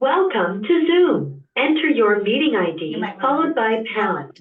Welcome to Zoom. Enter your meeting ID followed by pound.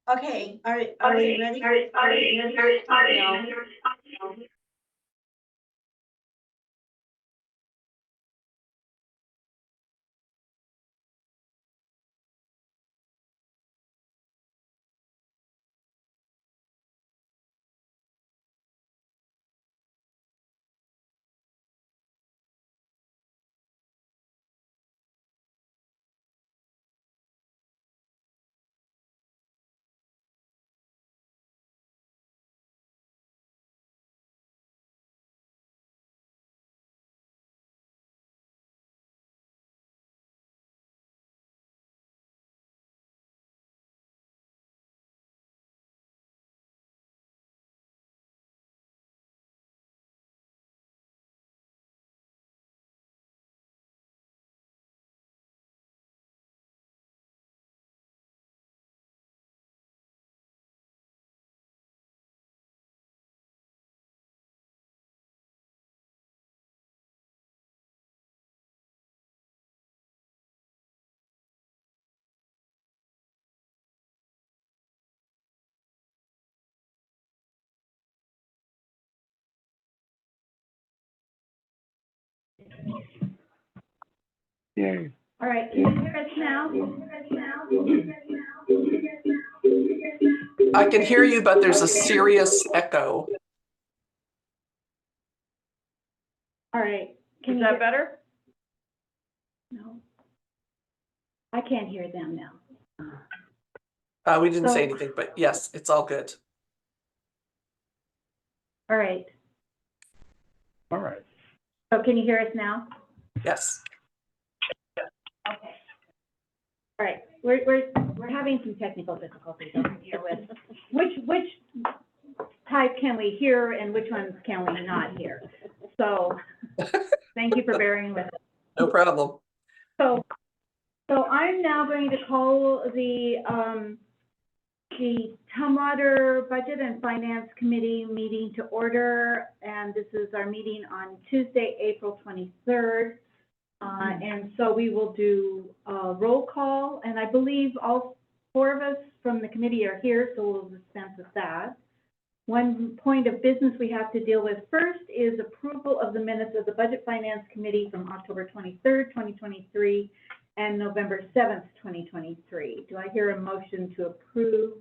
Okay, are we ready? Yay. All right, can you hear us now? I can hear you, but there's a serious echo. All right. Is that better? No. I can't hear them now. We didn't say anything, but yes, it's all good. All right. All right. So can you hear us now? Yes. Okay. All right. We're having some technical difficulties over here with which type can we hear and which ones can we not hear. So thank you for bearing with us. No problem. So I'm now going to call the Tumwater Budget and Finance Committee meeting to order, and this is our meeting on Tuesday, April 23rd. And so we will do a roll call, and I believe all four of us from the committee are here, so we'll dispense with that. One point of business we have to deal with first is approval of the minutes of the Budget Finance Committee from October 23rd, 2023 and November 7th, 2023. Do I hear a motion to approve?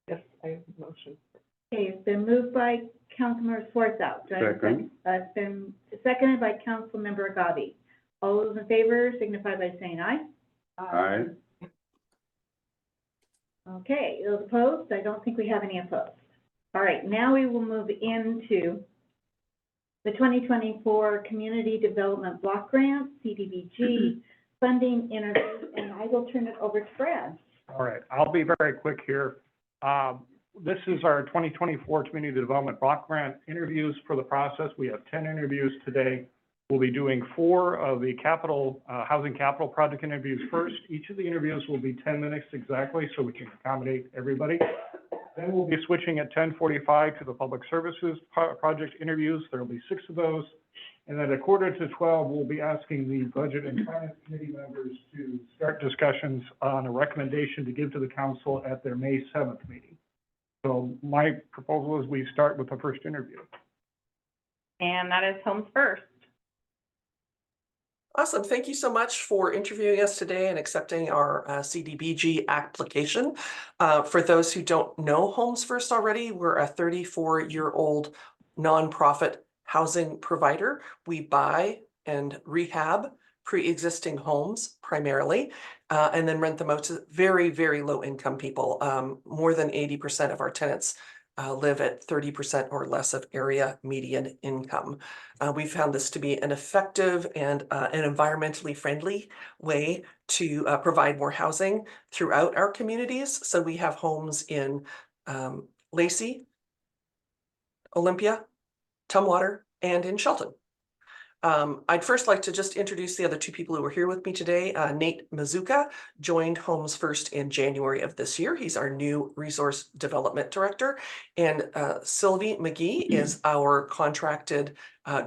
Yes, I have a motion. Okay, it's been moved by Councilmember Swarthout. Second. It's been seconded by Councilmember Gabi. All those in favor signify by saying aye. Aye. Okay, those opposed? I don't think we have any opposed. All right, now we will move into the 2024 Community Development Block Grant, CDBG, funding interview, and I will turn it over to Brad. All right, I'll be very quick here. This is our 2024 Community Development Block Grant interviews for the process. We have 10 interviews today. We'll be doing 4 of the housing capital project interviews first. Each of the interviews will be 10 minutes exactly, so we can accommodate everybody. Then we'll be switching at 10:45 to the public services project interviews. There will be 6 of those. And then at 11:45, we'll be asking the Budget and Finance Committee members to start discussions on a recommendation to give to the council at their May 7th meeting. So my proposal is we start with the first interview. And that is Homes First. Awesome. Thank you so much for interviewing us today and accepting our CDBG application. For those who don't know Homes First already, we're a 34-year-old nonprofit housing provider. We buy and rehab pre-existing homes primarily, and then rent them out to very, very low income people. More than 80% of our tenants live at 30% or less of area median income. We found this to be an effective and an environmentally friendly way to provide more housing throughout our communities. So we have homes in Lacey, Olympia, Tumwater, and in Shelton. I'd first like to just introduce the other two people who are here with me today. Nate Mazuka joined Homes First in January of this year. He's our new Resource Development Director. And Sylvie McGee is our contracted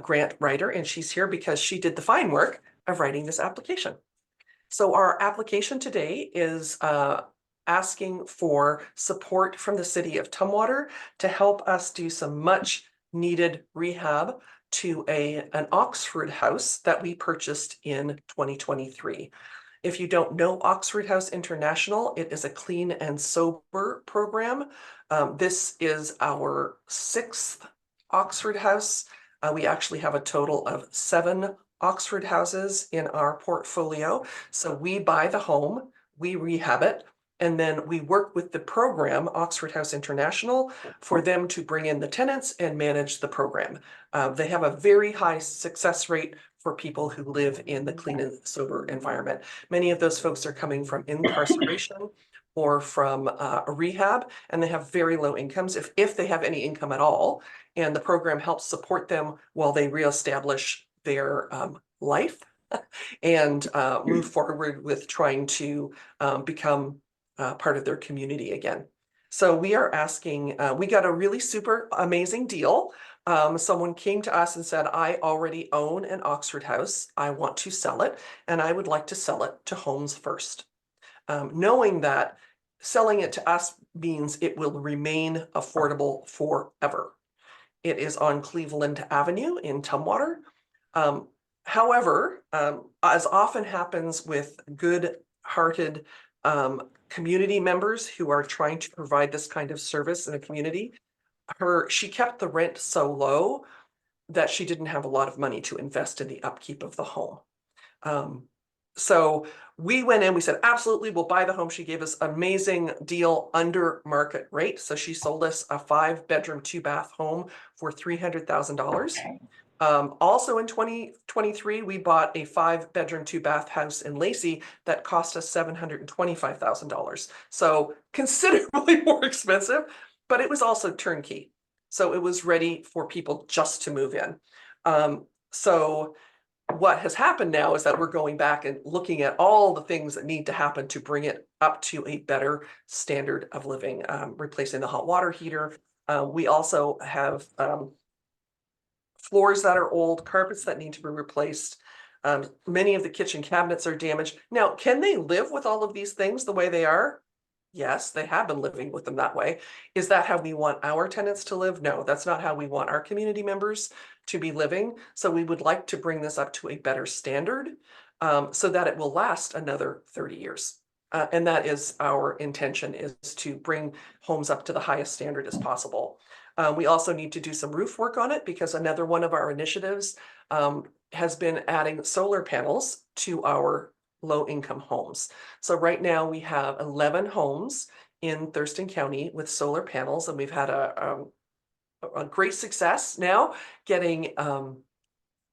grant writer, and she's here because she did the fine work of writing this application. So our application today is asking for support from the city of Tumwater to help us do some much needed rehab to an Oxford House that we purchased in 2023. If you don't know Oxford House International, it is a clean and sober program. This is our 6th Oxford House. We actually have a total of 7 Oxford houses in our portfolio. So we buy the home, we rehab it, and then we work with the program, Oxford House International, for them to bring in the tenants and manage the program. They have a very high success rate for people who live in the clean and sober environment. Many of those folks are coming from incarceration or from a rehab, and they have very low incomes, if they have any income at all. And the program helps support them while they reestablish their life and move forward with trying to become part of their community again. So we are asking, we got a really super amazing deal. Someone came to us and said, I already own an Oxford House. I want to sell it, and I would like to sell it to Homes First. Knowing that selling it to us means it will remain affordable forever. It is on Cleveland Avenue in Tumwater. However, as often happens with good-hearted community members who are trying to provide this kind of service in a community, she kept the rent so low that she didn't have a lot of money to invest in the upkeep of the home. So we went in, we said, absolutely, we'll buy the home. She gave us an amazing deal under market rate. So she sold us a 5-bedroom, 2-bath home for $300,000. Also in 2023, we bought a 5-bedroom, 2-bath house in Lacey that cost us $725,000. So considerably more expensive, but it was also turnkey. So it was ready for people just to move in. So what has happened now is that we're going back and looking at all the things that need to happen to bring it up to a better standard of living, replacing the hot water heater. We also have floors that are old, carpets that need to be replaced. Many of the kitchen cabinets are damaged. Now, can they live with all of these things the way they are? Yes, they have been living with them that way. Is that how we want our tenants to live? No, that's not how we want our community members to be living. So we would like to bring this up to a better standard so that it will last another 30 years. And that is our intention, is to bring homes up to the highest standard as possible. We also need to do some roof work on it because another one of our initiatives has been adding solar panels to our low-income homes. So right now we have 11 homes in Thurston County with solar panels, and we've had a great success now getting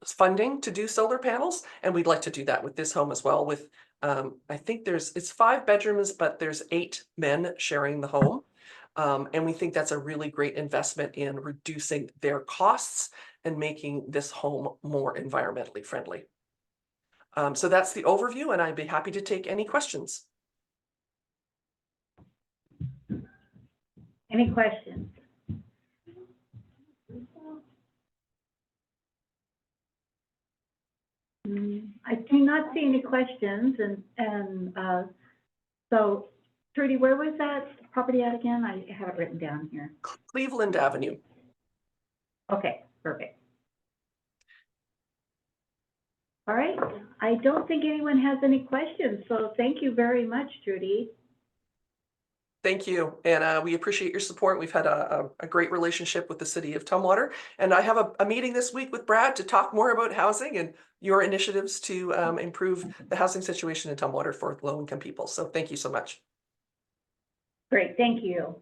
funding to do solar panels, and we'd like to do that with this home as well. With I think it's 5 bedrooms, but there's 8 men sharing the home. And we think that's a really great investment in reducing their costs and making this home more environmentally friendly. So that's the overview, and I'd be happy to take any questions. Any questions? I do not see any questions, and so Trudy, where was that property at again? I have it written down here. Cleveland Avenue. Okay, perfect. All right, I don't think anyone has any questions, so thank you very much, Trudy. Thank you. And we appreciate your support. We've had a great relationship with the city of Tumwater. And I have a meeting this week with Brad to talk more about housing and your initiatives to improve the housing situation in Tumwater for low-income people. So thank you so much. Great, thank you.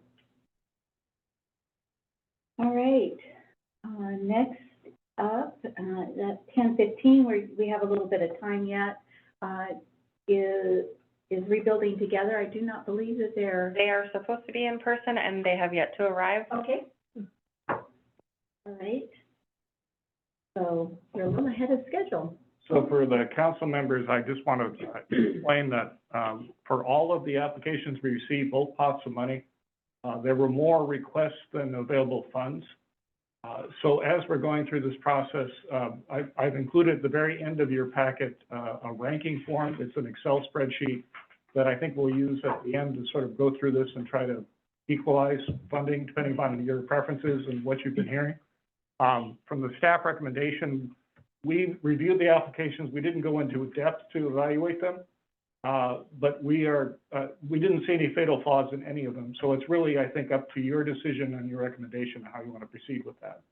All right, next up, at 10:15, we have a little bit of time yet, is Rebuilding Together. I do not believe that they're. They are supposed to be in person and they have yet to arrive. Okay. All right. So we're a little ahead of schedule. So for the council members, I just want to explain that for all of the applications we received, both pots of money, there were more requests than available funds. So as we're going through this process, I've included at the very end of your packet a ranking form. It's an Excel spreadsheet that I think we'll use at the end to sort of go through this and try to equalize funding depending on your preferences and what you've been hearing. From the staff recommendation, we reviewed the applications. We didn't go into depth to evaluate them, but we didn't see any fatal flaws in any of them. So it's really, I think, up to your decision and your recommendation how you want to proceed with that.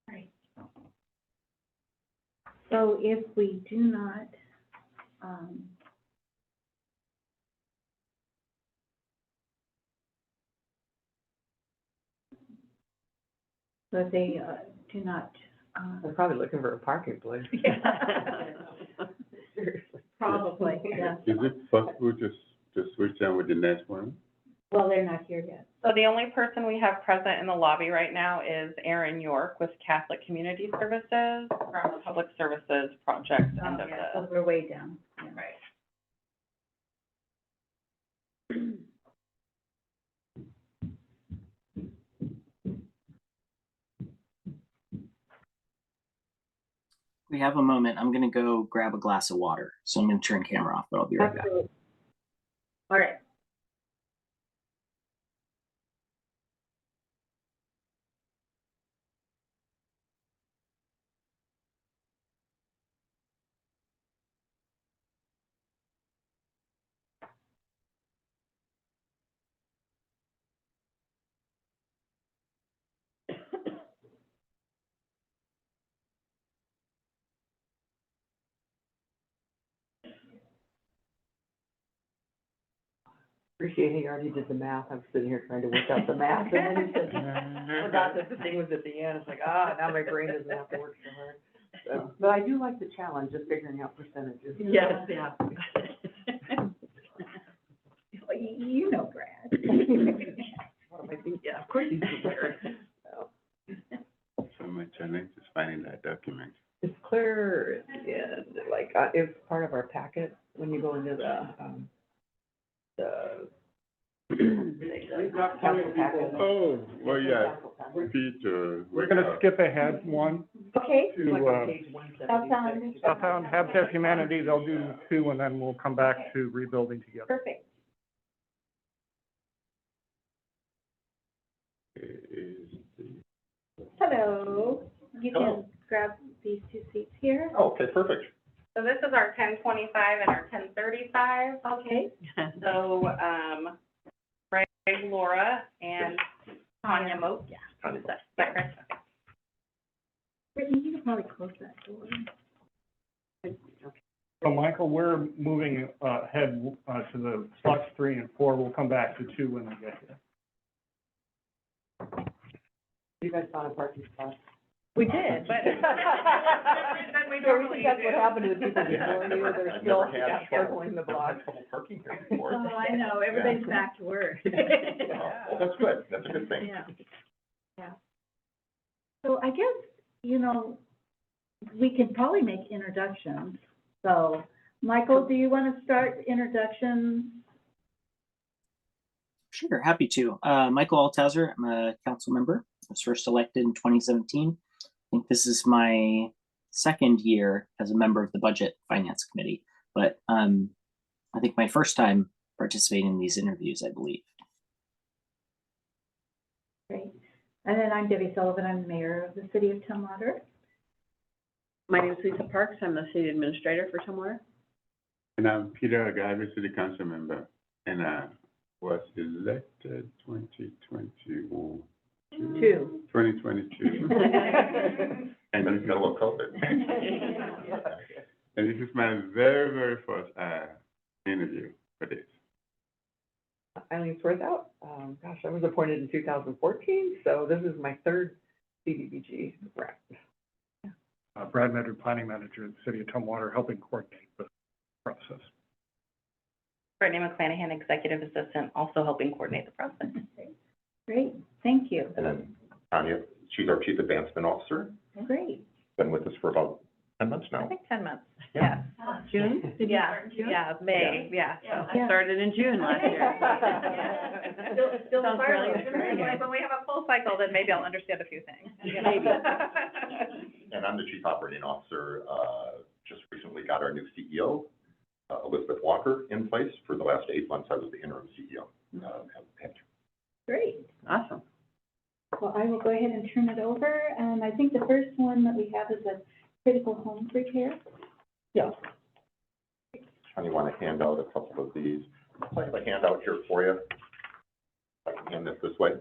Right. So if we do not, so if they do not, They're probably looking for a parking place. probably, yeah. Is it possible to switch on with the next one? Well, they're not here yet. So the only person we have present in the lobby right now is Erin York with Catholic Community Services from the Public Services Project end of Yeah, so the. we're way down. Yeah. Right. We have a moment. I'm going to go grab a glass of water. So I'm going to turn camera off, but I'll be right back. Absolutely. All right. Appreciate he already did the math. I was sitting here trying to work out the math, and then he said, forgot that the thing was at the end. It's like, now my brain doesn't have to work so hard. So, but I do like the challenge of figuring out percentages. Yes, yeah. You know Brad. What am I thinking? Yeah, of course he's aware. So, So my challenge is finding that document. it's clear, and like, it's part of our packet when you go into the council packet. Oh, well, yeah. Peter. We're going to skip ahead one Okay. to Like on page 176. Southbound Habitat for Humanity. They'll do two, and then we'll come back to Rebuilding Together. Perfect. Hello. You can grab these two seats here. Okay, perfect. So this is our 1025 and our 1035. Okay. So, Greg, Laura, and Tanya Moak. Tanya. Is that correct? Brittany, you can probably close that door. So Michael, we're moving ahead to the slots 3 and 4. We'll come back to 2 when we get here. You guys found a parking spot. We did, but. We normally, that's what happened to the people before you, they're still circling the block. Parking here before. Oh, I know, everybody's back to work. Well, that's good. That's a good thing. Yeah. Yeah. So I guess, you know, we can probably make introductions. So, Michael, do you want to start introductions? Sure, happy to. Michael Althauser, I'm a council member. I was first elected in 2017. I think this is my second year as a member of the Budget Finance Committee, but I think my first time participating in these interviews, I believe. Great. And then I'm Debbie Sullivan. I'm mayor of the city of Tumwater. My name is Lisa Parks. I'm the city administrator for Tumwater. And I'm Peter Agave, City Council member, and I was elected 2022. And this is middle of COVID. And this is my very, very first interview for this. Eileen Swarthout, gosh, I was appointed in 2014, so this is my third CDBG rep. Brad Medford, Planning Manager at the City of Tumwater, helping coordinate the process. Brittany McClanahan, executive assistant, also helping coordinate the process. Great, thank you. And then Tanya, she's our Chief Advancement Officer, Great. been with us for about 10 months I now. think 10 months. Yeah. June? Did you Yeah, start in June? yeah, May, yeah. Yeah. I started in June last year. Still Sounds really When we have a full cycle, then maybe I'll understand a few things. Maybe. And I'm the Chief Operating Officer, just recently got our new CEO, Elizabeth Walker, in place. For the last 8 months, I was the interim CEO. Great. Awesome. Well, I will go ahead and turn it over. I think the first one that we have is a critical home repair. Yeah. And you want to hand out a couple of these. I have a handout here for you. I can hand this way.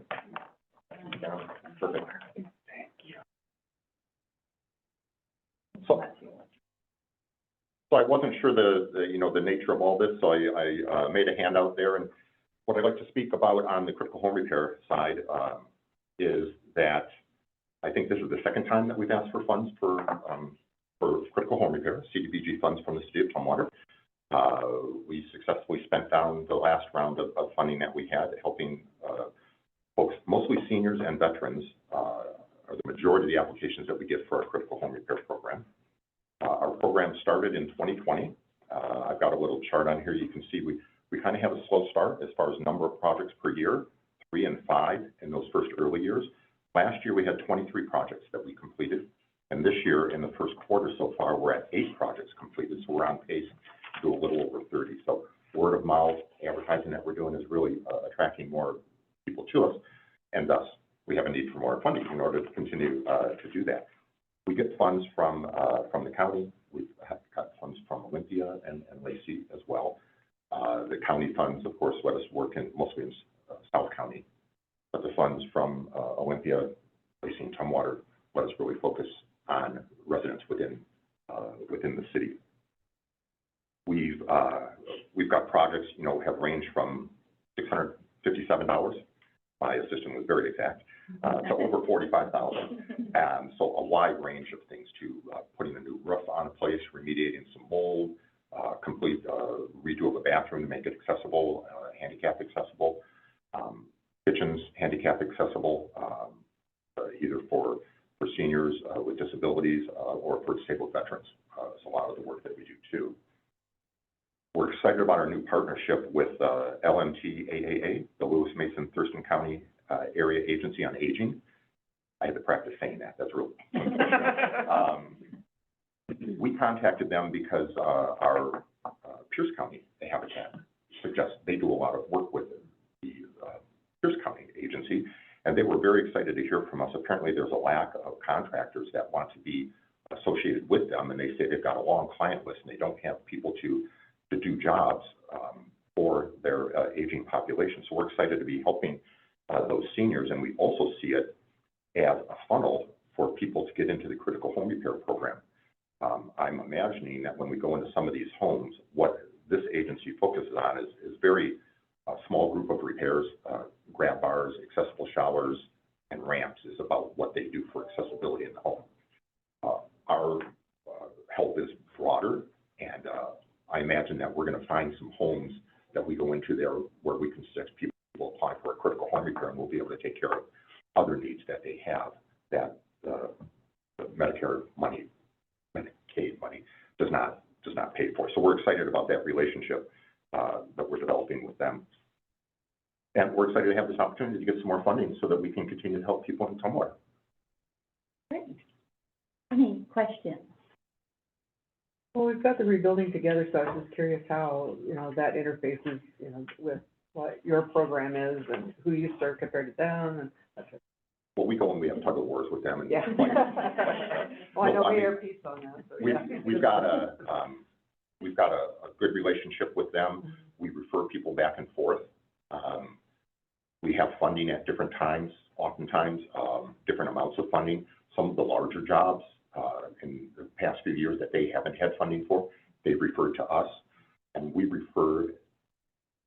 Yeah, perfect. Thank you. So I wasn't sure the nature of all this, so I made a handout there. And what I'd like to speak about on the critical home repair side is that I think this is the second time that we've asked for funds for critical home repair, CDBG funds from the City of Tumwater. We successfully spent down the last round of funding that we had, helping folks, mostly seniors and veterans, are the majority of the applications that we get for our critical home repair program. Our program started in 2020. I've got a little chart on here. You can see we kind of have a slow start as far as number of projects per year, 3 and 5 in those first early years. Last year, we had 23 projects that we completed. And this year, in the first quarter so far, we're at 8 projects completed. So we're on pace to do a little over 30. So word of mouth advertising that we're doing is really attracting more people to us. And thus, we have a need for more funding in order to continue to do that. We get funds from the county. We've got funds from Olympia and Lacey as well. The county funds, of course, let us work mostly in South County. But the funds from Olympia, Lacey, and Tumwater let us really focus on residents within the city. We've got projects, have ranged from $657. My assistant was very exact, to over $45,000. So a wide range of things, to putting a new roof on a place, remediating some mold, complete redo of a bathroom to make it accessible, handicap accessible, kitchens handicap accessible, either for seniors with disabilities or for disabled veterans. It's a lot of the work that we do too. We're excited about our new partnership with LMT-AAA, the Lewis Mason Thurston County Area Agency on Aging. I had to practice saying that. That's really. We contacted them because our Pierce County Habitat suggests they do a lot of work with the Pierce County Agency, and they were very excited to hear from us. Apparently, there's a lack of contractors that want to be associated with them, and they say they've got a long client list and they don't have people to do jobs for their aging population. So we're excited to be helping those seniors, and we also see it as a funnel for people to get into the critical home repair program. I'm imagining that when we go into some of these homes, what this agency focuses on is very small group of repairs, grab bars, accessible showers, and ramps is about what they do for accessibility in the home. Our help is broader, and I imagine that we're going to find some homes that we go into there where we can suggest people apply for a critical home repair, and we'll be able to take care of other needs that they have that the Medicare money, Medicaid money does not pay for. So we're excited about that relationship that we're developing with them. And we're excited to have this opportunity to get some more funding so that we can continue to help people in Tumwater. Great. Any questions? Well, we've got the rebuilding together, so I was just curious how, that interfaces, with what your program is and who you serve compared to them and that's it. well, we go and we have tug of wars with them and. Yeah. like- Well, I know Well, I mean, Mayor Peace on that, so We've, yeah. we've got a good relationship with them. We refer people back and forth. We have funding at different times, oftentimes, different amounts of funding. Some of the larger jobs, in the past few years that they haven't had funding for, they've referred to us. And we referred,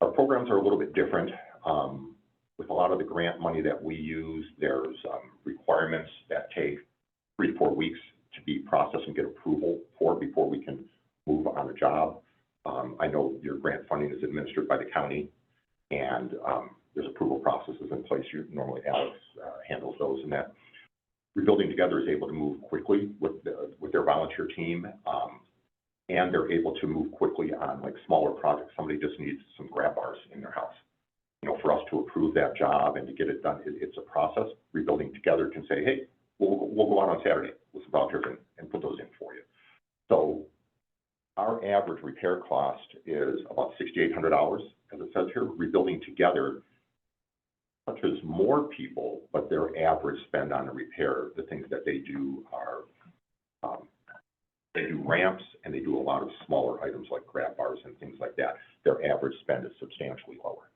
our programs are a little bit different. With a lot of the grant money that we use, there's requirements that take 3 to 4 weeks to be processed and get approval for before we can move on a job. I know your grant funding is administered by the county, and there's approval processes in place. Normally Alex handles those, and that Rebuilding Together is able to move quickly with their volunteer team, and they're able to move quickly on like smaller projects. Somebody just needs some grab bars in their house. You know, for us to approve that job and to get it done, it's a process. Rebuilding Together can say, hey, we'll go out on Saturday with some volunteers and put those in for you. So our average repair cost is about $6,800, as it says here. Rebuilding Together touches more people, but their average spend on a repair, the things that they do are, they do ramps and they do a lot of smaller items like grab bars and things like that. Their average spend is substantially lower.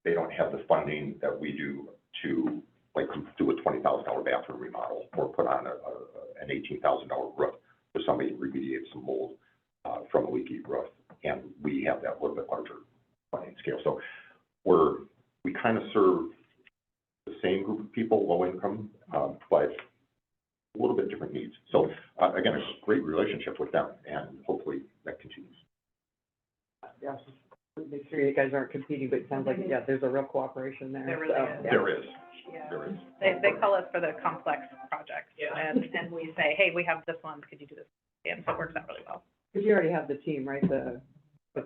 They don't have the funding that we do to like do a $20,000 bathroom remodel or put on an $18,000 roof for somebody to remediate some mold from a leaky roof. And we have that little bit larger funding scale. So we kind of serve the same group of people, low income, but a little bit different needs. So again, it's a great relationship with them, and hopefully that continues. Yes, make sure you guys aren't competing, but it sounds like, yeah, there's a real cooperation there. There really so, is. yeah. There is. Yeah. There is. They call us for the complex projects. Yeah. And we say, hey, we have this one, could you do this? And so it works out really well. Because you already have the team, right? The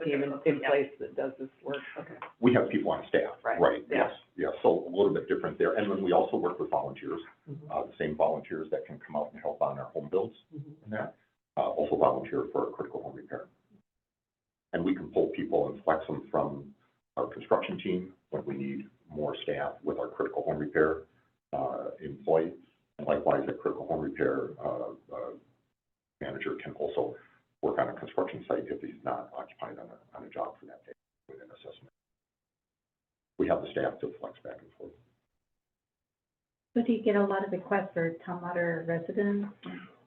team in place that does this work. Okay. We have people on staff. Right. Yes. Yeah. So a little bit different there. And then we also work with volunteers, the same volunteers that can come out and help on our home builds and that, also volunteer for critical home repair. And we can pull people and flex them from our construction team when we need more staff with our critical home repair employee. And likewise, a critical home repair manager can also work on a construction site if he's not occupied on a job for that day with an assessment. We have the staff to flex back and forth. So do you get a lot of requests for Tumwater residents?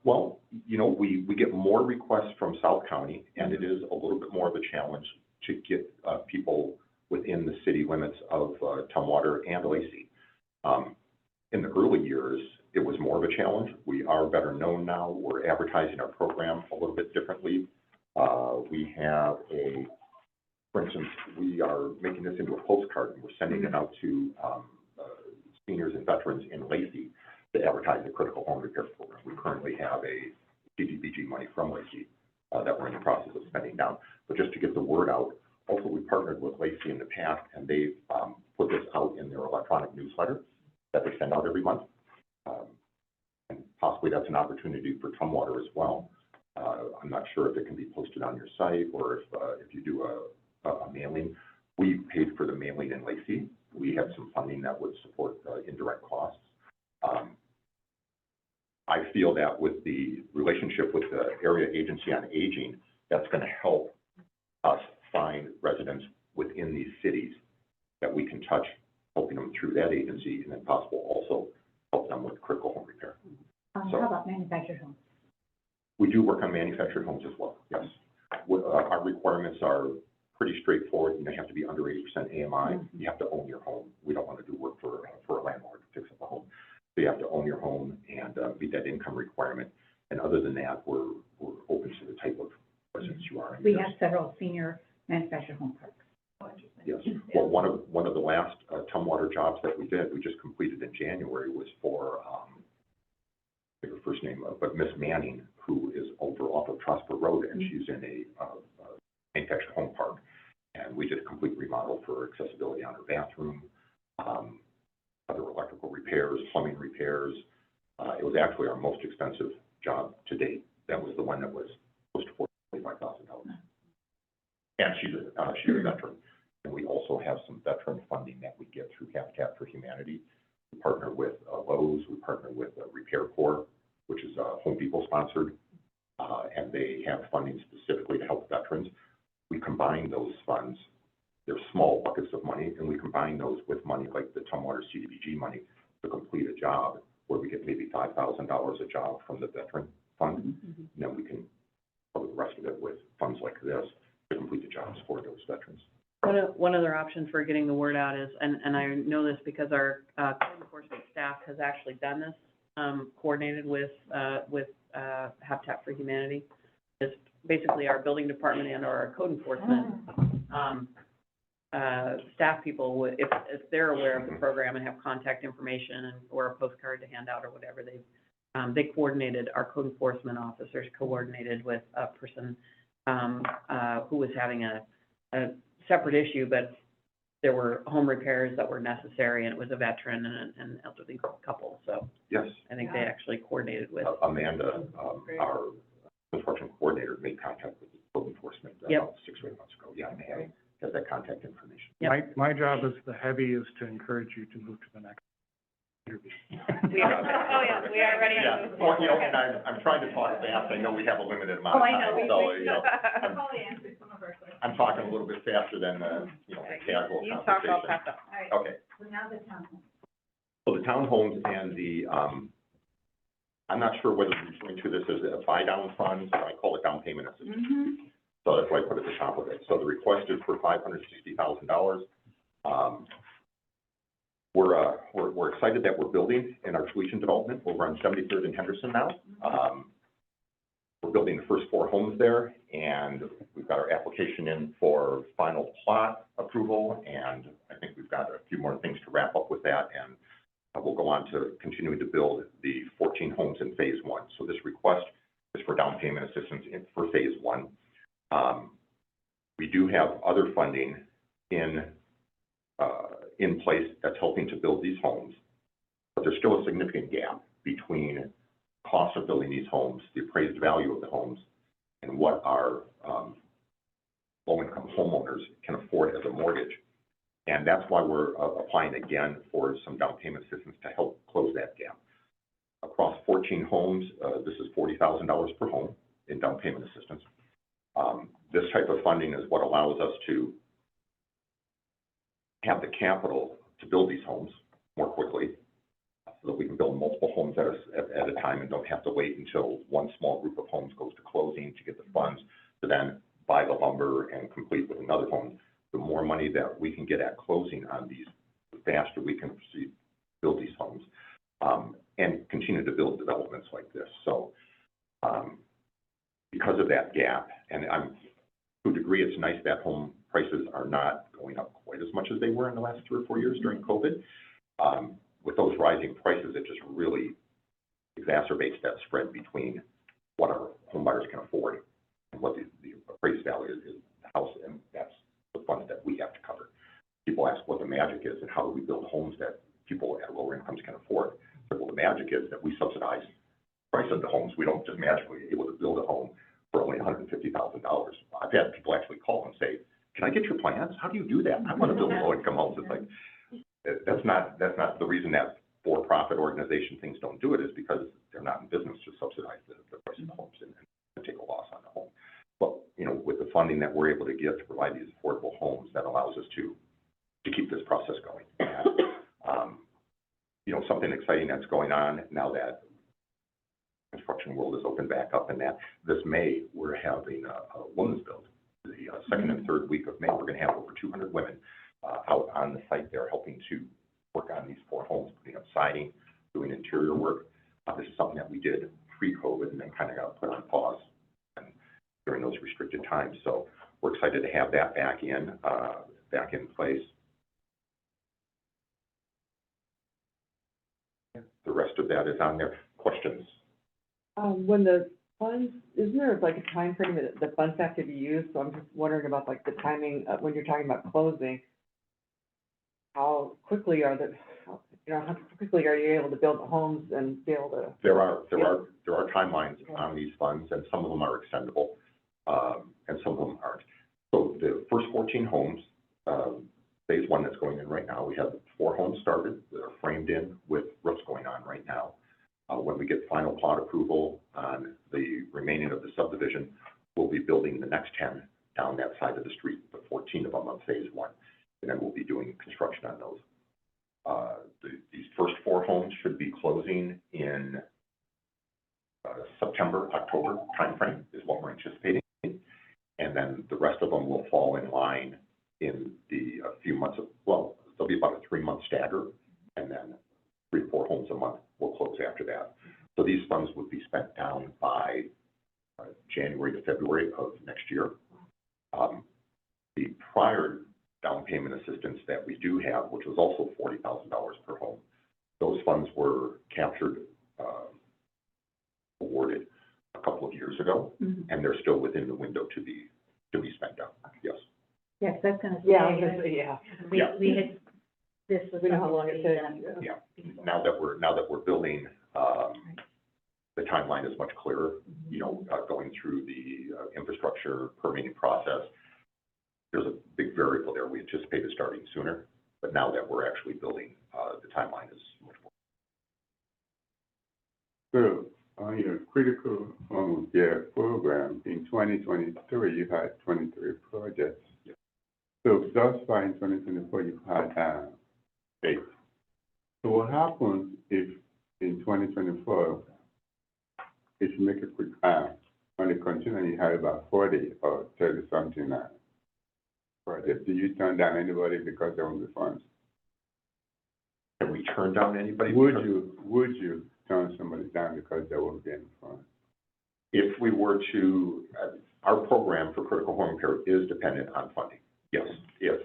Well, you know, we get more requests from South County, and it is a little bit more of a challenge to get people within the city limits of Tumwater and Lacey. In the early years, it was more of a challenge. We are better known now. We're advertising our program a little bit differently. We have for instance, we are making this into a postcard, and we're sending it out to seniors and veterans in Lacey to advertise the critical home repair program. We currently have a CDBG money from Lacey that we're in the process of spending down. But just to get the word out, also we partnered with Lacey in the past, and they've put this out in their electronic newsletter that they send out every month. And possibly that's an opportunity for Tumwater as well. I'm not sure if it can be posted on your site or if you do a mailing. We paid for the mailing in Lacey. We had some funding that would support indirect costs. I feel that with the relationship with the Area Agency on Aging, that's going to help us find residents within these cities that we can touch, helping them through that agency, and then possible also help them with critical home repair. How about manufactured homes? We do work on manufactured homes as well, yes. Our requirements are pretty straightforward. You have to be under 80% AMI. You have to own your home. We don't want to do work for a landlord to fix up a home. So you have to own your home and meet that income requirement. And other than that, we're open to the type of residents you are. We have several senior manufactured home parks. Yes. Well, one of the last Tumwater jobs that we did, we just completed in January, was for I think her first name, but Miss Manning, who is over off of Trosper Road, and she's in a manufactured home park. And we did a complete remodel for accessibility on her bathroom, other electrical repairs, plumbing repairs. It was actually our most expensive job to date. That was the one that was close to $45,000. And she's a veteran. And we also have some veteran funding that we get through Habitat for Humanity. We partner with Lowe's, we partner with Repair Corps, which is Home Depot sponsored, and they have funding specifically to help veterans. We combine those funds, they're small buckets of money, and we combine those with money like the Tumwater CDBG money to complete a job where we get maybe $5,000 a job from the veteran fund. And then we can cover the rest of it with funds like this to complete the jobs for those veterans. One other option for getting the word out is, and I know this because our code enforcement staff has actually done this, coordinated with Habitat for Humanity, is basically our building department and our code enforcement staff people, if they're aware of the program and have contact information and or a postcard to hand out or whatever, they coordinated, our code enforcement officers coordinated with a person who was having a separate issue, but there were home repairs that were necessary, and it was a veteran and an elderly couple, so Yes. I think they actually coordinated with. Amanda, our construction coordinator, made contact with code enforcement about 6 or 8 months ago. Yeah, and has that contact information. Yep. My job as the heavy is to encourage you to move to the next interview. We are, we are ready to Yeah, move well, forward. you know, and I'm trying to talk fast. I know we have a limited amount of time, so, you know, I'm talking a little bit faster than, you know, the casual You talk, I'll conversation. pass up. Okay. So the townhomes and the, I'm not sure whether you're referring to this as a buy-down fund, I call it down payment assistance. So that's why I put it at the top of it. So the request is for $560,000. We're excited that we're building in our tuition development. We're on 73rd and Henderson now. We're building the first 4 homes there, and we've got our application in for final plot approval, and I think we've got a few more things to wrap up with that, and we'll go on to continuing to build the 14 homes in phase 1. So this request is for down payment assistance for phase 1. We do have other funding in place that's helping to build these homes, but there's still a significant gap between cost of building these homes, the appraised value of the homes, and what our low-income homeowners can afford as a mortgage. And that's why we're applying again for some down payment assistance to help close that gap. Across 14 homes, this is $40,000 per home in down payment assistance. This type of funding is what allows us to have the capital to build these homes more quickly, so that we can build multiple homes at a time and don't have to wait until one small group of homes goes to closing to get the funds to then buy the lumber and complete with another home. The more money that we can get at closing on these, the faster we can proceed, build these homes, and continue to build developments like this. So because of that gap, and to a degree, it's nice that home prices are not going up quite as much as they were in the last 3 or 4 years during COVID. With those rising prices, it just really exacerbates that spread between what our home buyers can afford and what the appraised value is in the house, and that's the funds that we have to cover. People ask what the magic is and how do we build homes that people at lower incomes can afford. So, well, the magic is that we subsidize the price of the homes. We don't just magically able to build a home for only $150,000. I've had people actually call and say, "Can I get your plans? How do you do that? I want to build low-income homes." It's like, that's not the reason that for-profit organization things don't do it, is because they're not in business to subsidize the price of the homes and take a loss on the home. But, you know, with the funding that we're able to get to provide these affordable homes, that allows us to keep this process going. And, you know, something exciting that's going on now that construction world is open back up, and that this May, we're having a women's build. The second and third week of May, we're going to have over 200 women out on the site there helping to work on these 4 homes, putting up siding, doing interior work. This is something that we did pre-COVID and then kind of got put on pause and during those restricted times. So we're excited to have that back in place. The rest of that is on there. Questions? When the funds, isn't there like a time frame that the funds have to be used? So I'm just wondering about like the timing, when you're talking about closing, how quickly are how quickly are you able to build the homes and be able to? There are timelines on these funds, and some of them are extendable, and some of them aren't. So the first 14 homes, phase one that's going in right now. We have 4 homes started that are framed in with roofs going on right now. When we get final plot approval on the remaining of the subdivision, we'll be building the next 10 down that side of the street, the 14 of them on phase one. And then we'll be doing construction on those. These first 4 homes should be closing in September, October timeframe is what we're anticipating. And then the rest of them will fall in line in a few months there'll be about a 3-month stagger, and then 3 or 4 homes a month will close after that. So these funds would be spent down by January to February of next year. The prior down payment assistance that we do have, which was also $40,000 per home, those funds were captured, awarded a couple of years ago, and they're still within the window to be spent down. Yes. Yes, that's gonna say. Yeah, I was gonna say, yeah. We had, this was. We know how long it takes. Yeah. Now that we're building, the timeline is much clearer, going through the infrastructure permitting process. There's a big variable there. We anticipated starting sooner, but now that we're actually building, the timeline is much more. So on your critical home care program, in 2023, you had 23 projects. Yeah. So thus far in 2024, you've had 8. So what happens if in 2024, if you make a quick on the continent, you have about 40 or 30 something projects? Do you turn down anybody because there won't be funds? Can we turn down anybody? Would you turn somebody down because there won't be any funds? If we were to, our program for critical home repair is dependent on funding. Yes, if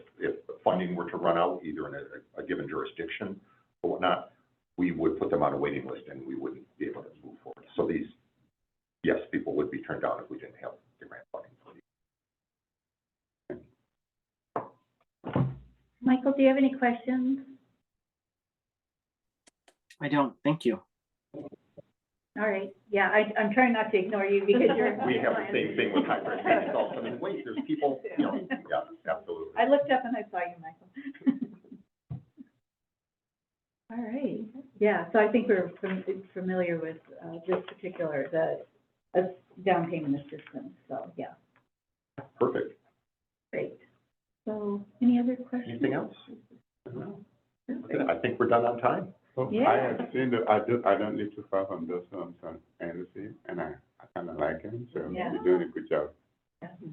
funding were to run out, either in a given jurisdiction or whatnot, we would put them on a waiting list and we wouldn't be able to move forward. So yes, people would be turned down if we didn't have the grant funding for these. Michael, do you have any questions? I don't, thank you. All right, yeah, I'm trying not to ignore you because you're. We have the same thing with hybrid also. I mean, wait, there's people, yeah, absolutely. I looked up and I saw you, Michael. All right, yeah, so I think we're familiar with this particular, the down payment assistance, so, yeah, Perfect. great. So, any other questions? Anything else? No. I think we're done on time. So Yeah. I have seen I don't live too far from those homes on Anderson, and I kind of like them, so Yeah. you're doing a good job.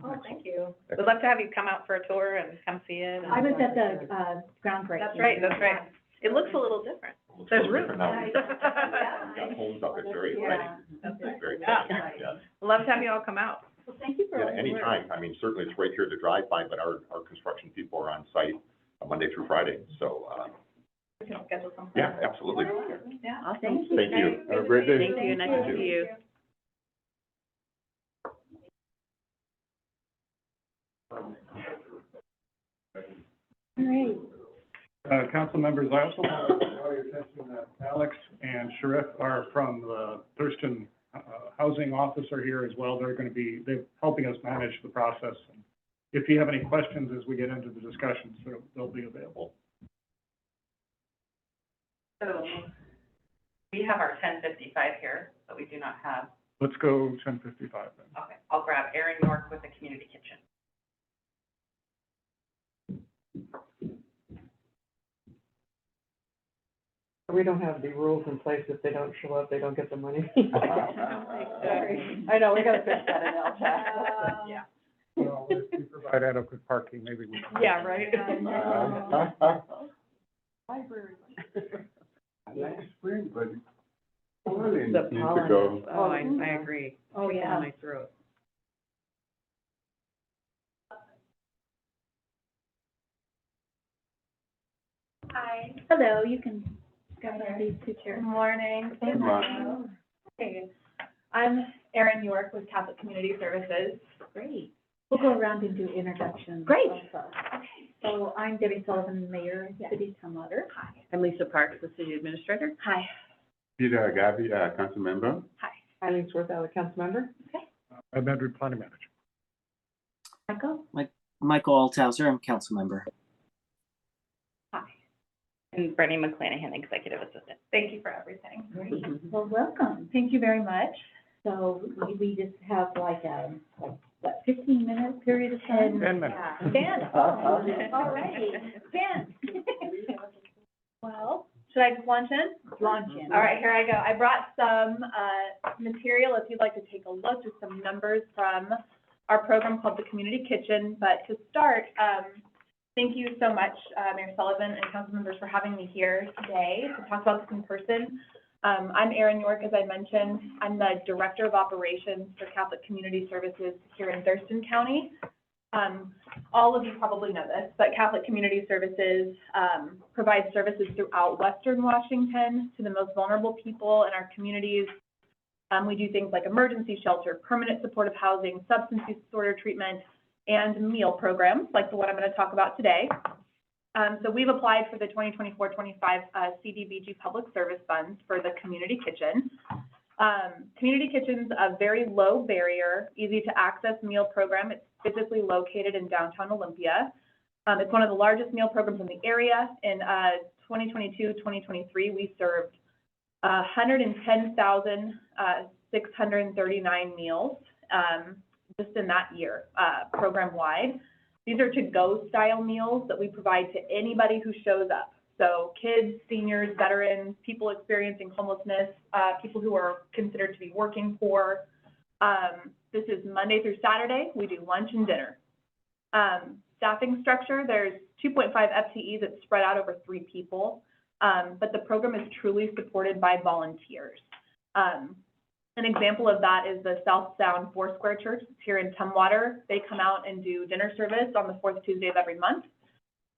Oh, thank you. We'd love to have you come out for a tour and come see it. I was at the groundbreaking. That's right. It looks a little different. There's room. Different now. We've got homes up, it's very Yeah. exciting. It's very Yeah. exciting, yes. We'd love to have you all come out. Well, thank you for all Yeah, the work. anytime. I mean, certainly it's right here to drive by, but our construction people are on site Monday through Friday, so, We can schedule something. yeah, absolutely. Yeah. Awesome. Thank you. Have a great day. Thank you. Nice to see you. All right. Council members, I also want to draw your attention that Alex and Sharif are from the Thurston Housing Office are here as well. They're helping us manage the process. And if you have any questions as we get into the discussions, they'll be available. So we have our 1055 here, but we do not have, Let's go 10:55 then. okay, I'll grab Erin York with the community kitchen. We don't have the rules in place. If they don't show up, they don't get the money. I know, we gotta fix that in LTAC. Yeah. Well, if we provide adequate parking, maybe we can. Yeah, right. Library. I like spring, but pollen The needs to pollen go. is, oh, I agree. Oh, Sticking yeah. in my throat. Hi. Hello, you can go ahead, these two chairs. Good morning. Good morning. Hey, I'm Erin York with Catholic Community Services. Great. We'll go around and do introductions. Great. Also. So I'm Debbie Sullivan, Mayor of City of Tumwater. I'm Lisa Parks, the city administrator. Hi. Peter Agavi, council member. Eileen Swarthout, council member. I'm Edward Planning Manager. Michael? Michael Althauser, I'm council member. And Brittany McClanahan, Executive Assistant. Thank you for everything. Great. Well, welcome. Thank you very much. So we just have like a, what, 15-minute period of time? 10 minutes. Dan, all righty. Dan. Well, should I just launch in? Launch in. All right, here I go. I brought some material if you'd like to take a look, just some numbers from our program called the Community Kitchen. But to start, thank you so much, Mayor Sullivan and council members, for having me here today to talk about this in person. I'm Erin York, as I mentioned. I'm the Director of Operations for Catholic Community Services here in Thurston County. All of you probably know this, but Catholic Community Services provides services throughout Western Washington to the most vulnerable people in our communities. We do things like emergency shelter, permanent supportive housing, substance use disorder treatment, and meal programs like the one I'm going to talk about today. So we've applied for the 2024-25 CDBG Public Service Funds for the Community Kitchen. Community Kitchen's a very low barrier, easy to access meal program. It's physically located in downtown Olympia. It's one of the largest meal programs in the area. In 2022-2023, we served 110,639 meals just in that year, program-wide. These are to-go style meals that we provide to anybody who shows up. So kids, seniors, veterans, people experiencing homelessness, people who are considered to be working poor. This is Monday through Saturday. We do lunch and dinner. Staffing structure, there's 2.5 FTEs that spread out over 3 people, but the program is truly supported by volunteers. An example of that is the South Sound Foursquare Church. It's here in Tumwater. They come out and do dinner service on the 4th Tuesday of every month.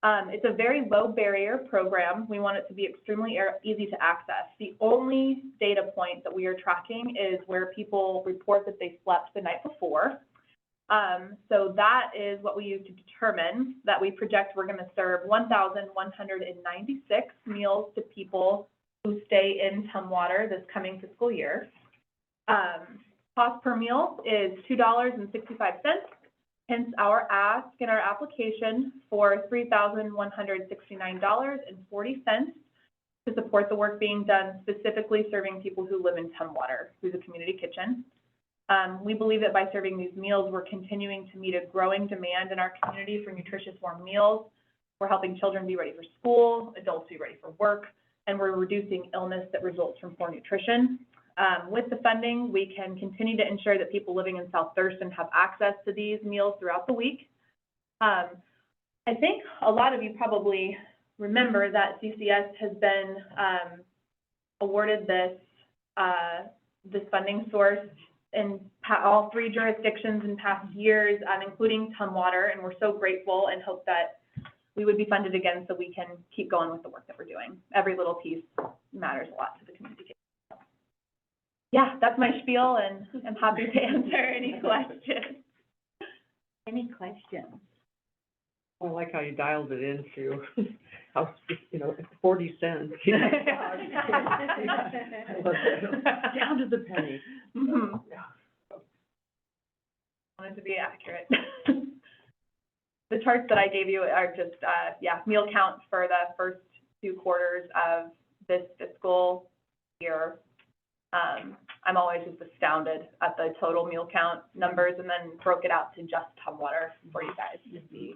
It's a very low barrier program. We want it to be extremely easy to access. The only data point that we are tracking is where people report that they slept the night before. So that is what we use to determine that we project we're going to serve 1,196 meals to people who stay in Tumwater this coming fiscal year. Cost per meal is $2.65, hence our ask in our application for $3,169.40 to support the work being done specifically serving people who live in Tumwater through the Community Kitchen. We believe that by serving these meals, we're continuing to meet a growing demand in our community for nutritious warm meals. We're helping children be ready for school, adults be ready for work, and we're reducing illness that results from poor nutrition. With the funding, we can continue to ensure that people living in South Thurston have access to these meals throughout the week. I think a lot of you probably remember that CCS has been awarded this funding source in all 3 jurisdictions in past years, including Tumwater, and we're so grateful and hope that we would be funded again so we can keep going with the work that we're doing. Every little piece matters a lot to the community. Yeah, that's my spiel, and I'm happy to answer any questions. Any questions? I like how you dialed it into, how, 40 cents. Down to the penny. Mm-hmm. Wanted to be accurate. The charts that I gave you are just, meal counts for the first 2 quarters of this fiscal year. I'm always just astounded at the total meal count numbers, and then broke it out to just Tumwater for you guys to see.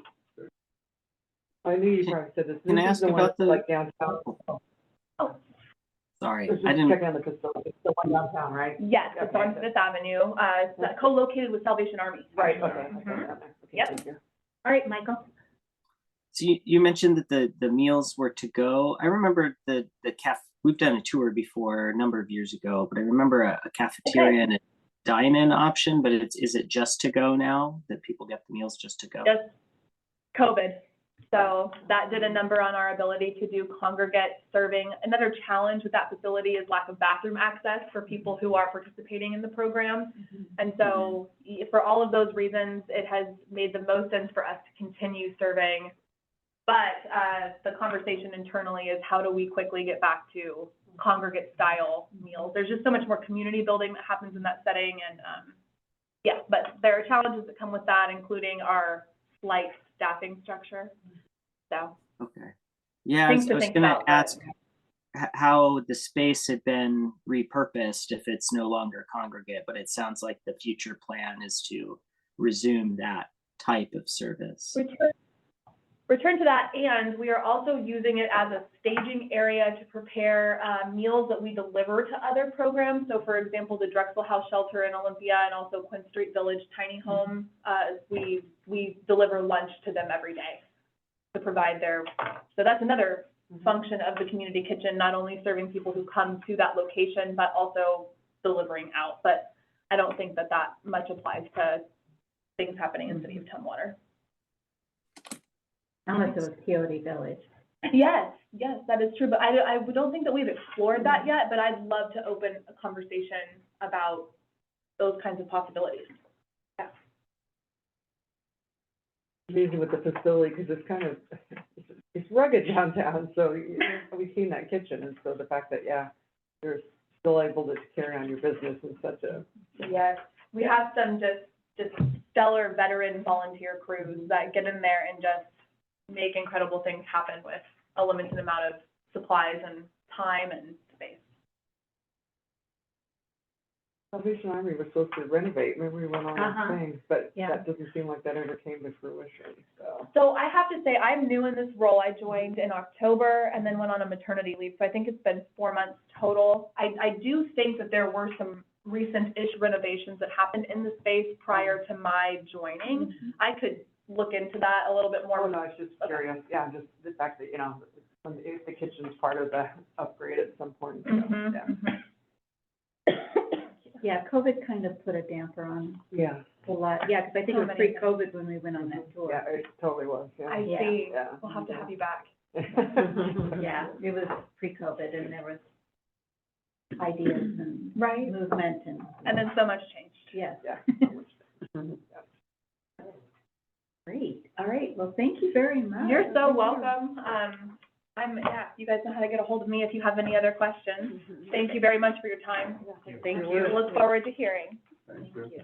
I knew you probably said this. Can I This is ask the one about that's the- like downtown. Sorry, This is I didn't. checking on the facility. It's the one downtown, right? Yes, it's on Fifth Avenue. It's co-located with Salvation Army. Right, okay. Mhm. Okay, Yep. thank you. All right, Michael. So you mentioned that the meals were to go. I remember the we've done a tour before a number of years ago, but I remember a cafeteria and a dine-in option, but is it just to go now that people get the meals just to go? Just COVID. So that did a number on our ability to do congregate serving. Another challenge with that facility is lack of bathroom access for people who are participating in the program. And so for all of those reasons, it has made the most sense for us to continue serving. But the conversation internally is how do we quickly get back to congregate style meals? There's just so much more community building that happens in that setting. And but there are challenges that come with that, including our slight staffing structure. So. Okay. Yeah, Things I to was think gonna about, but- ask how the space had been repurposed if it's no longer congregate, but it sounds like the future plan is to resume that type of service. Return to that, and we are also using it as a staging area to prepare meals that we deliver to other programs. So for example, the Drexel House Shelter in Olympia and also Quinn Street Village Tiny Home, we deliver lunch to them every day to provide their, so that's another function of the community kitchen, not only serving people who come to that location, but also delivering out. But I don't think that that much applies to things happening in the city of Tumwater. Unless it was Coyote Village. Yes, that is true, but I don't think that we've explored that yet, but I'd love to open a conversation about those kinds of possibilities. Yeah. Amazing with the facility, because it's kind of, it's rugged downtown, so we've seen that kitchen, and so the fact that, yeah, you're still able to carry on your business in such a. Yes, we have some just stellar veteran volunteer crews that get in there and just make incredible things happen with a limited amount of supplies and time and space. Salvation Army was supposed to renovate, remember we went on Uh-huh. that thing, but Yeah. that doesn't seem like that ever came to fruition, so. So I have to say, I'm new in this role. I joined in October and then went on a maternity leave. So I think it's been 4 months total. I do think that there were some recent-ish renovations that happened in the space prior to my joining. I could look into that a little bit more. Oh, no, I was just curious, yeah, just the fact that, you know, if the kitchen's part of the upgrade at some point, so, Mhm, yeah. mhm. Yeah, COVID kind of put a damper on Yeah, a lot, yeah, because I think So it was many pre-COVID when we went on that tour. yeah, it totally was, yeah. I Yeah. see. Yeah. We'll have to have you back. Yeah, it was pre-COVID and there was ideas and Right. movement And then so much changed. yes. Yeah. Great, all right, well, thank you very much. You're so welcome. You guys know how to get a hold of me if you have any other questions. Thank you very much for your time. Thank We look forward to hearing. Thank you.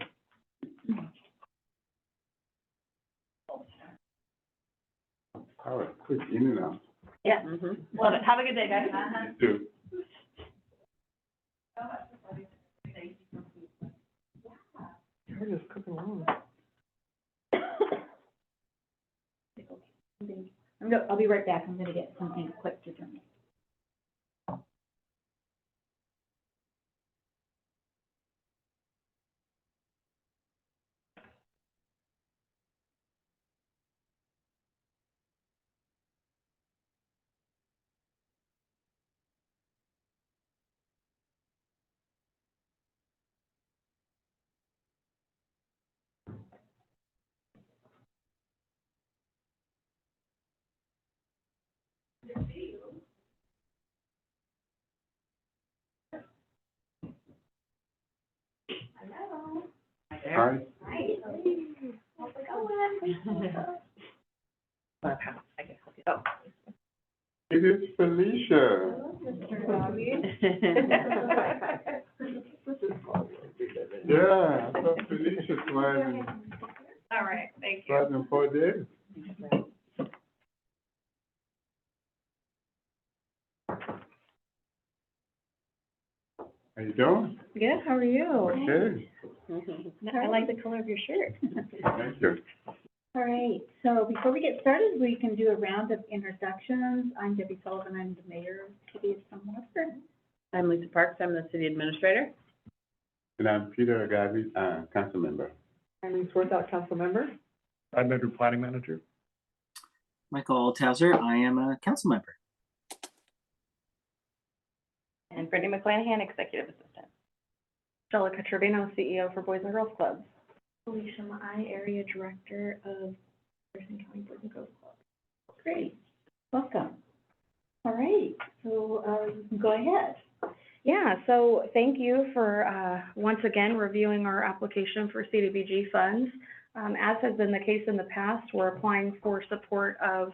All right, quick in and out. Yeah, love it. Have a good day, guys. You too. We're just cooking along. I'll be right back, I'm gonna get something quick to drink. Hi, it is Felicia. Yeah, I saw Felicia smiling, All right, thank you. smiling for days. How you doing? Good, how are you? Okay, I like the color of your shirt. thank you. All right, so before we get started, we can do a round of introductions. I'm Debbie Sullivan, I'm the mayor of the city of Tumwater. I'm Lisa Parks, I'm the city administrator. And I'm Peter Agavi, council member. Eileen Swarthout, council member. I'm Andrew Planning Manager. Michael Altauser, I am a council member. And Brittany McClanahan, executive assistant. Stella Catrivino, CEO for Boys and Girls Club. Alicia Mai, area director of Jefferson County Boys and Girls Club. Great, welcome. All right, so, you can go ahead. Yeah, so thank you for, once again, reviewing our application for CDBG funds. As has been the case in the past, we're applying for support of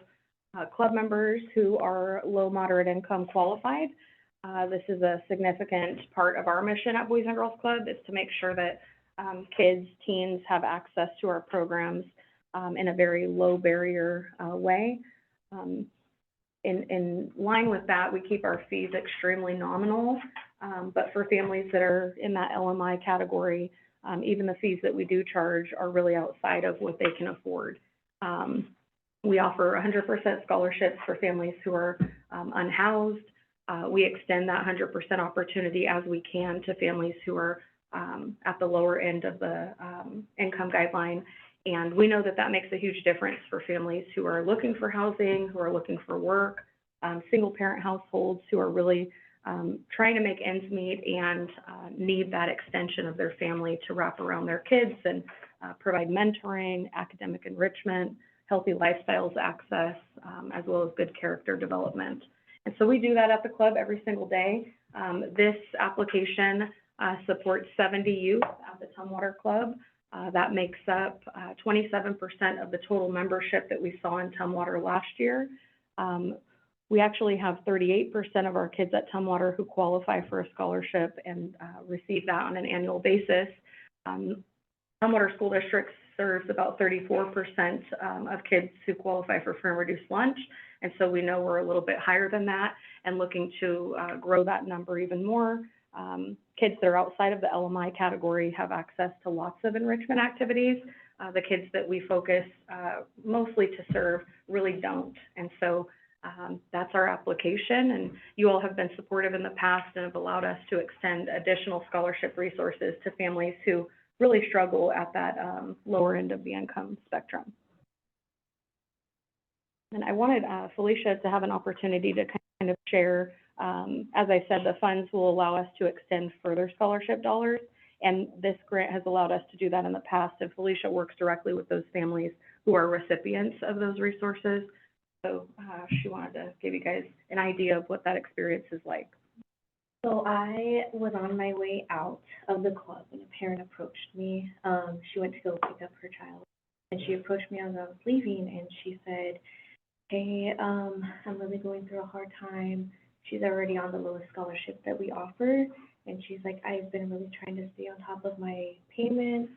club members who are low, moderate income qualified. This is a significant part of our mission at Boys and Girls Club, is to make sure that kids, teens have access to our programs in a very low barrier way. in line with that, we keep our fees extremely nominal. But for families that are in that LMI category, even the fees that we do charge are really outside of what they can afford. We offer 100% scholarships for families who are unhoused. We extend that 100% opportunity as we can to families who are at the lower end of the income guideline. And we know that that makes a huge difference for families who are looking for housing, who are looking for work, single parent households who are really trying to make ends meet and need that extension of their family to wrap around their kids and provide mentoring, academic enrichment, healthy lifestyles access, as well as good character development. And so we do that at the club every single day. This application supports 70 youth at the Tumwater Club. That makes up 27% of the total membership that we saw in Tumwater last year. We actually have 38% of our kids at Tumwater who qualify for a scholarship and receive that on an annual basis. Tumwater School District serves about 34% of kids who qualify for free and reduced lunch. And so we know we're a little bit higher than that and looking to grow that number even more. Kids that are outside of the LMI category have access to lots of enrichment activities. The kids that we focus mostly to serve really don't. And so that's our application. And you all have been supportive in the past and have allowed us to extend additional scholarship resources to families who really struggle at that lower end of the income spectrum. And I wanted Felicia to have an opportunity to kind of share, as I said, the funds will allow us to extend further scholarship dollars. And this grant has allowed us to do that in the past. And Felicia works directly with those families who are recipients of those resources. So she wanted to give you guys an idea of what that experience is like. So I was on my way out of the club and a parent approached me. She went to go pick up her child and she approached me as I was leaving and she said, hey, I'm really going through a hard time. She's already on the lowest scholarship that we offer. And she's like, I've been really trying to stay on top of my payments.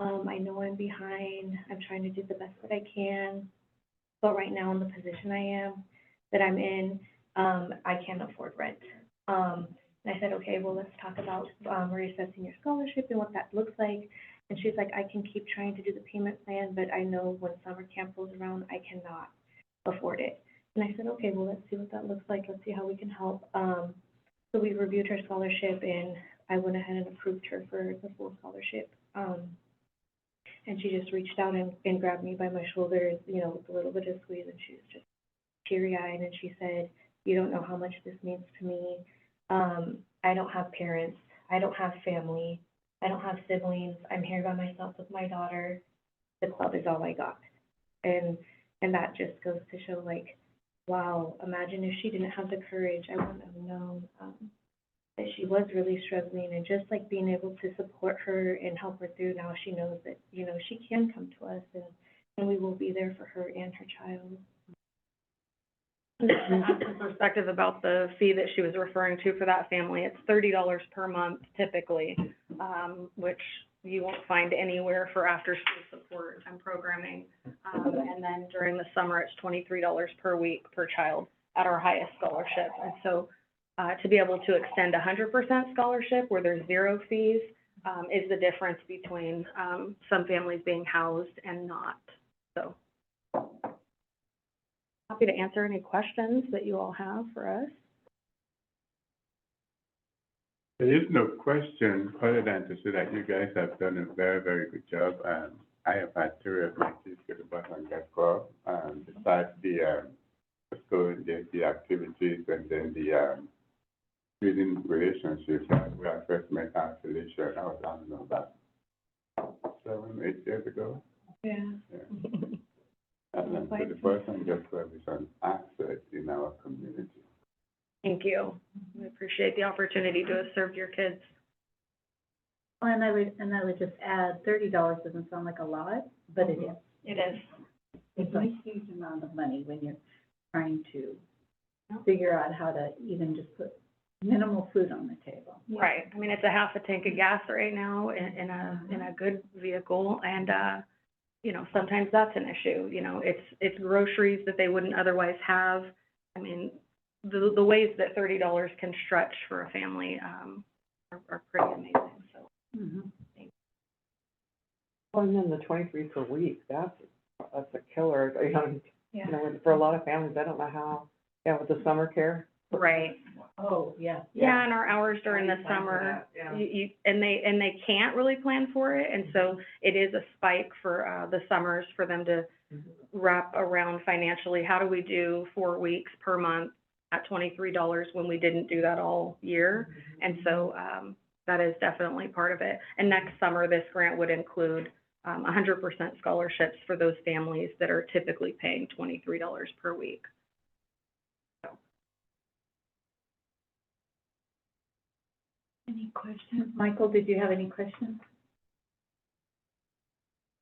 I know I'm behind. I'm trying to do the best that I can. But right now in the position that I'm in, I can't afford rent. And I said, okay, well, let's talk about reassessing your scholarship and what that looks like. And she's like, I can keep trying to do the payment plan, but I know when summer camp rolls around, I cannot afford it. And I said, okay, well, let's see what that looks like. Let's see how we can help. So we reviewed her scholarship and I went ahead and approved her for the full scholarship. And she just reached out and grabbed me by my shoulder, you know, with a little bit of squeeze, and she was just teary-eyed, and she said, you don't know how much this means to me. I don't have parents. I don't have family. I don't have siblings. I'm here by myself with my daughter. The club is all I got. And that just goes to show, like, wow, imagine if she didn't have the courage. I wouldn't have known that she was really struggling, and just like being able to support her and help her through, now she knows that, you know, she can come to us and we will be there for her and her child. Some perspective about the fee that she was referring to for that family. It's $30 per month typically, which you won't find anywhere for after-school support and programming. And then during the summer, it's $23 per week per child at our highest scholarship. And so to be able to extend 100% scholarship where there's zero fees is the difference between some families being housed and not. So happy to answer any questions that you all have for us. There is no question other than to say that you guys have done a very, very good job. I have had 3 of my kids get a bus on that club. Besides the school, the activities, and then the building relationships that we have first met Aunt Felicia. That was, I don't know, about 7, 8 years ago. Yeah. And then so the bus on that club is an asset in our community. Thank you. I appreciate the opportunity to have served your kids. And I would just add, $30 doesn't sound like a lot, but it is. It is. It's a huge amount of money when you're trying to figure out how to even just put minimal food on the table. Right. I mean, it's a half a tank of gas right now in a good vehicle, and you know, sometimes that's an issue. You know, it's groceries that they wouldn't otherwise have. I mean, the ways that $30 can stretch for a family, are pretty amazing, so. Mhm. Well, and then the 23 per week, that's a killer, Yeah. for a lot of families, I don't know how, with the summer care. Right. Oh, yeah. Yeah, and our hours during the summer, and they can't really plan for it, and so it is a spike for, the summers for them to wrap around financially. How do we do 4 weeks per month at $23 when we didn't do that all year? And so, that is definitely part of it. And next summer, this grant would include, 100% scholarships for those families that are typically paying $23 per week. Any questions? Michael, did you have any questions?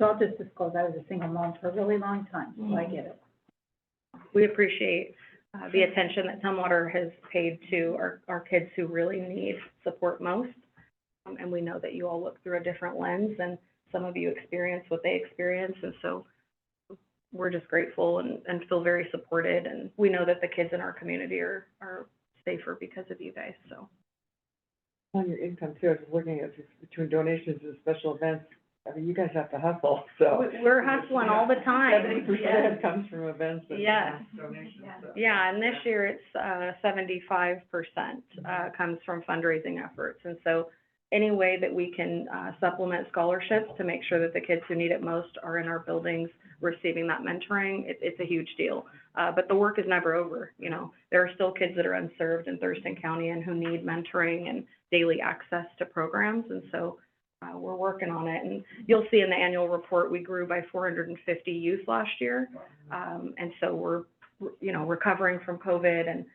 So I'll just disclose, I was a single mom for a really long time, so I get it. We appreciate the attention that Tumwater has paid to our kids who really need support most. And we know that you all look through a different lens, and some of you experience what they experience, and so we're just grateful and feel very supported, and we know that the kids in our community are safer because of you guys, so. On your income too, I was looking at between donations and special events, I mean, you guys have to hustle, so. We're hustling all the time. 70% comes from events and Yes. donations. So. Yeah, and this year it's 75% comes from fundraising efforts. And so any way that we can supplement scholarships to make sure that the kids who need it most are in our buildings receiving that mentoring, it's a huge deal. But the work is never over, you know. There are still kids that are unserved in Thurston County and who need mentoring and daily access to programs. And so we're working on it. And you'll see in the annual report, we grew by 450 youth last year. And so we're, you know, recovering from COVID, and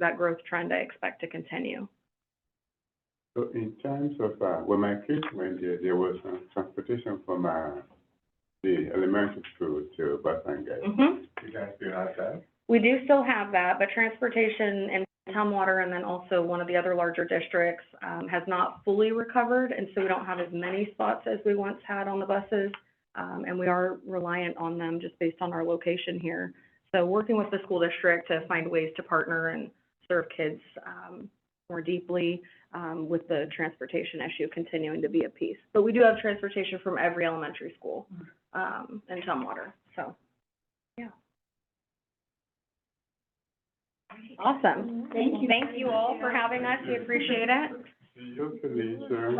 that growth trend I expect to continue. So in terms of, when my kids went there was transportation from the elementary school to Bus and Gate. You guys still have that? We do still have that, but transportation in Tumwater and then also one of the other larger districts has not fully recovered, and so we don't have as many spots as we once had on the buses, and we are reliant on them just based on our location here. So working with the school district to find ways to partner and serve kids more deeply with the transportation issue continuing to be a piece. But we do have transportation from every elementary school in Tumwater, so, yeah. Awesome. Thank you. Thank you all for having us. We appreciate it. See you, Felicia.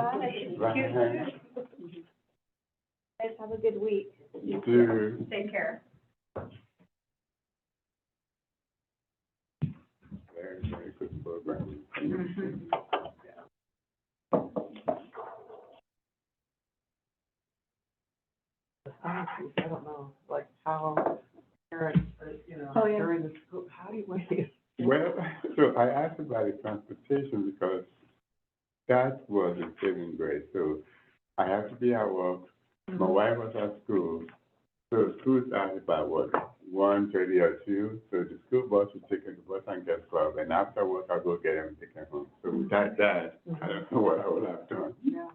Bye. Guys, have a good week. You too. Take care. Very, very good program. I don't know, like how parents, during the school, how do you wait? Well, so I asked about the transportation because that was a saving grace. So I have to be at work. My wife was at school. So school started about what, 1:30 or 2. So the school bus would take her to Bus and Get Club, and after work I'll go get them and take them home. So without that, I don't know what I would have done. Yeah.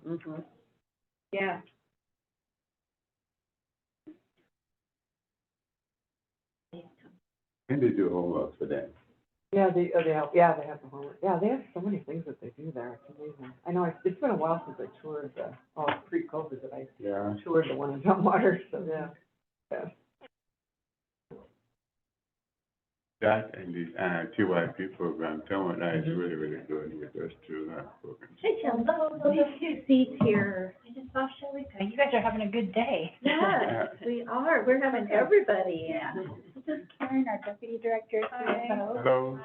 Yeah. And they do homework for them. Yeah, they have the homework. Yeah, they have so many things that they do there. It's amazing. I know it's been a while since I toured pre-COVID that I toured the one in Tumwater, so yeah. That and the TYP program, someone that is really, really good with those two programs. Hey, hello. These two seats here. I just saw Shelley. You guys are having a good day. Yeah. We are. We're having everybody. Yeah. This is Karen, our deputy director. Hello.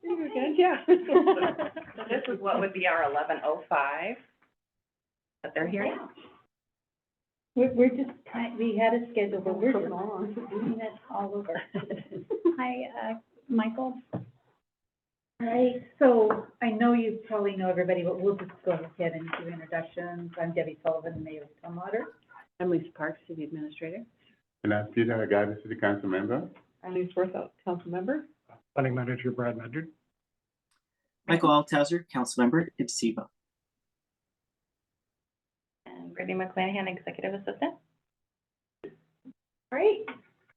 You're good, yeah. So this is what would be our 11:05, but they're here now. We're just, we had a schedule, but we're just doing it all over. Hi, Michael. All right, so I know you probably know everybody, but we'll just go ahead and do introductions. I'm Debbie Sullivan, Mayor of Tumwater. I'm Lisa Parks, City Administrator. And I'm Peter Agati, City Council Member. I'm Lisa Worthout, Council Member. Planning Manager Brad Medjord. Michael Althauser, Council Member. Good to see you both. And Brittany McClanahan, Executive Assistant. Great.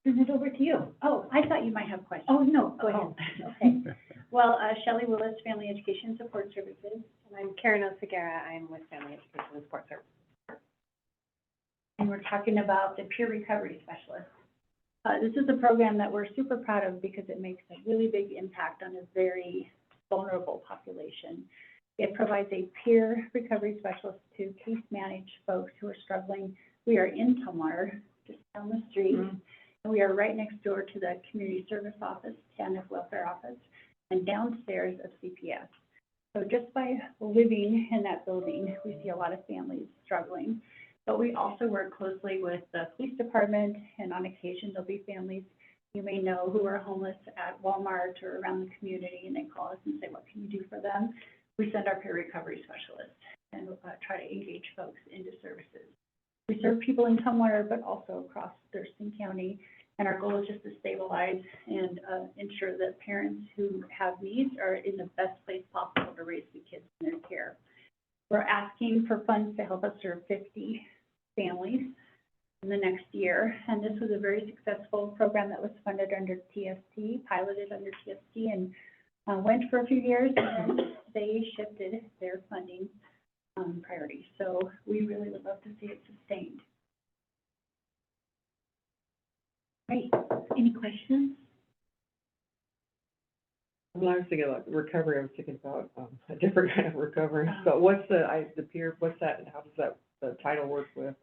turn it over to you. Oh, I thought you might have questions. Oh, no, go ahead. Okay. Well, Shelley Willis, Family Education Support Services. And I'm Karen Oseguera. I'm with Family Education and Support Services. And we're talking about the peer recovery specialist. This is a program that we're super proud of because it makes a really big impact on a very vulnerable population. It provides a peer recovery specialist to case manage folks who are struggling. We are in Tumwater, just down the street, and we are right next door to the community service office, TANF welfare office, and downstairs of CPS. So just by living in that building, we see a lot of families struggling. But we also work closely with the police department, and on occasion there'll be families you may know who are homeless at Walmart or around the community, and they call us and say, what can you do for them? We send our peer recovery specialists and try to engage folks into services. We serve people in Tumwater, but also across Thurston County, and our goal is just to stabilize and ensure that parents who have needs are in the best place possible to raise the kids in their care. We're asking for funds to help us serve 50 families in the next year, and this was a very successful program that was funded under TST, piloted under TST, and went for a few years, and then they shifted their funding priorities. So we really would love to see it sustained. Great. Any questions? When I was thinking about recovery, I was thinking about a different kind of recovery. But what's the peer, what's that, and how does that, the title work with?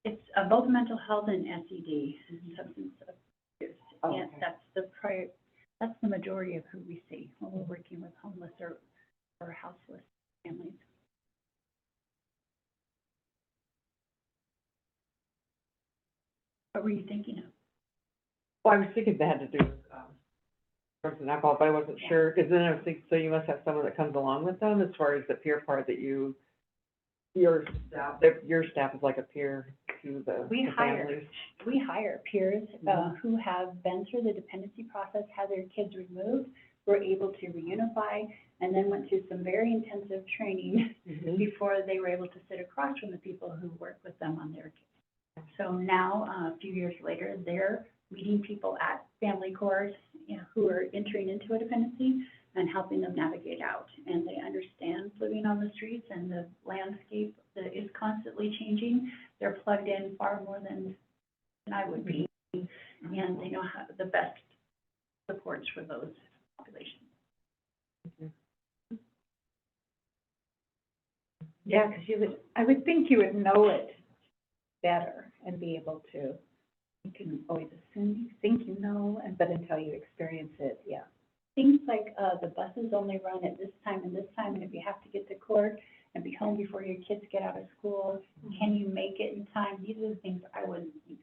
It's both mental health and SED, substance abuse. Oh, And okay. that's the majority of who we see when we're working with homeless or houseless families. What were you thinking of? Well, I was thinking that had to do with drugs and alcohol, but I wasn't sure, because then I was thinking, so you must have someone that comes along with them as far as the peer part that your staff is like a peer to the families. We hire peers who have been through the dependency process, had their kids removed, were able to reunify, and then went through some very intensive training before they were able to sit across from the people who work with them on their kids. So now, a few years later, they're meeting people at family courts, who are entering into a dependency and helping them navigate out. And they understand living on the streets and the landscape that is constantly changing. They're plugged in far more than I would be, and they know how the best supports for those populations. Yeah, because I would think you would know it better and be able to, you can always assume you think you know, but until you experience it, yeah. Things like the buses only run at this time and this time, and if you have to get to court and be home before your kids get out of school, can you make it in time? These are the things I wouldn't think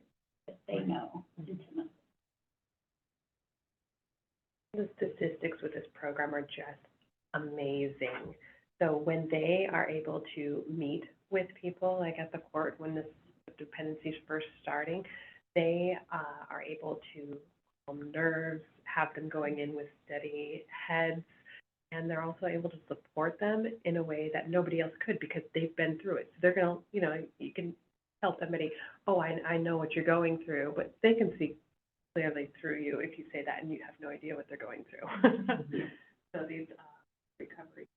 of, that they know intimately. The statistics with this program are just amazing. So when they are able to meet with people, like at the court, when this dependency is first starting, they are able to calm nerves, have them going in with steady heads, and they're also able to support them in a way that nobody else could because they've been through it. So they're going to, you can tell somebody, oh, I know what you're going through, but they can see clearly through you if you say that and you have no idea what they're going through. So these recovery,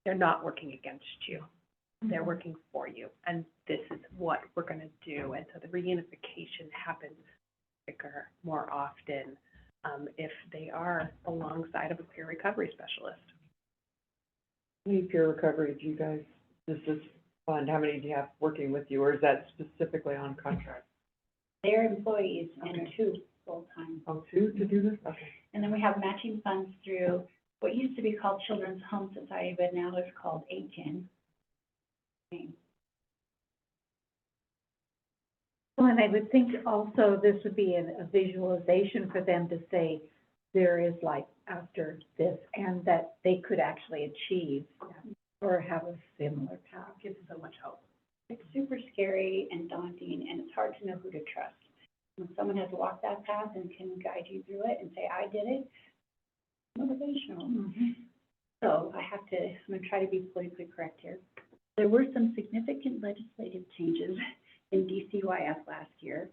they're not working against you. They're working for you, and this is what we're going to do. And so the reunification happens quicker, more often, if they are alongside of a peer recovery specialist. How many peer recovery do you guys, does this fund, how many do you have working with you, or is that specifically on contract? They're employees and 2 full-time. Oh, 2 to do this? Okay. And then we have matching funds through what used to be called Children's Home Society, but now it's called ATIN. Well, and I would think also this would be a visualization for them to say, there is life after this, and that they could actually achieve or have a similar path. Gives so much hope. It's super scary and daunting, and it's hard to know who to trust. When someone has walked that path and can guide you through it and say, I did it, motivational. So I'm going to try to be politically correct here. There were some significant legislative changes in DCYF last year,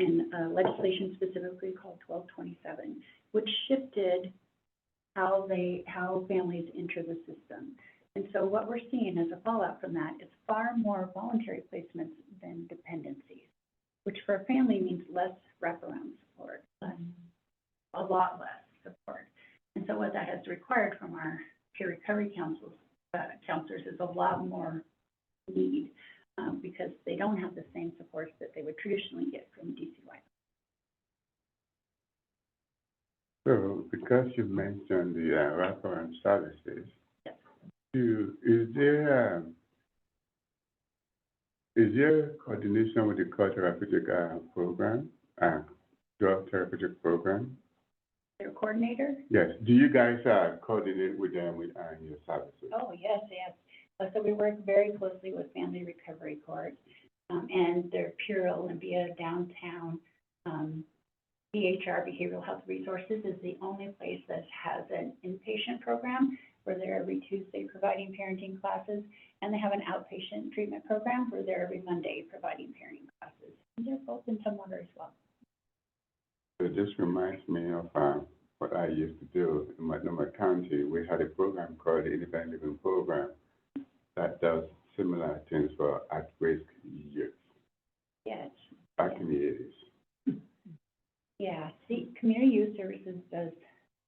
in legislation specifically called 1227, which shifted how families enter the system. And so what we're seeing as a fallout from that is far more voluntary placements than dependencies, which for a family means less wraparound support, a lot less support. And so what that has required from our peer recovery counselors is a lot more need because they don't have the same supports that they would traditionally get from DCY. So, because you mentioned the wraparound services, Yes. is there coordination with the core therapeutic program, drug therapeutic program? Their coordinator? Yes. Do you guys coordinate with them with your services? Oh, yes. So we work very closely with Family Recovery Court and their Pure Olympia downtown. BHR, Behavioral Health Resources, is the only place that has an inpatient program where they're every Tuesday providing parenting classes, and they have an outpatient treatment program where they're every Monday providing parenting classes. And they're both in Tumwater as well. It just reminds me of what I used to do in Multnomah County. We had a program called the Independent Living Program that does similar things for at-risk youth. Yes. Back in the 80s. Yeah, see, Community Youth Services does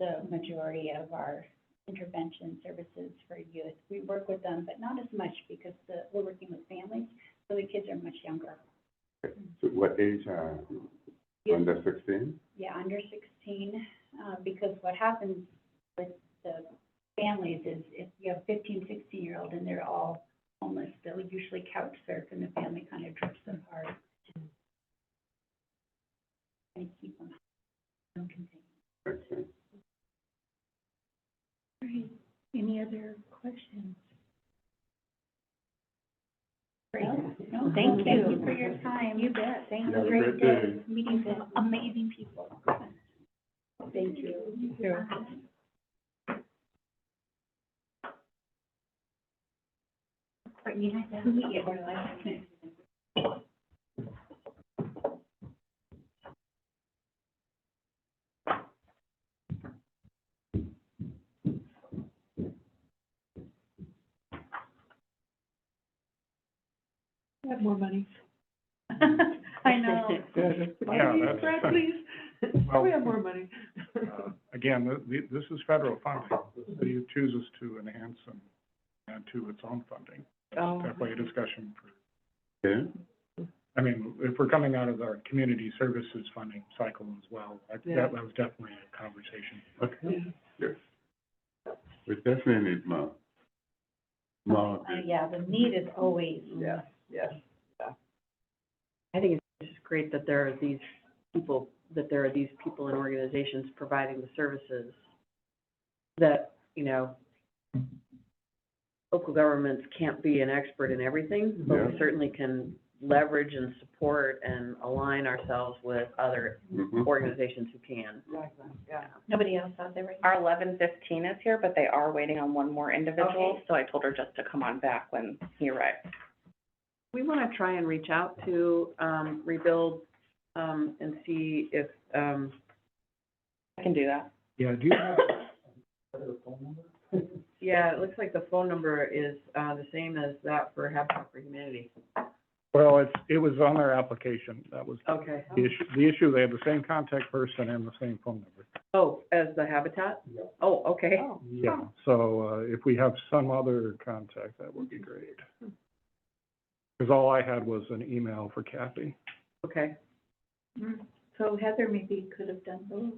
the majority of our intervention services for youth. We work with them, but not as much because we're working with families, so the kids are much younger. So what age? Under 16? Yeah, under 16, because what happens with the families is if you have 15, 16-year-old and they're all homeless, they'll usually couch surf and the family kind of drifts apart. And keep them contained. Right. Any other questions? Great. No, thank you for your time. You bet. Thank you. Great day. Meeting some amazing people. Thank you. Nice to meet you. Have more money. I know. Yeah, Brad, that's, please. well, We have more money. Again, this is federal funding. The city chooses to enhance and add to its own funding. Oh. Definitely a discussion for, Yeah. I mean, if we're coming out of our community services funding cycle as well, that was definitely a conversation. Okay. Yes. We definitely need more. More. Yeah, the need is always. Yeah. I think it's just great that there are these people and organizations providing the services that, local governments can't be an expert in everything, but we certainly can leverage and support and align ourselves with other organizations who can. Exactly, yeah. Nobody else out there right now? Our 1115 is here, but they are waiting on one more individual, Okay. so I told her just to come on back when he arrives. We want to try and reach out to Rebuild and see if, I can do that. Yeah, do you have yeah, it looks like the phone number is the same as that for Habitat for Humanity. Well, it was on their application. That was Okay. the issue. The issue, they have the same contact person and the same phone number. Oh, as the Habitat? Oh, okay. Yeah, so, if we have some other contact, that would be great. Because all I had was an email for Kathy. Okay. So Heather maybe could have done both.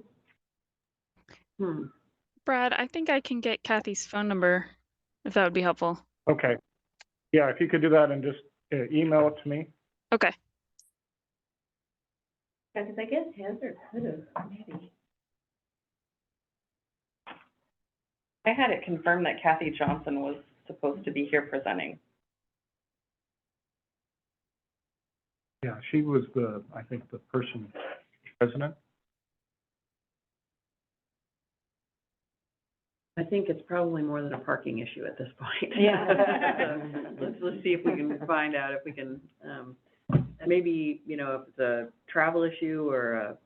Brad, I think I can get Kathy's phone number, if that would be helpful. Okay. Yeah, if you could do that and just email it to me. Okay. Yeah, because I guess Heather could have maybe. I had it confirmed that Kathy Johnson was supposed to be here presenting. Yeah, she was I think the person president. I think it's probably more than a parking issue at this point. Yeah. Let's see if we can find out if we can maybe, you know, if it's a travel issue or a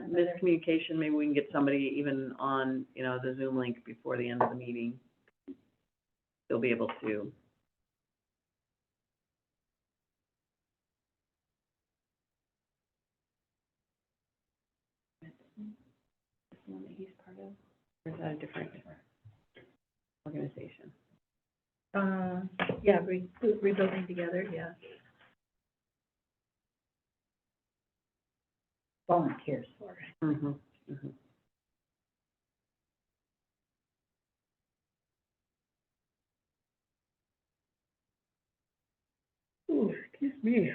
miscommunication, maybe we can get somebody even on, you know, the Zoom link before the end of the meeting. They'll be able to. This one that he's part of, or is that a different organization? Yeah, rebuilding together, yeah. Volunteers for it. Mm-hmm. Mm-hmm. Ooh, excuse me.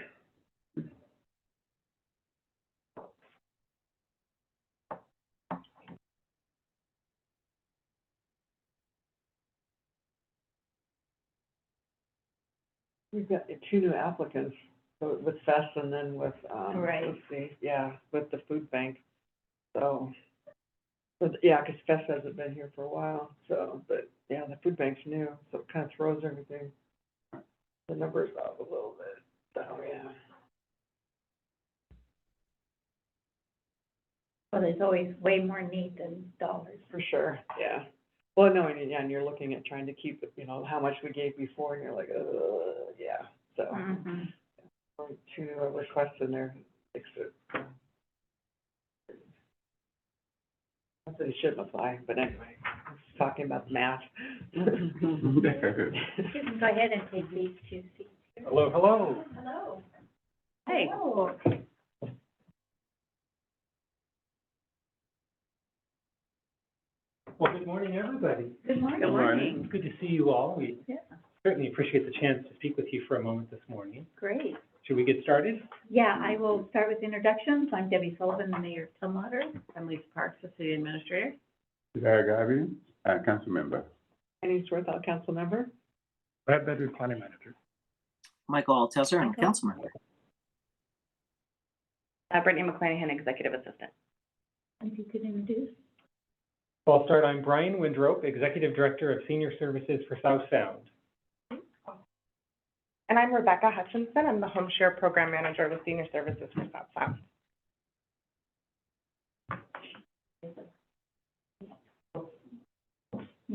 We've got 2 new applicants, so with FES and then with, Right. let's see, yeah, with the food bank. So, but, yeah, because FES hasn't been here for a while, so, but, yeah, the food bank's new, so it kind of throws everything, the numbers off a little bit, so, yeah. Well, there's always way more need than dollars. For sure, yeah. Well, no, and, yeah, and you're looking at trying to keep, you know, how much we gave before, and you're like, yeah, so. Mm-hmm. 2 new requests in there, fix it. Not that it shouldn't apply, but anyway, I'm just talking about math. You can go ahead and take these 2 seats. Hello, hello. Hello. Hey. Hello. Well, good morning, everybody. Good morning. Good morning. It's good to see you all. We Yeah, certainly appreciate the chance to speak with you for a moment this morning. great. Should we get started? Yeah, I will start with introductions. I'm Debbie Sullivan, the mayor of Tumwater. I'm Lisa Parks, the city administrator. Larry Garvey, council member. Penny Swarthout, council member. Brad Bedard, planning manager. Michael Altelser, I'm a Michael. council member. Brittany McClanahan, executive assistant. If you could introduce. Well, I'll start. I'm Brian Windrope, executive director of senior services for South Sound. And I'm Rebecca Hutchinson. I'm the home share program manager with Senior Services for South Sound.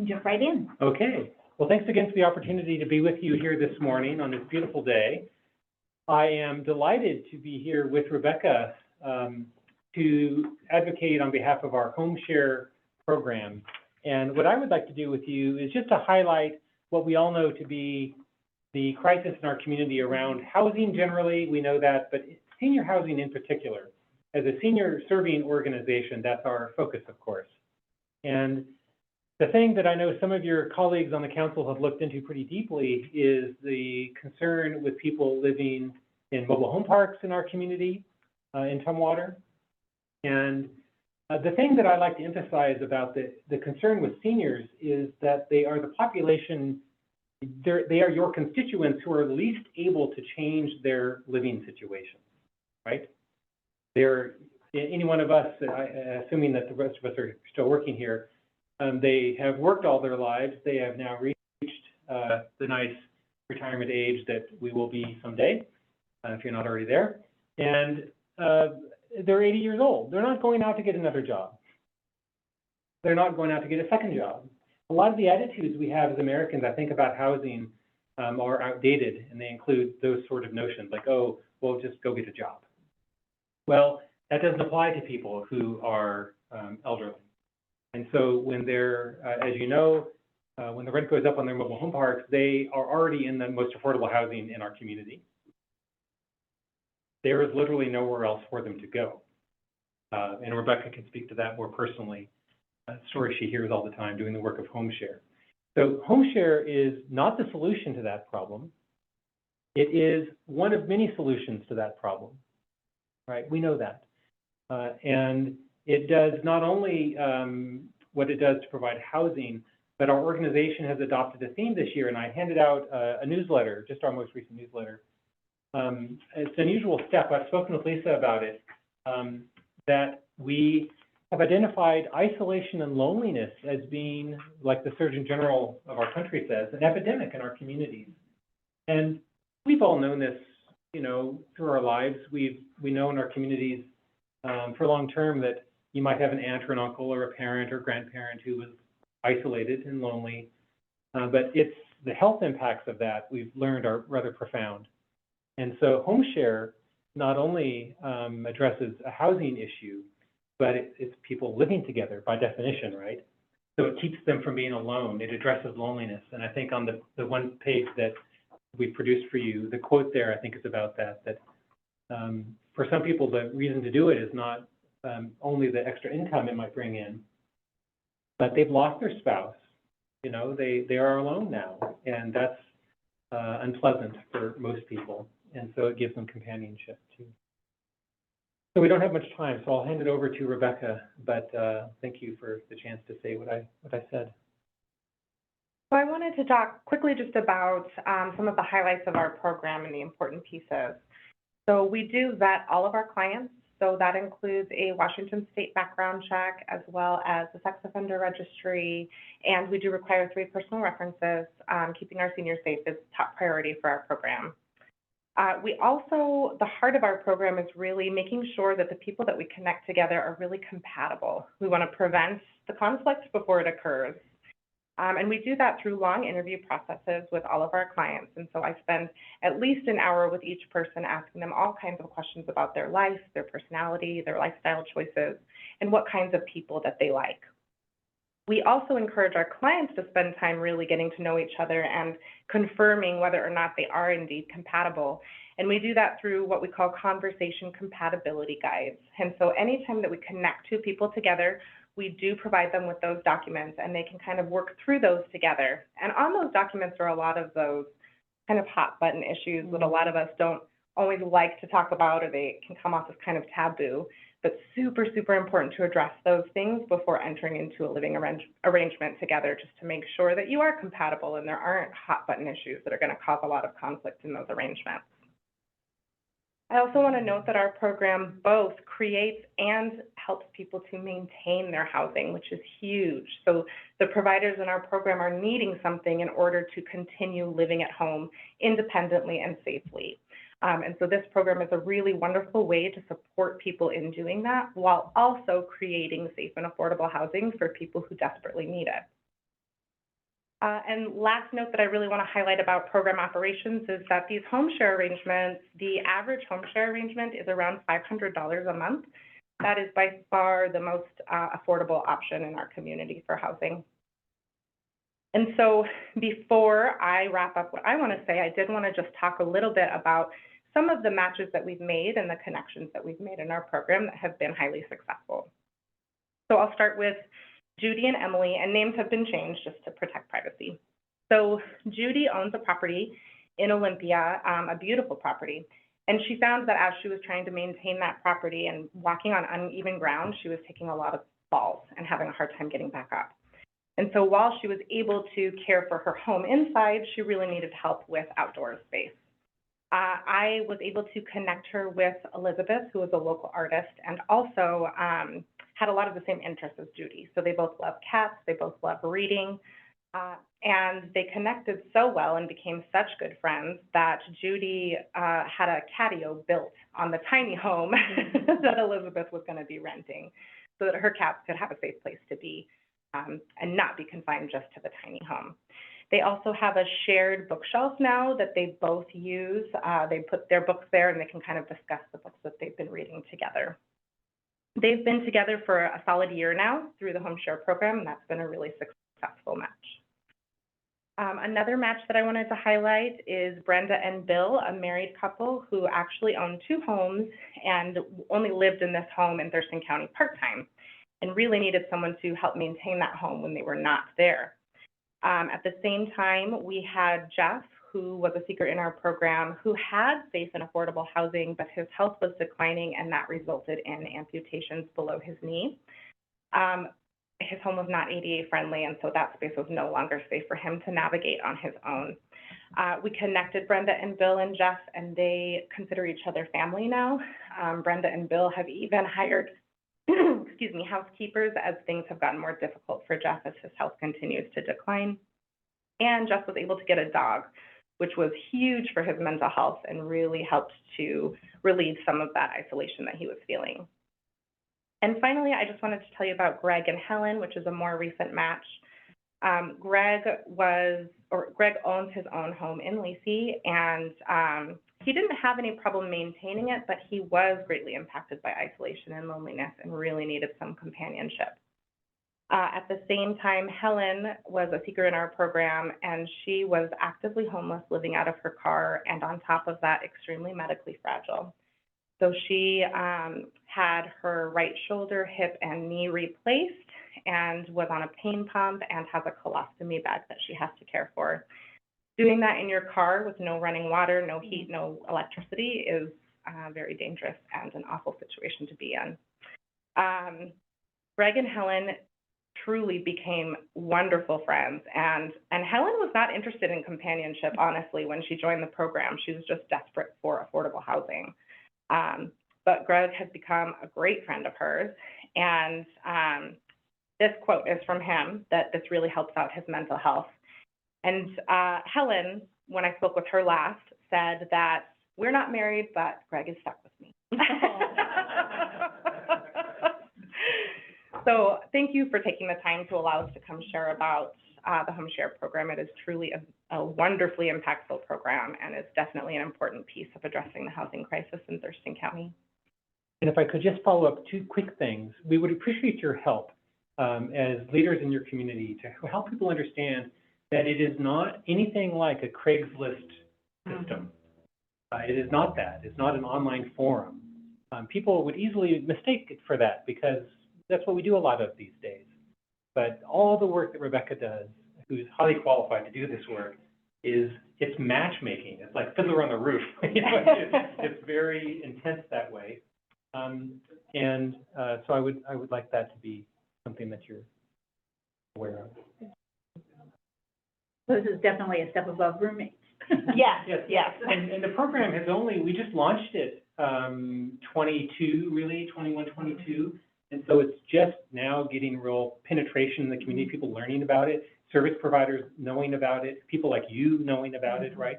Jump right in. Okay. Well, thanks again for the opportunity to be with you here this morning on this beautiful day. I am delighted to be here with Rebecca to advocate on behalf of our home share program. And what I would like to do with you is just to highlight what we all know to be the crisis in our community around housing generally, we know that, but senior housing in particular. As a senior serving organization, that's our focus, of course. And the thing that I know some of your colleagues on the council have looked into pretty deeply is the concern with people living in mobile home parks in our community in Tumwater. And the thing that I like to emphasize about the concern with seniors is that they are the population, they are your constituents who are least able to change their living situation, right? They're, any one of us, assuming that the rest of us are still working here, they have worked all their lives. They have now reached the nice retirement age that we will be someday, if you're not already there. And they're 80 years old. They're not going out to get another job. They're not going out to get a second job. A lot of the attitudes we have as Americans, I think, about housing are outdated, and they include those sort of notions like, oh, well, just go get a job. Well, that doesn't apply to people who are elderly. And so when they're, as you know, when the rent goes up on their mobile home parks, they are already in the most affordable housing in our community. There is literally nowhere else for them to go. And Rebecca can speak to that more personally. A story she hears all the time doing the work of home share. So home share is not the solution to that problem. It is one of many solutions to that problem, right? We know that. And it does not only what it does to provide housing, but our organization has adopted a theme this year, and I handed out a newsletter, just our most recent newsletter. It's an unusual step. I've spoken with Lisa about it, that we have identified isolation and loneliness as being, like the Surgeon General of our country says, an epidemic in our communities. And we've all known this you know, through our lives, we know in our communities, for long term that you might have an aunt or an uncle or a parent or grandparent who was isolated and lonely. But it's the health impacts of that we've learned are rather profound. And so home share not only addresses a housing issue, but it's people living together by definition, right? So it keeps them from being alone. It addresses loneliness. And I think on the one page that we produced for you, the quote there, I think is about that for some people, the reason to do it is not only the extra income it might bring in, but they've lost their spouse. You know, they are alone now, and that's unpleasant for most people. And so it gives them companionship too. So we don't have much time, so I'll hand it over to Rebecca, but thank you for the chance to say what I said. So I wanted to talk quickly just about some of the highlights of our program and the important pieces. So we do vet all of our clients. So that includes a Washington State background check, as well as the sex offender registry, and we do require 3 personal references. Keeping our seniors safe is top priority for our program. We also, the heart of our program is really making sure that the people that we connect together are really compatible. We want to prevent the conflict before it occurs. And we do that through long interview processes with all of our clients. And so I spend at least an hour with each person asking them all kinds of questions about their life, their personality, their lifestyle choices, and what kinds of people that they like. We also encourage our clients to spend time really getting to know each other and confirming whether or not they are indeed compatible. And we do that through what we call conversation compatibility guides. And so anytime that we connect two people together, we do provide them with those documents, and they can kind of work through those together. And on those documents are a lot of those kind of hot button issues that a lot of us don't always like to talk about, or they can come off as kind of taboo, but super, super important to address those things before entering into a living arrangement together, just to make sure that you are compatible and there aren't hot button issues that are going to cause a lot of conflict in those arrangements. I also want to note that our program both creates and helps people to maintain their housing, which is huge. So the providers in our program are needing something in order to continue living at home independently and safely. And so this program is a really wonderful way to support people in doing that, while also creating safe and affordable housing for people who desperately need it. And last note that I really want to highlight about program operations is that these home share arrangements, the average home share arrangement is around $500 a month. That is by far the most affordable option in our community for housing. And so before I wrap up what I want to say, I did want to just talk a little bit about some of the matches that we've made and the connections that we've made in our program that have been highly successful. So I'll start with Judy and Emily, and names have been changed just to protect privacy. So Judy owns a property in Olympia, a beautiful property, and she found that as she was trying to maintain that property and walking on uneven ground, she was taking a lot of falls and having a hard time getting back up. And so while she was able to care for her home inside, she really needed help with outdoor space. I was able to connect her with Elizabeth, who is a local artist, and also had a lot of the same interests as Judy. So they both love cats, they both love reading, and they connected so well and became such good friends that Judy had a catio built on the tiny home that Elizabeth was going to be renting, so that her cats could have a safe place to be and not be confined just to the tiny home. They also have a shared bookshelf now that they both use. They put their books there and they can kind of discuss the books that they've been reading together. They've been together for a solid year now through the home share program, and that's been a really successful match. Another match that I wanted to highlight is Brenda and Bill, a married couple who actually own 2 homes and only lived in this home in Thurston County part-time, and really needed someone to help maintain that home when they were not there. At the same time, we had Jeff, who was a seeker in our program, who had safe and affordable housing, but his health was declining, and that resulted in amputations below his knee. His home was not ADA friendly, and so that space was no longer safe for him to navigate on his own. We connected Brenda and Bill and Jeff, and they consider each other family now. Brenda and Bill have even hired excuse me, housekeepers as things have gotten more difficult for Jeff as his health continues to decline. And Jeff was able to get a dog. which was huge for his mental health and really helped to relieve some of that isolation that he was feeling. And finally, I just wanted to tell you about Greg and Helen, which is a more recent match. Greg owns his own home in Lacey, and he didn't have any problem maintaining it, but he was greatly impacted by isolation and loneliness and really needed some companionship. At the same time, Helen was a seeker in our program, and she was actively homeless, living out of her car, and on top of that, extremely medically fragile. So she had her right shoulder, hip, and knee replaced and was on a pain pump and has a colostomy bag that she has to care for. Doing that in your car with no running water, no heat, no electricity is very dangerous and an awful situation to be in. Greg and Helen truly became wonderful friends, and Helen was not interested in companionship, honestly, when she joined the program. She was just desperate for affordable housing. But Greg has become a great friend of hers, and this quote is from him, that this really helps out his mental health. And Helen, when I spoke with her last, said that we're not married, but Greg is stuck with me. So thank you for taking the time to allow us to come share about the Home Share program. It is truly a wonderfully impactful program, and it's definitely an important piece of addressing the housing crisis in Thurston County. And if I could just follow up 2 quick things, we would appreciate your help as leaders in your community to help people understand that it is not anything like a Craigslist system. It is not that. It's not an online forum. People would easily mistake it for that because that's what we do a lot of these days. But all the work that Rebecca does, who's highly qualified to do this work, it's matchmaking. It's like Fiddler on the Roof. It's very intense that way. So I would like that to be something that you're aware of. This is definitely a step above roommates. Yes. And the program has we just launched it 22, 22. And so it's just now getting real penetration in the community, people learning about it, service providers knowing about it, people like you knowing about it, right?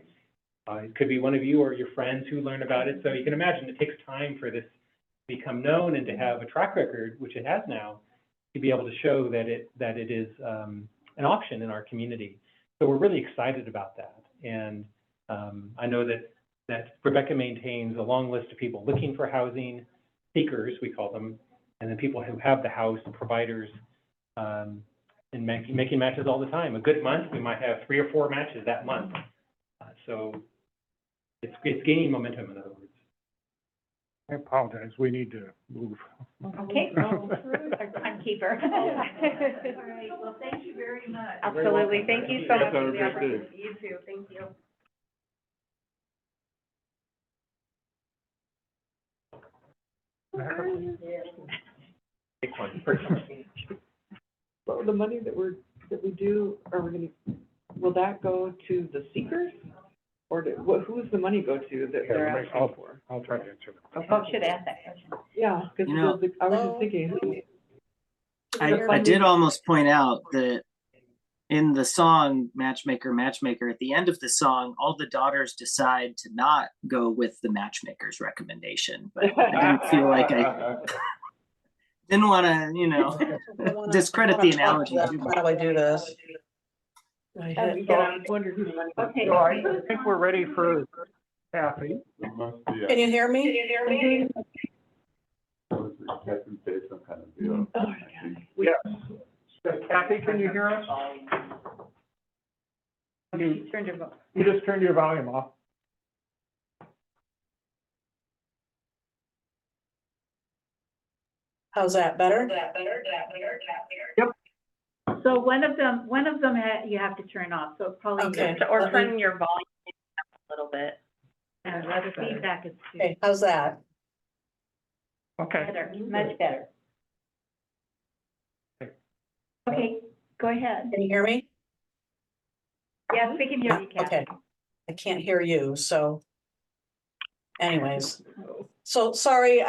It could be one of you or your friends who learn about it. So you can imagine it takes time for this to become known and to have a track record, which it has now, to be able to show that it is an option in our community. So we're really excited about that. And I know that Rebecca maintains a long list of people looking for housing, seekers, we call them, and then people who have the house, providers, and making matches all the time. A good month, we might have 3 or 4 matches that month. So it's gaining momentum, in other words. I apologize, we need to move. Okay, well, our timekeeper. All right, well, thank you very much. Absolutely. Thank you so much for the Have a great opportunity. day. You too. Thank you. So the money that we do, will that go to the seekers? Or who does the money go to that they're asking for? I'll try to answer that. Folks should ask that question. Yeah, because I was just thinking. I did almost point out that in the song Matchmaker, Matchmaker, at the end of the song, all the daughters decide to not go with the matchmaker's recommendation. But I didn't feel like I didn't want to, discredit the analogy. How do I do this? I wondered who the money. Okay. So I think we're ready for Kathy. Can you hear me? Some kind of deal. Oh, my God. Yes. Kathy, can you hear us? You just turned your volume off. How's that, better? Yep. So one of them you have to turn off, so it's probably. Okay. Or turn your volume up a little bit. The feedback is Okay, how's that? Okay. better, much better. Okay, go ahead. Can you hear me? Yes, we can hear you, Kathy. Okay. I can't hear you, so anyways. So sorry,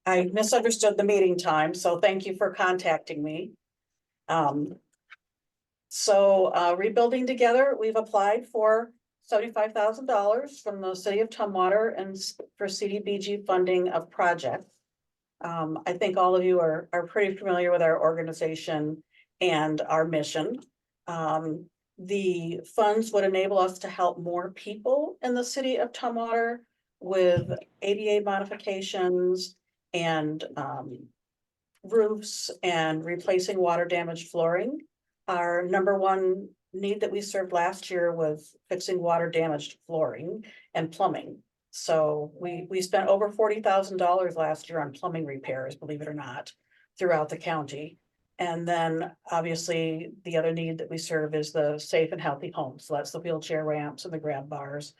I misunderstood the meeting time, so thank you for contacting me. So, Rebuilding Together, we've applied for $75,000 from the city of Tumwater and for CDBG funding of projects. I think all of you are pretty familiar with our organization and our mission. The funds would enable us to help more people in the city of Tumwater with ADA modifications and roofs and replacing water damaged flooring. Our number one need that we served last year was fixing water damaged flooring and plumbing. So we spent over $40,000 last year on plumbing repairs, believe it or not, throughout the county. And then obviously the other need that we serve is the safe and healthy homes. So that's the wheelchair ramps and the grab bars.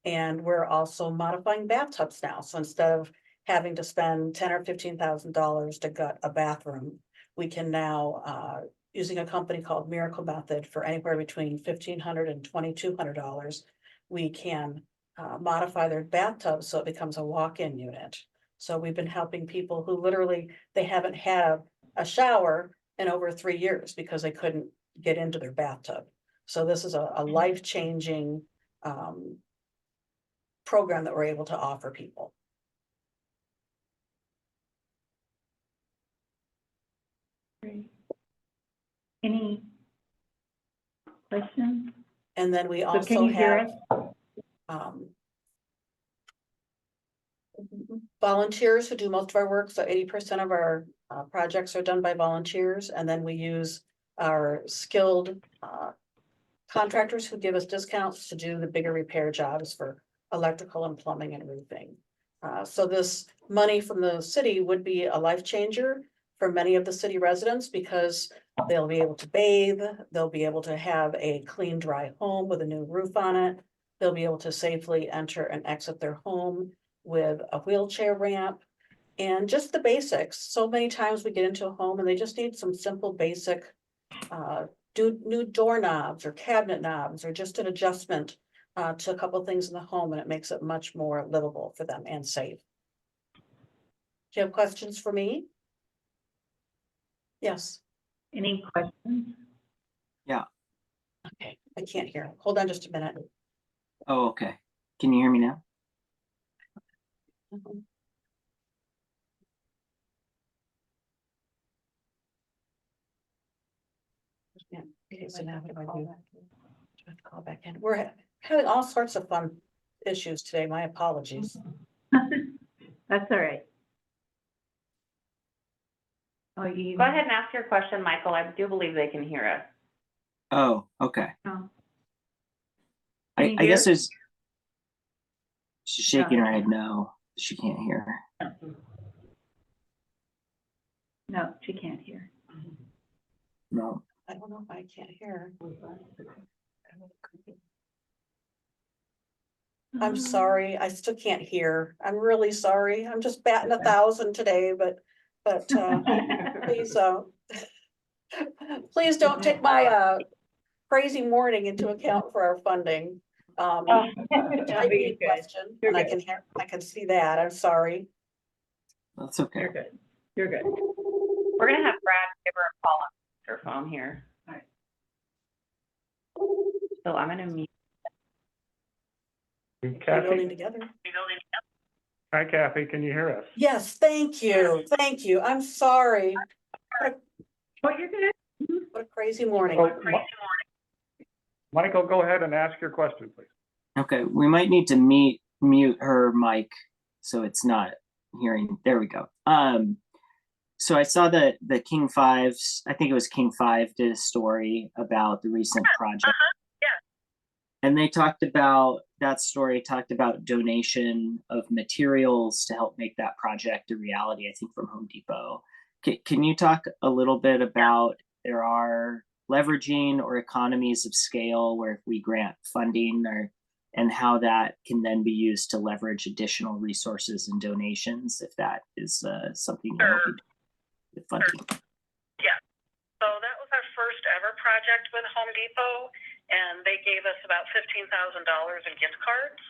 And we're also modifying bathtubs now. So instead of having to spend $10,000 or $15,000 to gut a bathroom, we can now, using a company called Miracle Method for anywhere between $1,500 and $2,200, we can modify their bathtub so it becomes a walk-in unit. So we've been helping people who literally, they haven't had a shower in over 3 years because they couldn't get into their bathtub. So this is a life-changing program that we're able to offer people. Great. Any questions? And then we So also can you hear have us? Volunteers who do most of our work. So 80% of our projects are done by volunteers. And then we use our skilled contractors who give us discounts to do the bigger repair jobs for electrical and plumbing and roofing. So this money from the city would be a life changer for many of the city residents because they'll be able to bathe, they'll be able to have a clean, dry home with a new roof on it. They'll be able to safely enter and exit their home with a wheelchair ramp and just the basics. So many times we get into a home and they just need some simple basic new doorknobs or cabinet knobs or just an adjustment to a couple of things in the home, and it makes it much more livable for them and safe. Do you have questions for me? Yes. Any questions? Yeah. Okay, I can't hear. Hold on just a minute. Oh, okay. Can you hear me now? Yeah. Okay, so now what do I do? Do I have to call back in? We're having all sorts of fun issues today. My apologies. That's all right. Oh, you. Go ahead and ask your question, Michael. I do believe they can hear us. Oh, okay. Oh. I you guess hear? there's, she's shaking her head no, she can't hear. No, she can't hear. No. I don't know if I can't hear. I'm sorry, I still can't hear. I'm really sorry. I'm just batting 1,000 today, but please, please don't take my crazy morning into account for our funding. I need a question, and I can see that. I'm sorry. That's okay. You're good. You're good. We're gonna have Brad give her a call on her phone here. All right. So I'm gonna mute. Kathy? Rebuilding together. Hi, Kathy, can you hear us? Yes, thank you. Thank you. I'm sorry. Oh, you're good. What a crazy morning. Oh, Michael, go ahead and ask your question, please. Okay, we might need to mute her mic so it's not hearing. There we go. So I saw that the King Fives, I think it was King Five, did a story about the recent project. And they talked about, that story talked about donation of materials to help make that project a reality, I think from Home Depot. Can you talk a little bit about there are leveraging or economies of scale where if we grant funding and how that can then be used to leverage additional resources and donations if that is something you help you do with funding? Yeah, so that was our first ever project with Home Depot, and they gave us about $15,000 in gift cards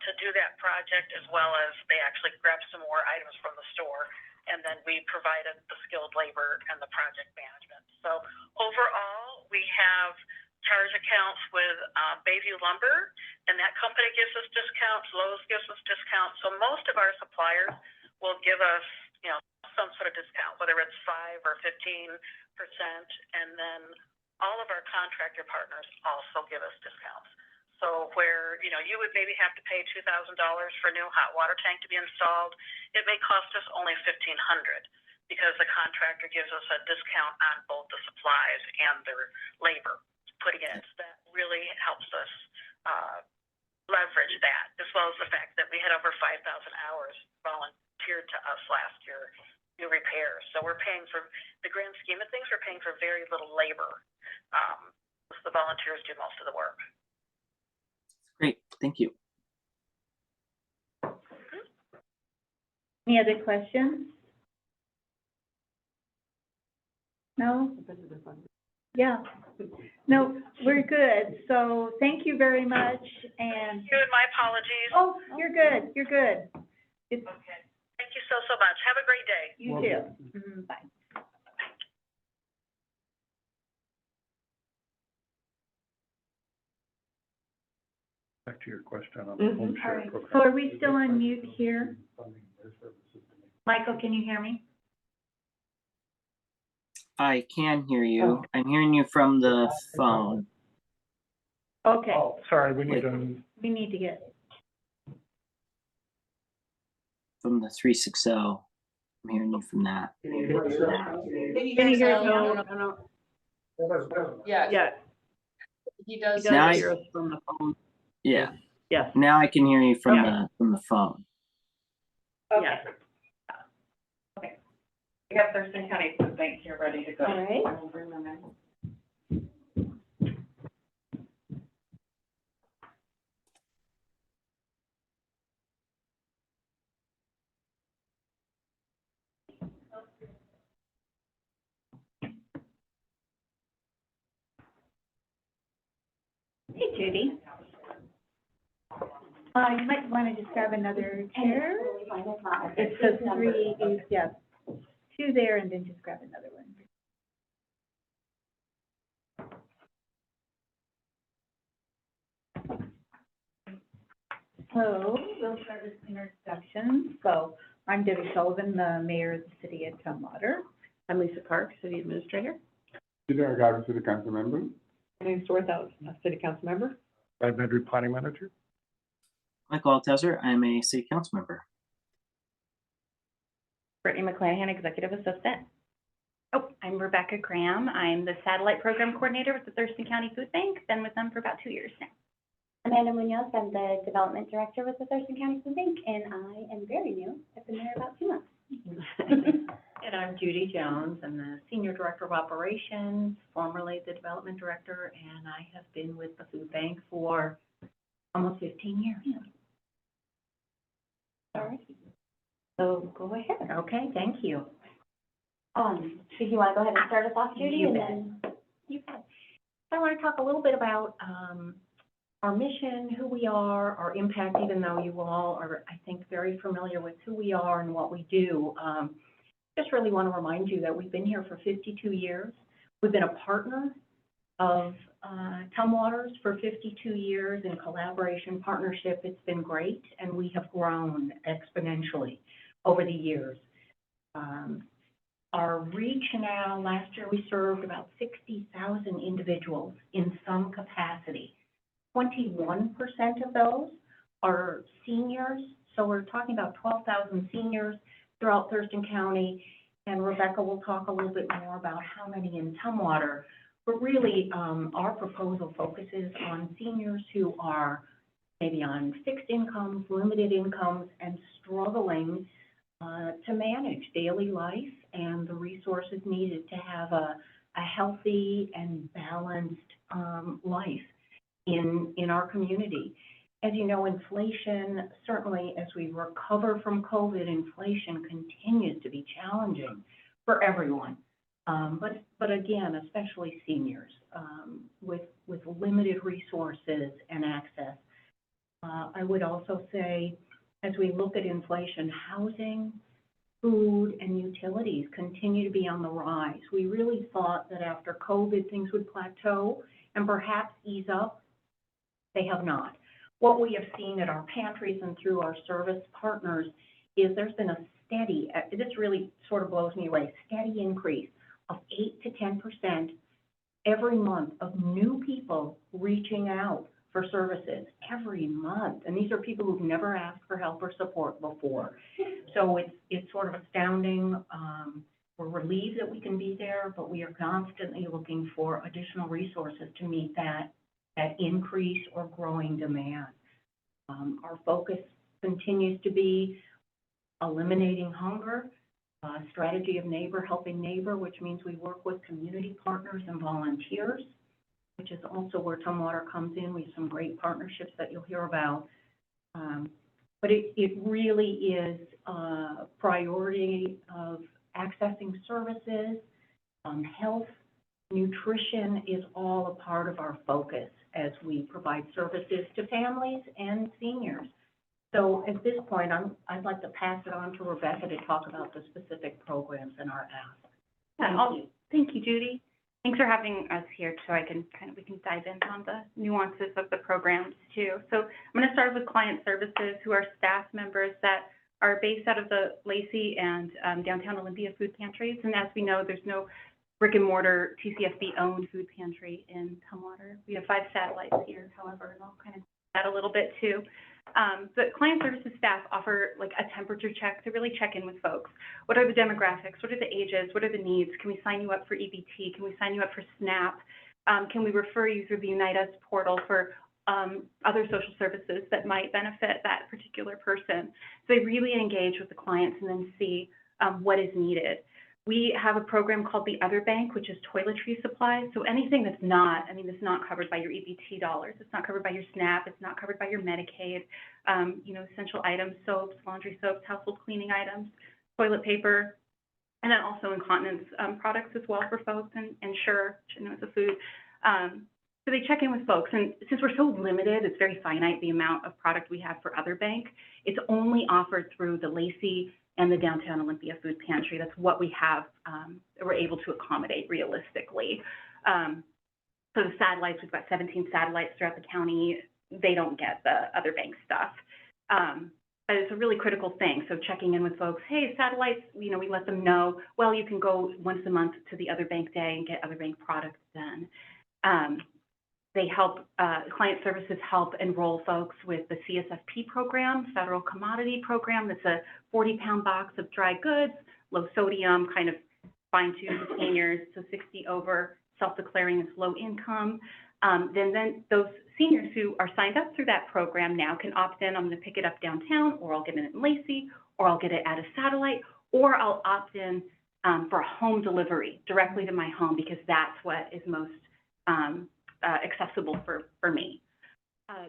to do that project, as well as they actually grabbed some more items from the store, and then we provided the skilled labor and the project management. So overall, we had accounts with Bayview Lumber, and that company gives us discounts, Lowe's gives us discounts. So most of our suppliers will give us, you know, some sort of discount, whether it's 5 or 15%, and then all of our contractor partners also give us discounts. So where, you know, you would maybe have to pay $2,000 for a new hot water tank to be installed, it may cost us only $1,500 because the contractor gives us a discount on both the supplies and their labor putting it in. So that really helps us leverage that, as well as the fact that we had over 5,000 hours volunteered to us last year to do repairs. So we're paying for, the grand scheme of things, we're paying for very little labor. The volunteers do most of the work. Great, thank you. Any other questions? No? Yeah. No, we're good. So thank you very much, and. Thank you, and my apologies. Oh, you're good, you're good. It's, Okay. Thank you so much. Have a great day. you too. Mhm, bye. Back to your question on the home share So program. are we still on mute here? Michael, can you hear me? I can hear you. I'm hearing you from the phone. Okay, Oh, sorry, we need to, we need to get, From the 360. I'm hearing you from that. can you hear me? Yeah. He does Now I- hear us from the phone. Yeah. Yes. Now I can hear you from the phone. Yes. Okay. We have Thurston County Food Bank here ready to go. All right. We'll bring them in. Hey, Judy. You might want to just grab another chair. It's the three, yeah, two there, and then just grab another one. So we'll start with introductions. So I'm Debbie Sullivan, the mayor of the city of Tumwater. I'm Lisa Park, city administrator. Peter Agaro, City Council Member. My name's Dorothy, a city council member. Brad Medry, planning manager. Michael Altezer, I'm a city council member. Brittany McClanahan, executive assistant. Oh, I'm Rebecca Graham. I'm the satellite program coordinator with the Thurston County Food Bank. Been with them for about 2 years now. Amanda Munoz, I'm the development director with the Thurston County Food Bank, and I am very new. I've been there about 2 months. And I'm Judy Jones. I'm the Senior Director of Operations, formerly the Development Director, and I have been with the Food Bank for almost 15 years. All right. So go ahead. Okay, thank you. So you want to go ahead and start us off, Judy, You and bet. then? You bet. So I want to talk a little bit about our mission, who we are, our impact, even though you all are, I think, very familiar with who we are and what we do. Just really want to remind you that we've been here for 52 years. We've been a partner of Tumwater's for 52 years in collaboration, partnership. It's been great, and we have grown exponentially over the years. Our reach now, last year we served about 60,000 individuals in some capacity. 21% of those are seniors, so we're talking about 12,000 seniors throughout Thurston County, and Rebecca will talk a little bit more about how many in Tumwater. But really, our proposal focuses on seniors who are maybe on fixed incomes, limited incomes, and struggling to manage daily life and the resources needed to have a healthy and balanced life in our community. As you know, inflation, certainly as we recover from COVID, inflation continues to be challenging for everyone. But again, especially seniors with limited resources and access. I would also say, as we look at inflation, housing, food, and utilities continue to be on the rise. We really thought that after COVID, things would plateau and perhaps ease up, they have not. What we have seen at our pantries and through our service partners is there's been a steady, this really sort of blows me away, steady increase of 8 to 10% every month of new people reaching out for services every month. And these are people who've never asked for help or support before. So it's sort of astounding. We're relieved that we can be there, but we are constantly looking for additional resources to meet that increase or growing demand. Our focus continues to be eliminating hunger, strategy of neighbor helping neighbor, which means we work with community partners and volunteers, which is also where Tumwater comes in. We have some great partnerships that you'll hear about. But it really is a priority of accessing services, health, nutrition is all a part of our focus as we provide services to families and seniors. So at this point, I'd like to pass it on to Rebecca to talk about the specific programs in our ask. Thank you, Judy. Thanks for having us here so we can dive in on the nuances of the programs too. So I'm going to start with client services, who are staff members that are based out of the Lacey and downtown Olympia food pantries. And as we know, there's no brick and mortar TCFB-owned food pantry in Tumwater. We have 5 satellites here, however, and I'll kind of that a little bit too. But client services staff offer like a temperature check to really check in with folks. What are the demographics? What are the ages? What are the needs? Can we sign you up for EBT? Can we sign you up for SNAP? Can we refer you through the Unite Us portal for other social services that might benefit that particular person? So they really engage with the clients and then see what is needed. We have a program called the Other Bank, which is toiletry supplies. So anything that's not, that's not covered by your EBT dollars. It's not covered by your SNAP. It's not covered by your Medicaid. Essential items, soaps, laundry soaps, household cleaning items, toilet paper, and then also incontinence products as well for folks, and Sure, it's a food. So they check in with folks, and since we're so limited, it's very finite, the amount of product we have for Other Bank. It's only offered through the Lacey and the Downtown Olympia Food Pantry. That's what we have, we're able to accommodate realistically. So the satellites, we've got 17 satellites throughout the county. They don't get the Other Bank stuff. But it's a really critical thing. So checking in with folks, hey, satellites, we let them know, well, you can go once a month to the Other Bank Day and get Other Bank products then. They help, client services help enroll folks with the CSFP program, Federal Commodity Program. That's a 40-pound box of dry goods, low sodium, kind of fine-tuned to seniors, so 60 over, self-declaring as low income. Then those seniors who are signed up through that program now can opt in. I'm going to pick it up downtown, or I'll get it in Lacey, or I'll get it at a satellite, or I'll opt in for a home delivery directly to my home, because that's what is most accessible for me.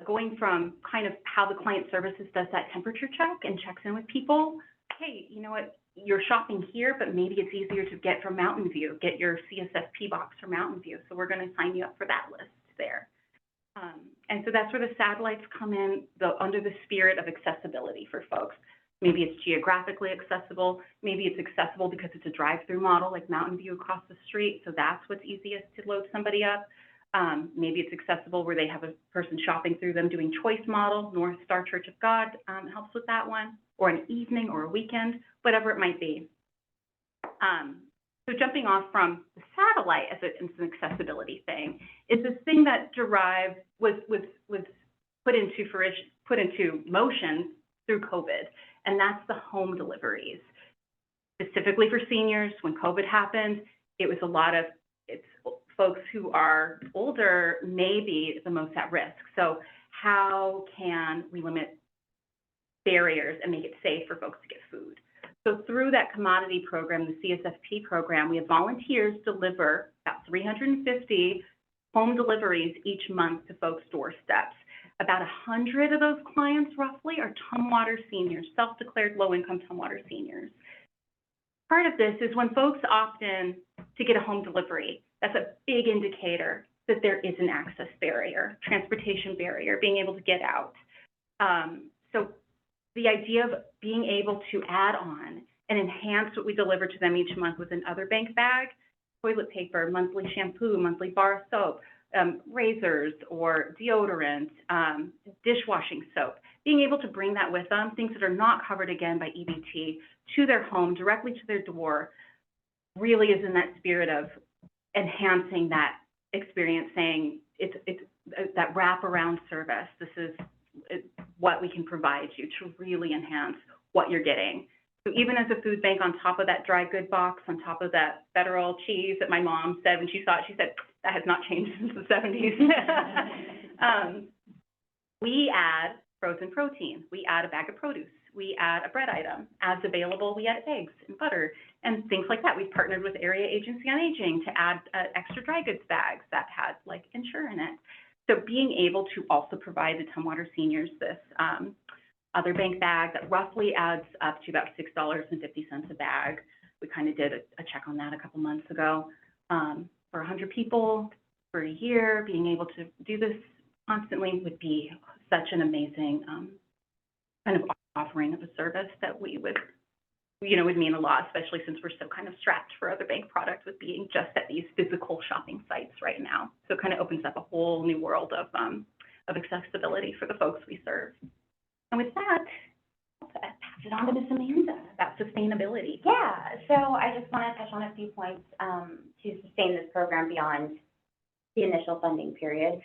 Going from kind of how the client services does that temperature check and checks in with people, hey, you know what, you're shopping here, but maybe it's easier to get from Mountain View, get your CSFP box from Mountain View. So we're going to sign you up for that list there. And so that's where the satellites come in, under the spirit of accessibility for folks. Maybe it's geographically accessible. Maybe it's accessible because it's a drive-through model like Mountain View across the street. So that's what's easiest to load somebody up. Maybe it's accessible where they have a person shopping through them doing choice model. North Star Church of God helps with that one, or an evening or a weekend, whatever it might be. So jumping off from the satellite as an accessibility thing, is this thing that was put into motion through COVID, and that's the home deliveries. Specifically for seniors, when COVID happened, it was a lot of folks who are older may be the most at risk. So how can we limit barriers and make it safe for folks to get food? So through that commodity program, the CSFP program, we have volunteers deliver about 350 home deliveries each month to folks' doorsteps. About 100 of those clients, roughly, are Tumwater seniors, self-declared low-income Tumwater seniors. Part of this is when folks opt in to get a home delivery, that's a big indicator that there is an access barrier, transportation barrier, being able to get out. So the idea of being able to add on and enhance what we deliver to them each month with an Other Bank bag, toilet paper, monthly shampoo, monthly bar soap, razors or deodorant, dishwashing soap. Being able to bring that with them, things that are not covered again by EBT, to their home, directly to their door, really is in that spirit of enhancing that experience, saying it's that wraparound service. This is what we can provide you to really enhance what you're getting. So even as a food bank, on top of that dry good box, on top of that federal cheese that my mom said when she saw it, she said, that has not changed since the 70s. We add frozen protein. We add a bag of produce. We add a bread item. As available, we add eggs and butter and things like that. We've partnered with Area Agency on Aging to add extra dry goods bags that had like Ensure in it. So being able to also provide the Tumwater seniors this other bank bag that roughly adds up to about $6.50 a bag. We kind of did a check on that a couple months ago. For 100 people for a year, being able to do this constantly would be such an amazing kind of offering of a service that we would, would mean a lot, especially since we're so kind of strapped for other bank product with being just at these physical shopping sites right now. So it kind of opens up a whole new world of accessibility for the folks we serve. And with that, I'll pass it on to Ms. Amanda about sustainability. Yeah, so I just want to touch on a few points to sustain this program beyond the initial funding period.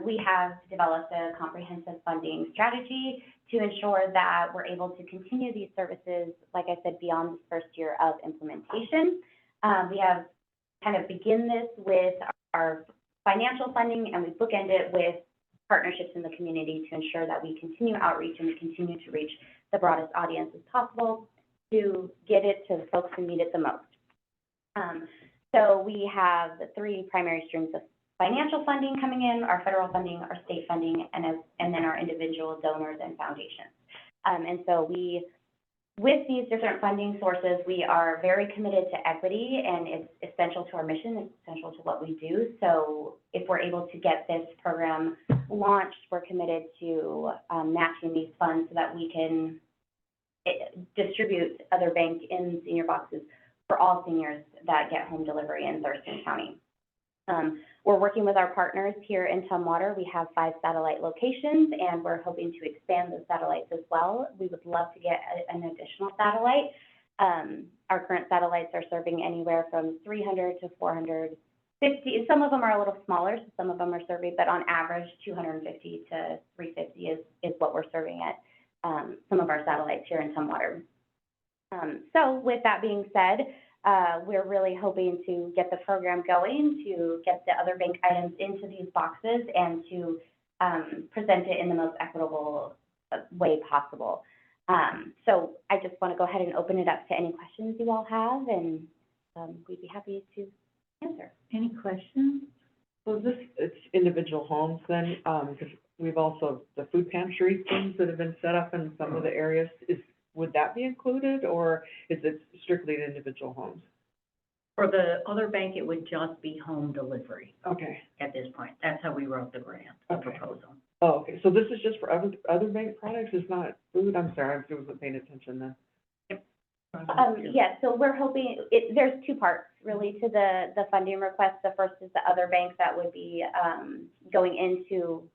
We have developed a comprehensive funding strategy to ensure that we're able to continue these services, like I said, beyond this first year of implementation. We have kind of begin this with our financial funding, and we bookend it with partnerships in the community to ensure that we continue outreach and we continue to reach the broadest audience as possible to get it to the folks who need it the most. So we have the three primary streams of financial funding coming in: our federal funding, our state funding, and then our individual donors and foundations. And so with these different funding sources, we are very committed to equity, and it's essential to our mission, it's essential to what we do. So if we're able to get this program launched, we're committed to matching these funds so that we can distribute other bank in senior boxes for all seniors that get home delivery in Thurston County. We're working with our partners here in Tumwater. We have 5 satellite locations, and we're hoping to expand those satellites as well. We would love to get an additional satellite. Our current satellites are serving anywhere from 300 to 450. Some of them are a little smaller, so some of them are serving, but on average, 250 to 350 is what we're serving at some of our satellites here in Tumwater. So with that being said, we're really hoping to get the program going, to get the other bank items into these boxes, and to present it in the most equitable way possible. So I just want to go ahead and open it up to any questions you all have, and we'd be happy to answer. Any questions? So it's individual homes then, because we've also, the food pantry things that have been set up in some of the areas, would that be included, or is it strictly in individual homes? For the other bank, it would just be home delivery Okay. at this point. That's how we wrote the grant, the proposal. Oh, okay, so this is just for other bank products, it's not food? I'm sorry, I wasn't paying attention then. Yes, so we're hoping, there's 2 parts really to the funding request. The first is the other bank that would be going into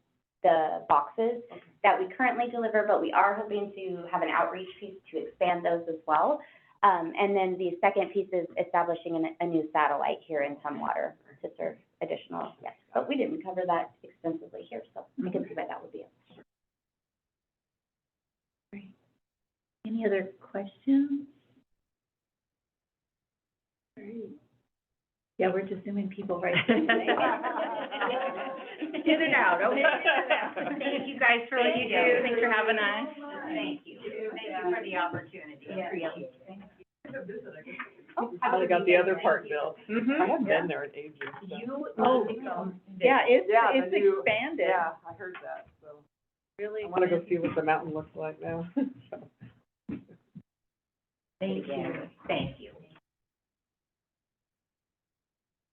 the boxes that we currently deliver, but we are hoping to have an outreach piece to expand those as well. And then the second piece is establishing a new satellite here in Tumwater to serve additional guests. But we didn't cover that extensively here, so I can see why that would be it. Great. Any other questions? Great. Yeah, we're just zooming people right through today. Get it out, okay? Thank you guys for what you do. Thanks for having us. Thank you. Thank you for the opportunity. Appreciate it. I only got the other part built. Mhm. I haven't been there in ages. So. Yeah, it's the new- expanded. Yeah, I heard that, so. Really. I want to go see what the mountain looks like now. Thank you. Thank you.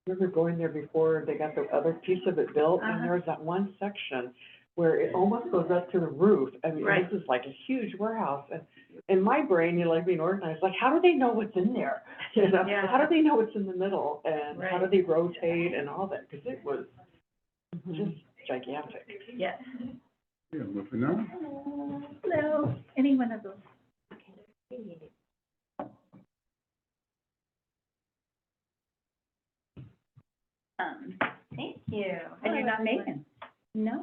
I remember going there before they got the other piece of it built, and there was that one section where it almost goes up to the roof. I mean, Right. this is like a huge warehouse, and in my brain, you like being organized, like, how do they know what's in there? You know, Yeah. how do they know what's in the middle, and how do Right. they rotate and all that? Because it was Just gigantic. Yes. Yeah, moving on. Hello, any one of those. Thank you. And you're not Megan? No.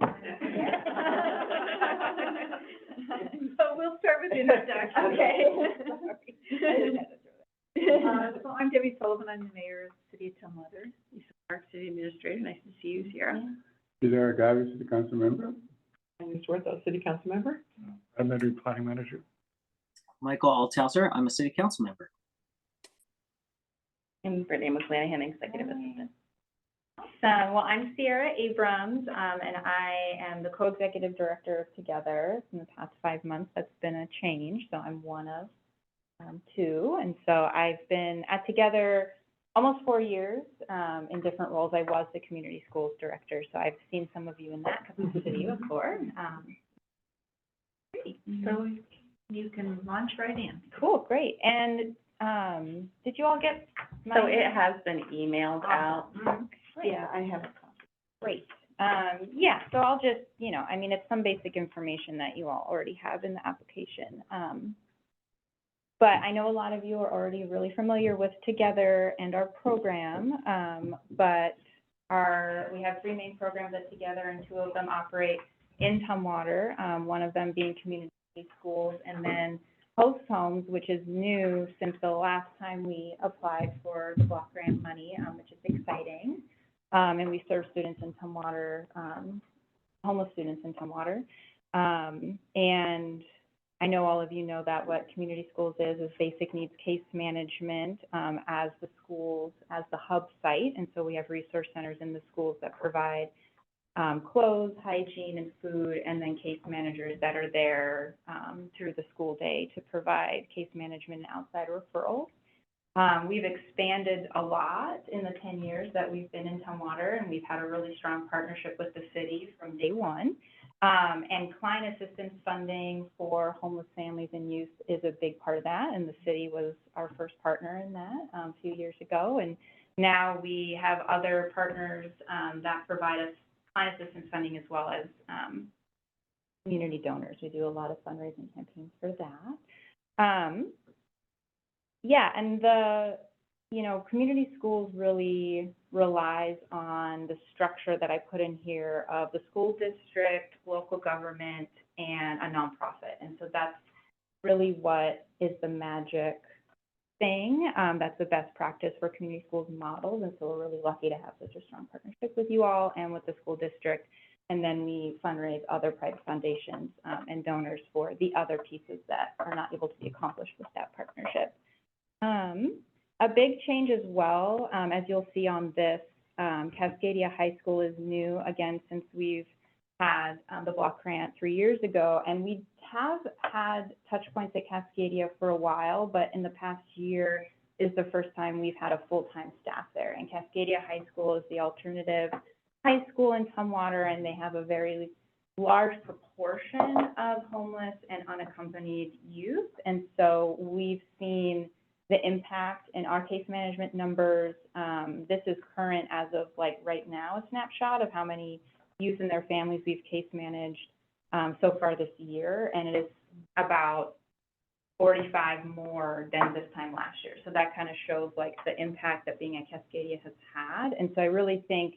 So we'll start with introduction. Okay. So I'm Debbie Sullivan, I'm the mayor of the city of Tumwater. Park City Administrator, nice to see you, Sierra. Is there a guy city council member? And Ms. Wertho, City Council Member? Elementary Planning Manager. Michael Althauser, I'm a city council member. And Brittany McClanahan, Executive Assistant. Awesome. Well, I'm Sierra Abrams, and I am the co-executive director of Together. In the past 5 months, that's been a change, so I'm one of two. And so I've been at Together almost 4 years in different roles. I was the community schools director, so I've seen some of you in that capacity before. Great. So you can launch right in. Cool, great. And did you all get my? So it has been emailed out. Yeah, I have a copy. Great. Yeah, so I'll just, I mean, it's some basic information that you all already have in the application. But I know a lot of you are already really familiar with Together and our program. But we have 3 main programs at Together, and 2 of them operate in Tumwater, one of them being community schools, and then host homes, which is new since the last time we applied for the block grant money, which is exciting. And we serve students in Tumwater, homeless students in Tumwater. And I know all of you know that what community schools is basic needs case management as the schools, as the hub site. And so we have resource centers in the schools that provide clothes, hygiene, and food, and then case managers that are there through the school day to provide case management and outside referrals. We've expanded a lot in the 10 years that we've been in Tumwater, and we've had a really strong partnership with the city from day one. And client assistance funding for homeless families and youth is a big part of that, and the city was our first partner in that a few years ago. And now we have other partners that provide us client assistance funding as well as community donors. We do a lot of fundraising campaigns for that. Yeah, and the, community schools really relies on the structure that I put in here of the school district, local government, and a nonprofit. And so that's really what is the magic thing. That's the best practice for community schools models. And so we're really lucky to have such a strong partnership with you all and with the school district. And then we fundraise other private foundations and donors for the other pieces that are not able to be accomplished with that partnership. A big change as well, as you'll see on this, Cascadia High School is new again since we've had the block grant 3 years ago, and we have had touch points at Cascadia for a while, but in the past year is the first time we've had a full-time staff there. And Cascadia High School is the alternative high school in Tumwater, and they have a very large proportion of homeless and unaccompanied youth. And so we've seen the impact in our case management numbers. This is current as of right now, a snapshot of how many youth and their families we've case managed so far this year, and it is about 45 more than this time last year. So that kind of shows the impact that being at Cascadia has had. And so I really think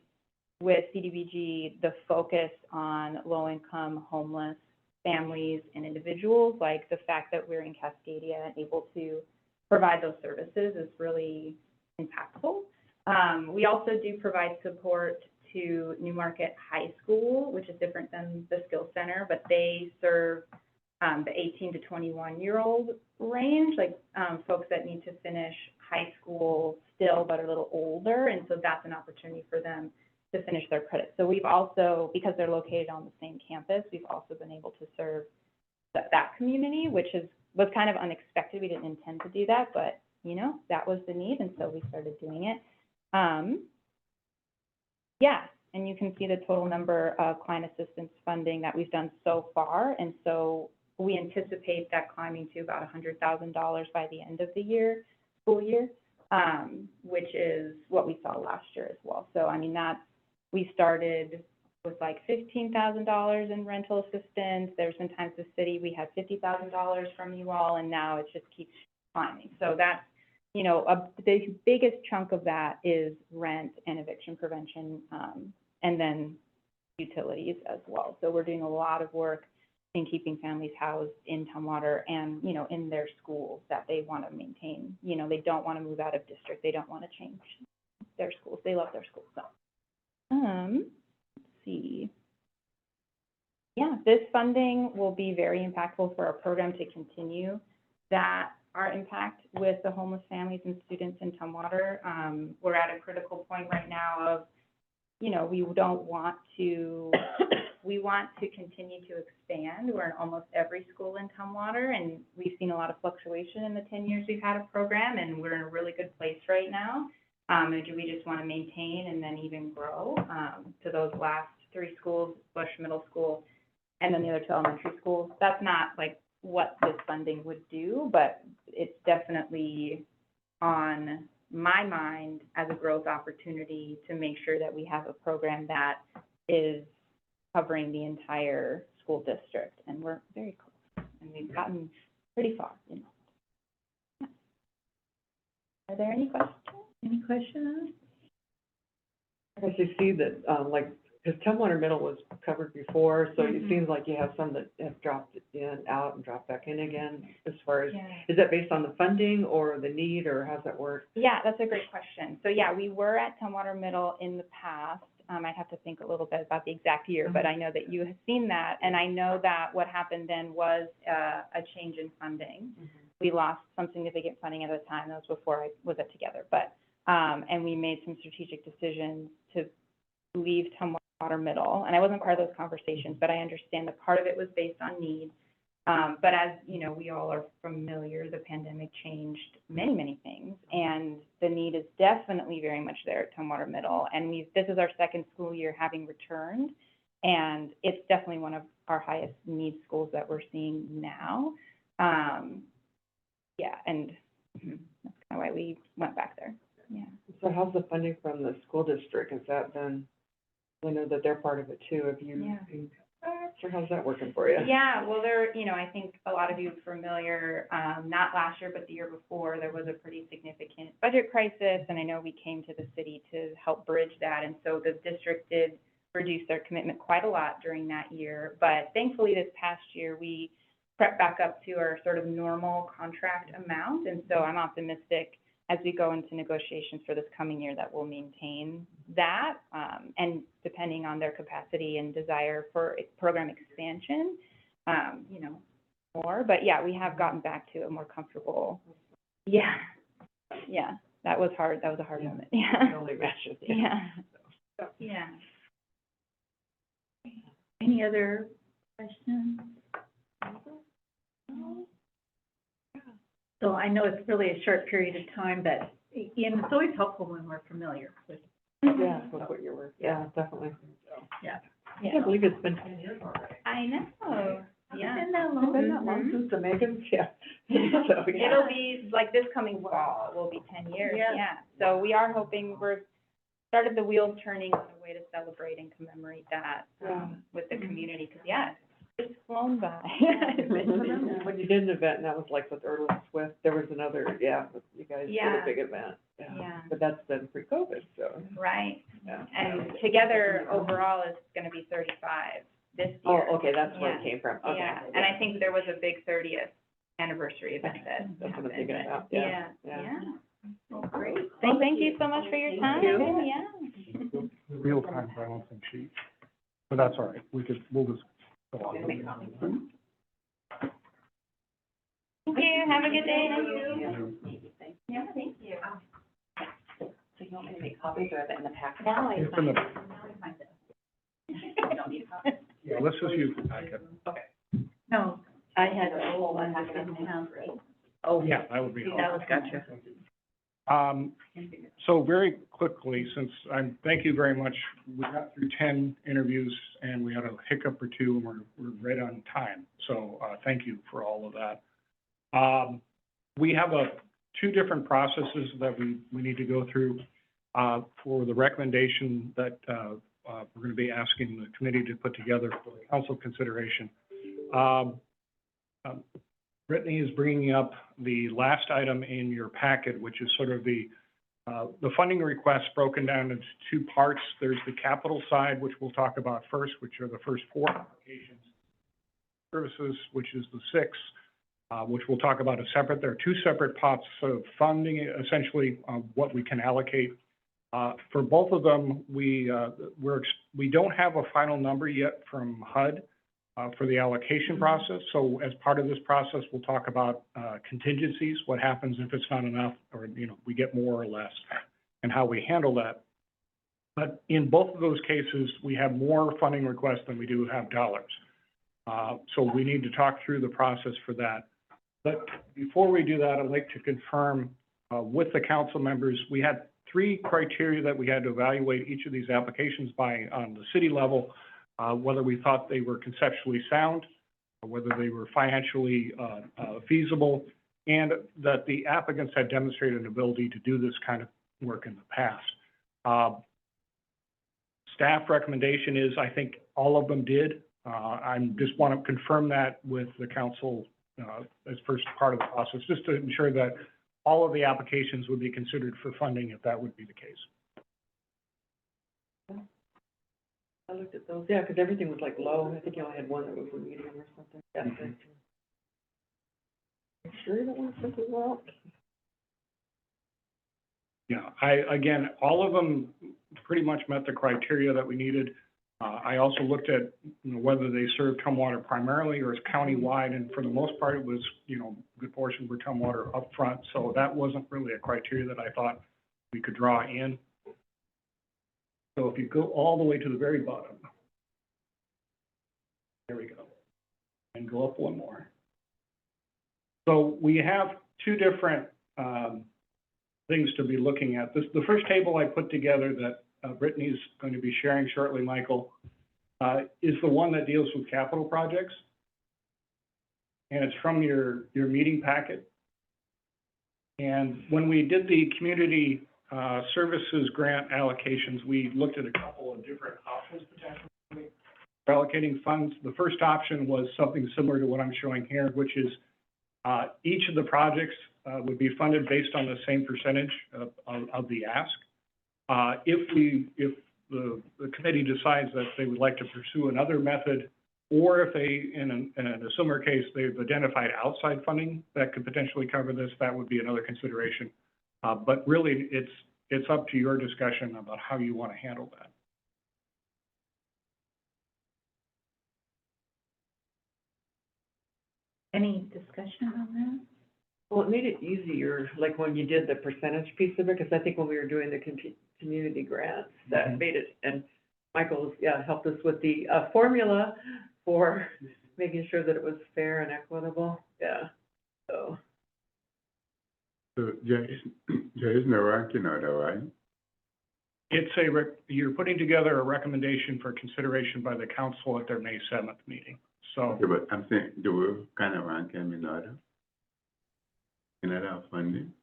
with CDBG, the focus on low-income homeless families and individuals, the fact that we're in Cascadia and able to provide those services is really impactful. We also do provide support to Newmarket High School, which is different than the Skills Center, but they serve the 18 to 21-year-old range, folks that need to finish high school still but are a little older, and so that's an opportunity for them to finish their credits. So we've also, because they're located on the same campus, we've also been able to serve that community, which was kind of unexpected. We didn't intend to do that, but that was the need, and so we started doing it. Yeah, and you can see the total number of client assistance funding that we've done so far, and so we anticipate that climbing to about $100,000 by the end of the school year, which is what we saw last year as well. So I mean, we started with like $15,000 in rental assistance. There's been times the city, we had $50,000 from you all, and now it just keeps climbing. So that's, you know, the biggest chunk of that is rent and eviction prevention, and then utilities as well. So we're doing a lot of work in keeping families housed in Tumwater and, you know, in their schools that they want to maintain. You know, they don't want to move out of district. They don't want to change their schools. They love their schools. So, let's see. Yeah, this funding will be very impactful for our program to continue that our impact with the homeless families and students in Tumwater. We're at a critical point right now of, you know, we don't want to, we want to continue to expand. We're in almost every school in Tumwater, and we've seen a lot of fluctuation in the 10 years we've had a program, and we're in a really good place right now. And we just want to maintain and then even grow to those last 3 schools, Bush Middle School, and then the other 2 elementary schools. That's not like what this funding would do, but it's definitely on my mind as a growth opportunity to make sure that we have a program that is covering the entire school district, and we're very close, and we've gotten pretty far, you know. Are there any questions? Any questions? I guess you see that, like, because Tumwater Middle was covered before, so it seems like you have some that have dropped in, out, and dropped back in again, as far as, is that based on the funding or the need, or how's that work? Yeah, that's a great question. So yeah, we were at Tumwater Middle in the past. I'd have to think a little bit about the exact year, but I know that you have seen that, and I know that what happened then was a change in funding. We lost some significant funding at the time. That was before I was at Together, but and we made some strategic decisions to leave Tumwater Middle, and I wasn't part of those conversations, but I understand that part of it was based on need. But as you know, we all are familiar, the pandemic changed many, many things, and the need is definitely very much there at Tumwater Middle. And this is our 2nd school year having returned, and it's definitely one of our highest need schools that we're seeing now. Yeah, and that's kind of why we went back there. Yeah. So how's the funding from the school district? Has that been, I know that they're part of it too. Have you, so how's that working for you? Yeah, well, you know, I think a lot of you are familiar, not last year, but the year before, there was a pretty significant budget crisis, and I know we came to the city to help bridge that, and so the district did reduce their commitment quite a lot during that year, but thankfully this past year, we crept back up to our sort of normal contract amount, and so I'm optimistic as we go into negotiations for this coming year that we'll maintain that, and depending on their capacity and desire for program expansion, you know, more. But yeah, we have gotten back to a more comfortable. Yeah, yeah, that was hard. That was a hard moment. Yeah. I can only imagine. Yeah. Yeah. Any other questions? So I know it's really a short period of time, but it's always helpful when we're familiar with. Yeah, with what you're working. Yeah, definitely. Yeah. I can't believe it's been 10 years already. I know. Yeah. It's been that long since the Megan's, yeah. So, yeah. It'll be like this coming fall will be 10 years. Yeah. So we are hoping we're started the wheels turning in a way to celebrate and commemorate that with the community, because it's flown by. When you did an event, and that was like with Erlen Swift, there was another, you guys did a big event. But that's been pre-COVID, so. Right. Yeah. And Together overall is going to be 35 this year. Oh, okay, that's where it came from. Okay. Yeah, and I think there was a big 30th anniversary event that That's what I'm thinking about, Yeah. Well, great. Well, thank you so much for your time. you. Yeah. Real-time balancing sheet, but that's all right. We'll just go on. Thank you. Have a good day. Yeah, thank you. So you want me to make copies or is it in the packet? Now I It's in the- find it. I don't need copies. Yeah, let's just use the packet. Okay. No, I had a whole one that didn't have. Oh, Yeah, that would be helpful. Gotcha. So very quickly, since thank you very much. We got through 10 interviews and we had a hiccup or two and we're right on time. So, thank you for all of that. We have 2 different processes that we need to go through, for the recommendation that, we're gonna be asking the committee to put together for the council consideration. Brittany is bringing up the last item in your packet, which is sort of the funding request broken down into two parts. There's the capital side, which we'll talk about first, which are the first 4 applications. Services, which is the 6, which we'll talk about separate. There are 2 separate pots of funding, essentially, what we can allocate. For both of them, we don't have a final number yet from HUD for the allocation process. So as part of this process, we'll talk about contingencies, what happens if it's not enough, or we get more or less, and how we handle that. But in both of those cases, we have more funding requests than we do have dollars. So we need to talk through the process for that. But before we do that, I'd like to confirm with the council members, we had 3 criteria that we had to evaluate each of these applications by on the city level, whether we thought they were conceptually sound, or whether they were financially feasible, and that the applicants had demonstrated an ability to do this kind of work in the past. Staff recommendation is, I think all of them did. I just want to confirm that with the council as first part of the process, just to ensure that all of the applications would be considered for funding if that would be the case. I looked at those, yeah, because everything was like low. I think you only had one that was a medium or something. Yeah. I'm sure you don't want to something wrong. Yeah, again, all of them pretty much met the criteria that we needed. I also looked at whether they served Tumwater primarily or as countywide, and for the most part, it was, a good portion were Tumwater up front, so that wasn't really a criteria that I thought we could draw in. So if you go all the way to the very bottom, there we go, and go up one more. So we have 2 different things to be looking at. The first table I put together that Brittany's going to be sharing shortly, Michael, is the one that deals with capital projects. And it's from your meeting packet. And when we did the community services grant allocations, we looked at a couple of different options potentially for allocating funds. The first option was something similar to what I'm showing here, which is each of the projects would be funded based on the same percentage of the ask. If the committee decides that they would like to pursue another method, or if they, in a similar case, they've identified outside funding that could potentially cover this, that would be another consideration. But really, it's up to your discussion about how you want to handle that. Any discussion on that? Well, it made it easier, like when you did the percentage piece of it, because I think when we were doing the community grants, that made it, and Michael's, helped us with the formula for making sure that it was fair and equitable. Yeah, so. So there is no ranking order, right? It's you're putting together a recommendation for consideration by the council at their May 7th meeting. So. Okay, but I'm saying, do we kind of rank them in order? In order of funding?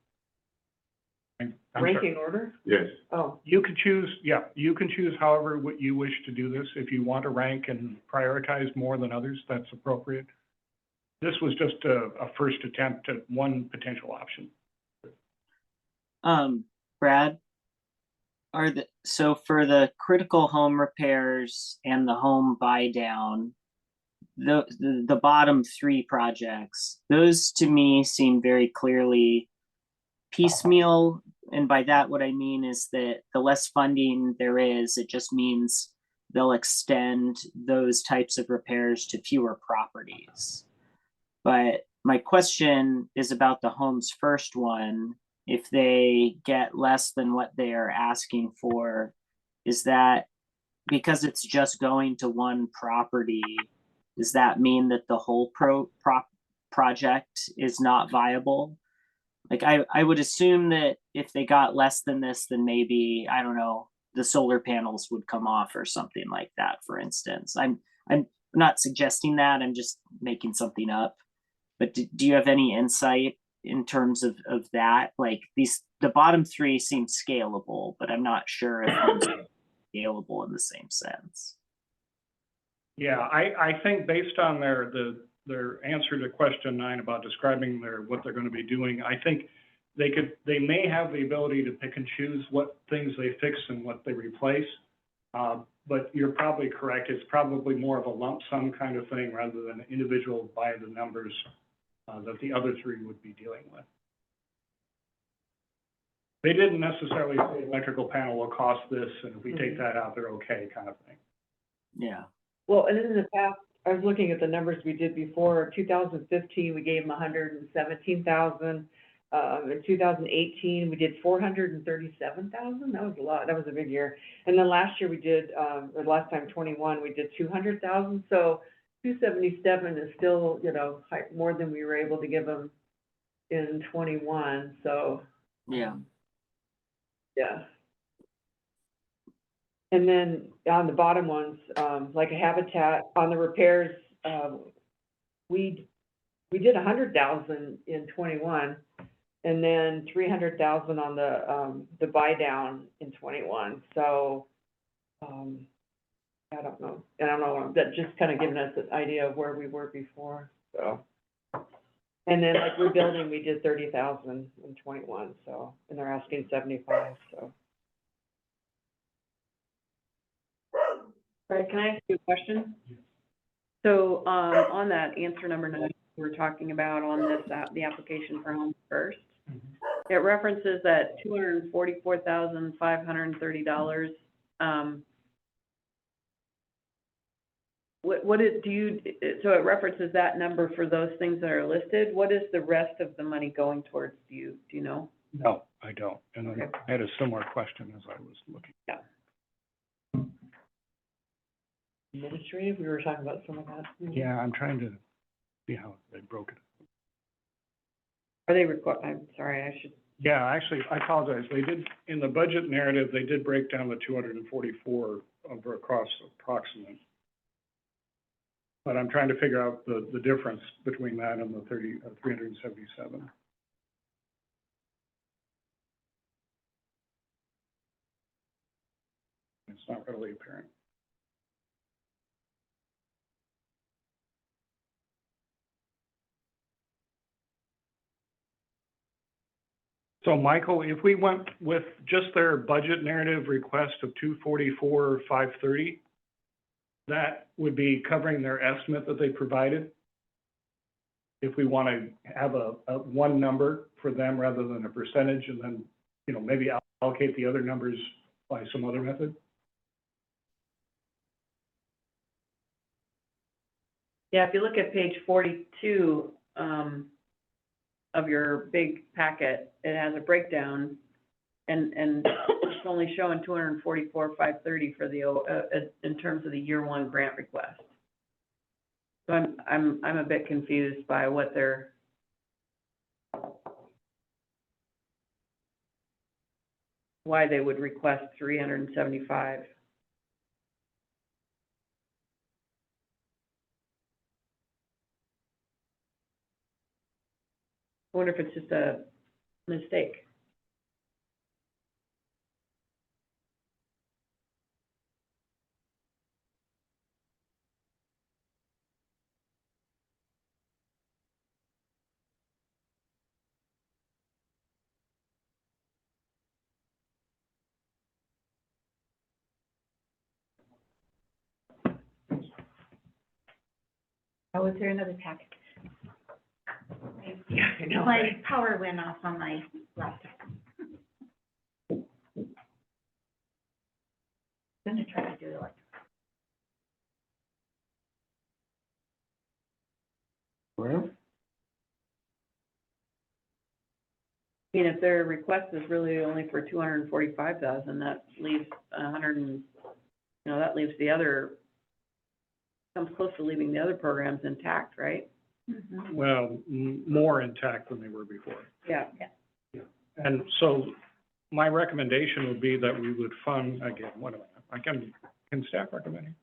I'm Ranking sorry. order? Yes. Oh. You can choose, you can choose however what you wish to do this. If you want to rank and prioritize more than others, that's appropriate. This was just a first attempt at one potential option. Brad, so for the critical home repairs and the home buy down, the bottom 3 projects, those to me seem very clearly piecemeal. And by that, what I mean is that the less funding there is, it just means they'll extend those types of repairs to fewer properties. But my question is about the Homes First one. If they get less than what they are asking for, is that because it's just going to one property? Does that mean that the whole project is not viable? Like I would assume that if they got less than this, then maybe, I don't know, the solar panels would come off or something like that, for instance. I'm not suggesting that, I'm just making something up. But do you have any insight in terms of that? Like the bottom 3 seem scalable, but I'm not sure if scalable in the same sense. Yeah, I think based on their answer to question 9 about describing what they're gonna be doing, I think they may have the ability to pick and choose what things they fix and what they replace. But you're probably correct, it's probably more of a lump sum kind of thing rather than individual by the numbers, that the other 3 would be dealing with. They didn't necessarily say electrical panel will cost this, and if we take that out, they're okay, kind of thing. Yeah. Well, and in the past, I was looking at the numbers we did before, 2015, we gave them 117,000. In 2018, we did 437,000. That was a lot. That was a big year. And then last year we did, or last time 21, we did 200,000. So 277 is still, you know, more than we were able to give them in 21. So Yeah. yeah. And then on the bottom ones, like a Habitat, on the repairs, we did 100,000 in 21, and then 300,000 on the buy down in 21. So, I don't know, and I don't know, that just kind of giving us an idea of where we were before. So, and then like rebuilding, we did 30,000 in 21. So, and they're asking 75. So. All right, can I ask you a question? So, on that answer number 9, we're talking about on this, the application for Home First, it references that $244,530. What is, so it references that number for those things that are listed. What is the rest of the money going towards? Do you know? No, I don't. And Okay. I had a similar question as I was looking. Yeah. Administrative, we were talking about some of that. Yeah, I'm trying to see how they broke it. Are they I'm sorry, I should. Yeah, actually, I apologize. They did, in the budget narrative, they did break down the 244 over across approximate. But I'm trying to figure out the difference between that and the 377. It's not readily apparent. So Michael, if we went with just their budget narrative request of 244,530, that would be covering their estimate that they provided. If we want to have a one number for them rather than a percentage, and then, you know, maybe allocate the other numbers by some other method. Yeah, if you look at page 42, of your big packet, it has a breakdown, and it's only showing 244,530 for the in terms of the year 1 grant request. So I'm a bit confused by what they're. Why they would request 375. I wonder if it's just a mistake. Oh, is there another packet? Yeah, I know. My power went off on my laptop. Gonna try to do it like. Well, I mean, if their request is really only for 245,000, that leaves 100 and, you know, that leaves the other, comes close to leaving the other programs intact, right? Mm-hmm. Well, more intact than they were before. Yeah. And so my recommendation would be that we would fund, again, what do I can staff recommend?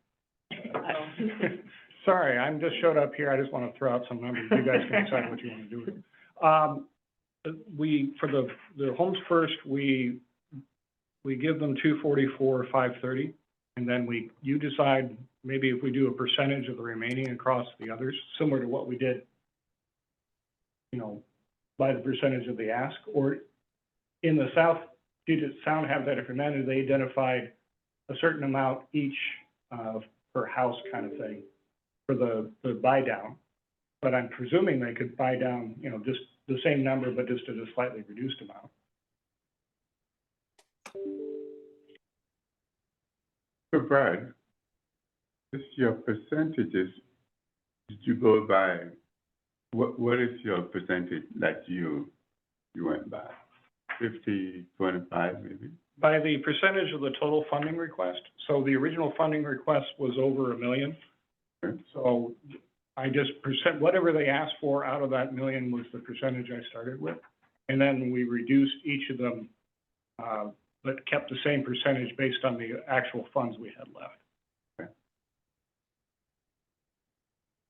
Sorry, I'm just showed up here. I just want to throw out some numbers. You guys can decide what you want to do with it. We, for the Homes First, we we give them 244, 530, and then you decide maybe if we do a percentage of the remaining across the others, similar to what we did, you know, by the percentage of the ask, or in the South, Puget Sound have that recommended, they identified a certain amount each per house kind of thing for the buy down. But I'm presuming they could buy down, you know, just the same number, but just at a slightly reduced amount. So Brad, just your percentages, did you go by, what is your percentage that you went by? 50, 25 maybe? By the percentage of the total funding request. So the original funding request was over $1 million. Okay. So I just whatever they asked for out of that $1 million was the percentage I started with. And then we reduced each of them, but kept the same percentage based on the actual funds we had left. Okay.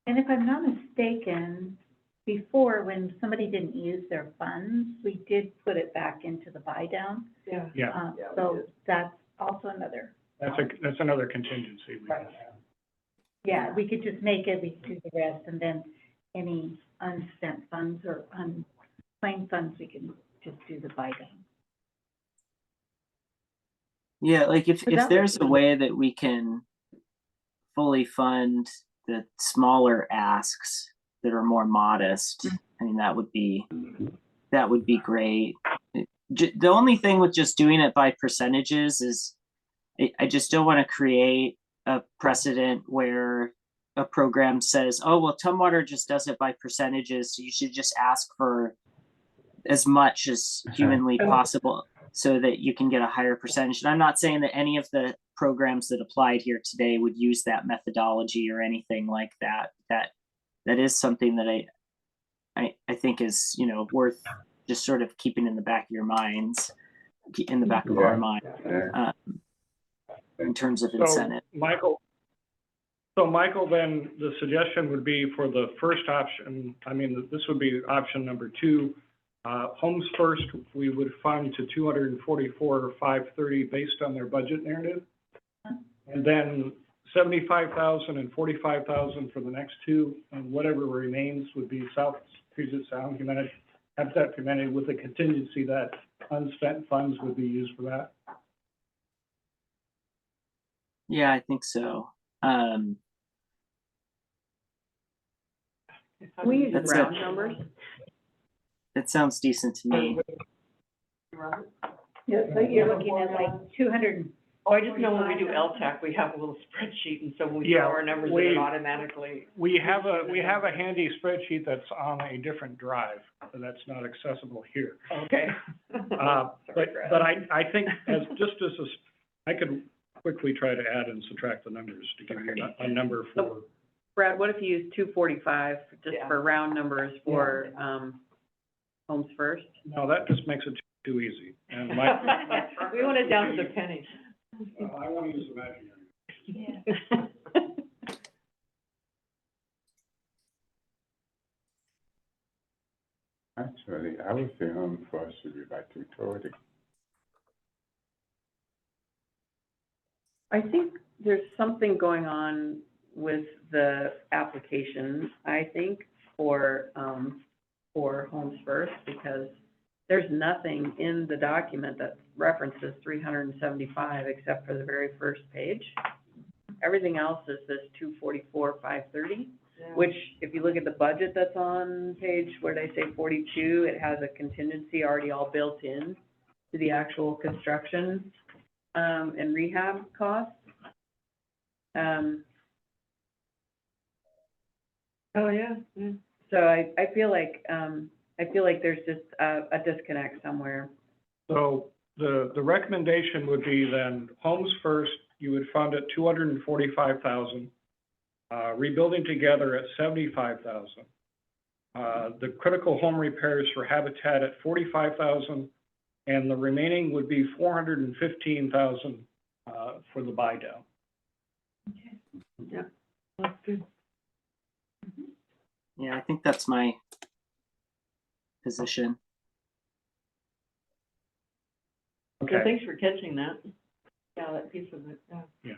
And if I'm not mistaken, before, when somebody didn't use their funds, we did put it back into the buy down. Yeah. Yeah, So that's also another, that's another contingency we have. yeah, we could just make it, we could do the rest, and then any unspent funds or unclaimed funds, we can just do the buy down. Yeah, like if But that would there's a be- way that we can fully fund the smaller asks that are more modest, I mean, that would be great. The only thing with just doing it by percentages is I just don't want to create a precedent where a program says, oh, well, Tumwater just does it by percentages, so you should just ask for as much as humanly possible so that you can get a higher percentage. And I'm not saying that any of the programs that applied here today would use that methodology or anything like that. That is something that I think is, you know, worth just sort of keeping in the back of your minds, in the back of our mind, in terms of incentive. So Michael, then the suggestion would be for the first option, I mean, this would be option number 2. Homes First, we would fund to 244 or 530 based on their budget narrative. And then 75,000 and 45,000 for the next 2, and whatever remains would be South Puget Sound Habitat Humanity with a contingency that unspent funds would be used for that. Yeah, I think so. We use That's round it. numbers. That sounds decent to me. Yeah, so you're looking at like 200. Oh, I just know when we do LTAC, we have a little spreadsheet, and so when we throw our numbers in, it automatically. We have a handy spreadsheet that's on a different drive, so that's not accessible here. Okay. But I think I could quickly try to add and subtract the numbers to give you a number for. Brad, what if you use 245 just for round numbers for, Homes First? No, that just makes it too easy. And We want it down to the pennies. I want to use imaginary. Yeah. Actually, I would say Home First should be by 230. I think there's something going on with the application, I think, for Homes First, because there's nothing in the document that references 375 except for the very first page. Everything else is this 244, 530, which if you look at the budget that's on page where they say 42, it has a contingency already all built in to the actual construction and rehab costs. Oh, yeah. So I feel like there's just a disconnect somewhere. So the recommendation would be then Homes First, you would fund at 245,000, Rebuilding Together at 75,000, the critical home repairs for Habitat at 45,000, and the remaining would be 415,000 for the buy down. Okay. Yeah, that's good. Yeah, I think that's my position. Okay. thanks for catching that. Yeah, that piece of it, yeah. Yeah.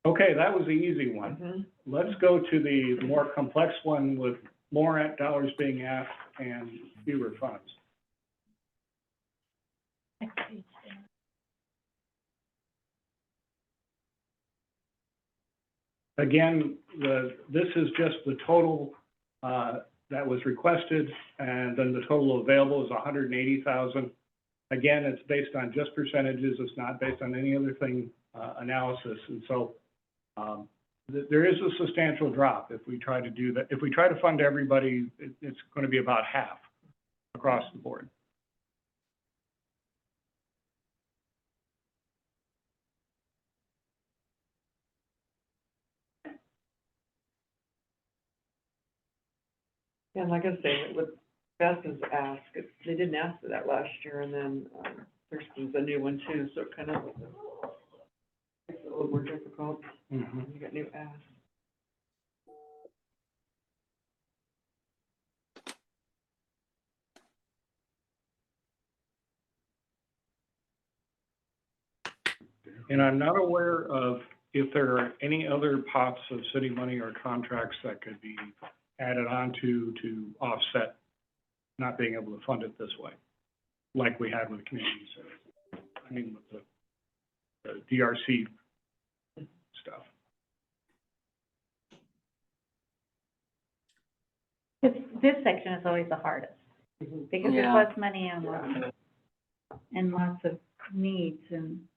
Okay, that was the easy one. Mhm. Let's go to the more complex one with more dollars being asked and fewer funds. Again, this is just the total that was requested, and then the total available is 180,000. Again, it's based on just percentages. It's not based on any other thing, analysis. And so there is a substantial drop if we try to do that. If we try to fund everybody, it's going to be about half across the board. And like I say, what Beth has asked, they didn't ask for that last year, and then, Thurston's a new one too, so it kind of makes it a little more difficult. Mm-hmm. You got new asks. And I'm not aware of if there are any other pots of city money or contracts that could be added on to offset not being able to fund it this way, like we had with community service. I mean, with the DRC stuff. This section is always the hardest, because there's Yeah. less money and lots of needs and.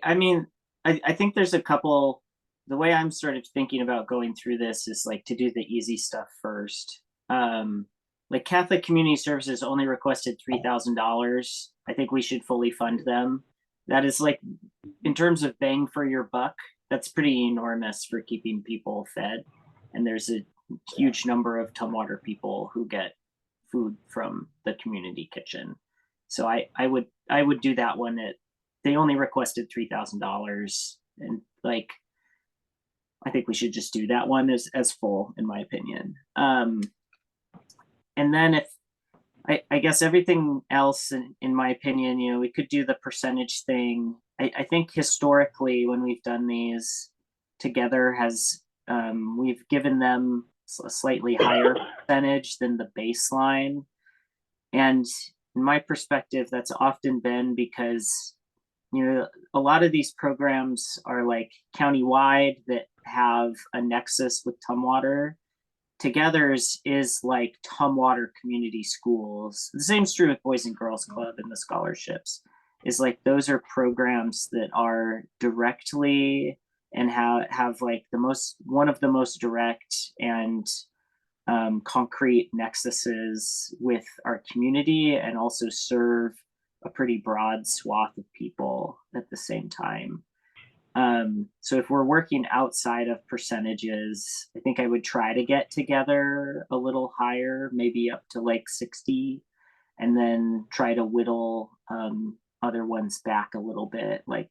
I mean, I think there's a couple, the way I'm sort of thinking about going through this is like to do the easy stuff first. Like Catholic Community Services only requested $3,000. I think we should fully fund them. That is like, in terms of bang for your buck, that's pretty enormous for keeping people fed. And there's a huge number of Tumwater people who get food from the community kitchen. So I would do that one at, they only requested $3,000, and like, I think we should just do that one as full, in my opinion. And then if, I guess everything else, in my opinion, you know, we could do the percentage thing. I think historically when we've done these together has, we've given them a slightly higher percentage than the baseline. And in my perspective, that's often been because, you know, a lot of these programs are like countywide that have a nexus with Tumwater. Togethers is like Tumwater community schools. The same is true with Boys and Girls Club and the scholarships. Is like those are programs that are directly and have like one of the most direct and concrete nexuses with our community, and also serve a pretty broad swath of people at the same time. So if we're working outside of percentages, I think I would try to get together a little higher, maybe up to like 60, and then try to whittle other ones back a little bit. Like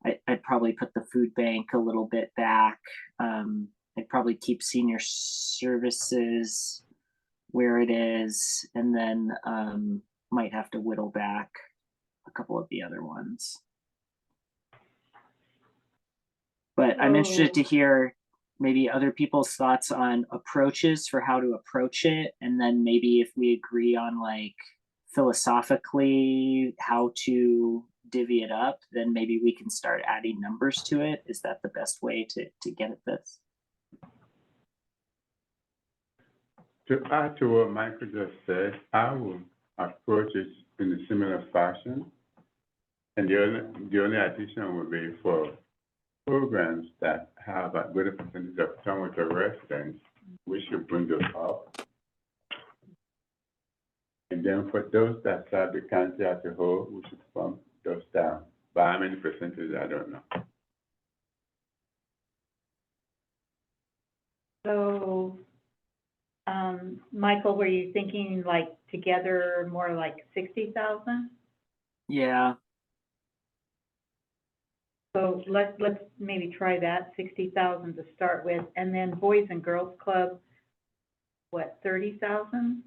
I'd probably put the food bank a little bit back. I'd probably keep senior services where it is, and then might have to whittle back a couple of the other ones. But I'm interested to hear maybe other people's thoughts on approaches for how to approach it. And then maybe if we agree on like philosophically how to divvy it up, then maybe we can start adding numbers to it. Is that the best way to get at this? To add to what Michael just said, I will approach it in a similar fashion. And the only addition would be for programs that have a greater percentage of Tumwater residents, we should bring those up. And then for those that serve the county as a whole, we should bump those down. By how many percentages, I don't know. So, Michael, were you thinking like together more like 60,000? Yeah. So let's maybe try that, 60,000 to start with, and then Boys and Girls Club, what, 30,000?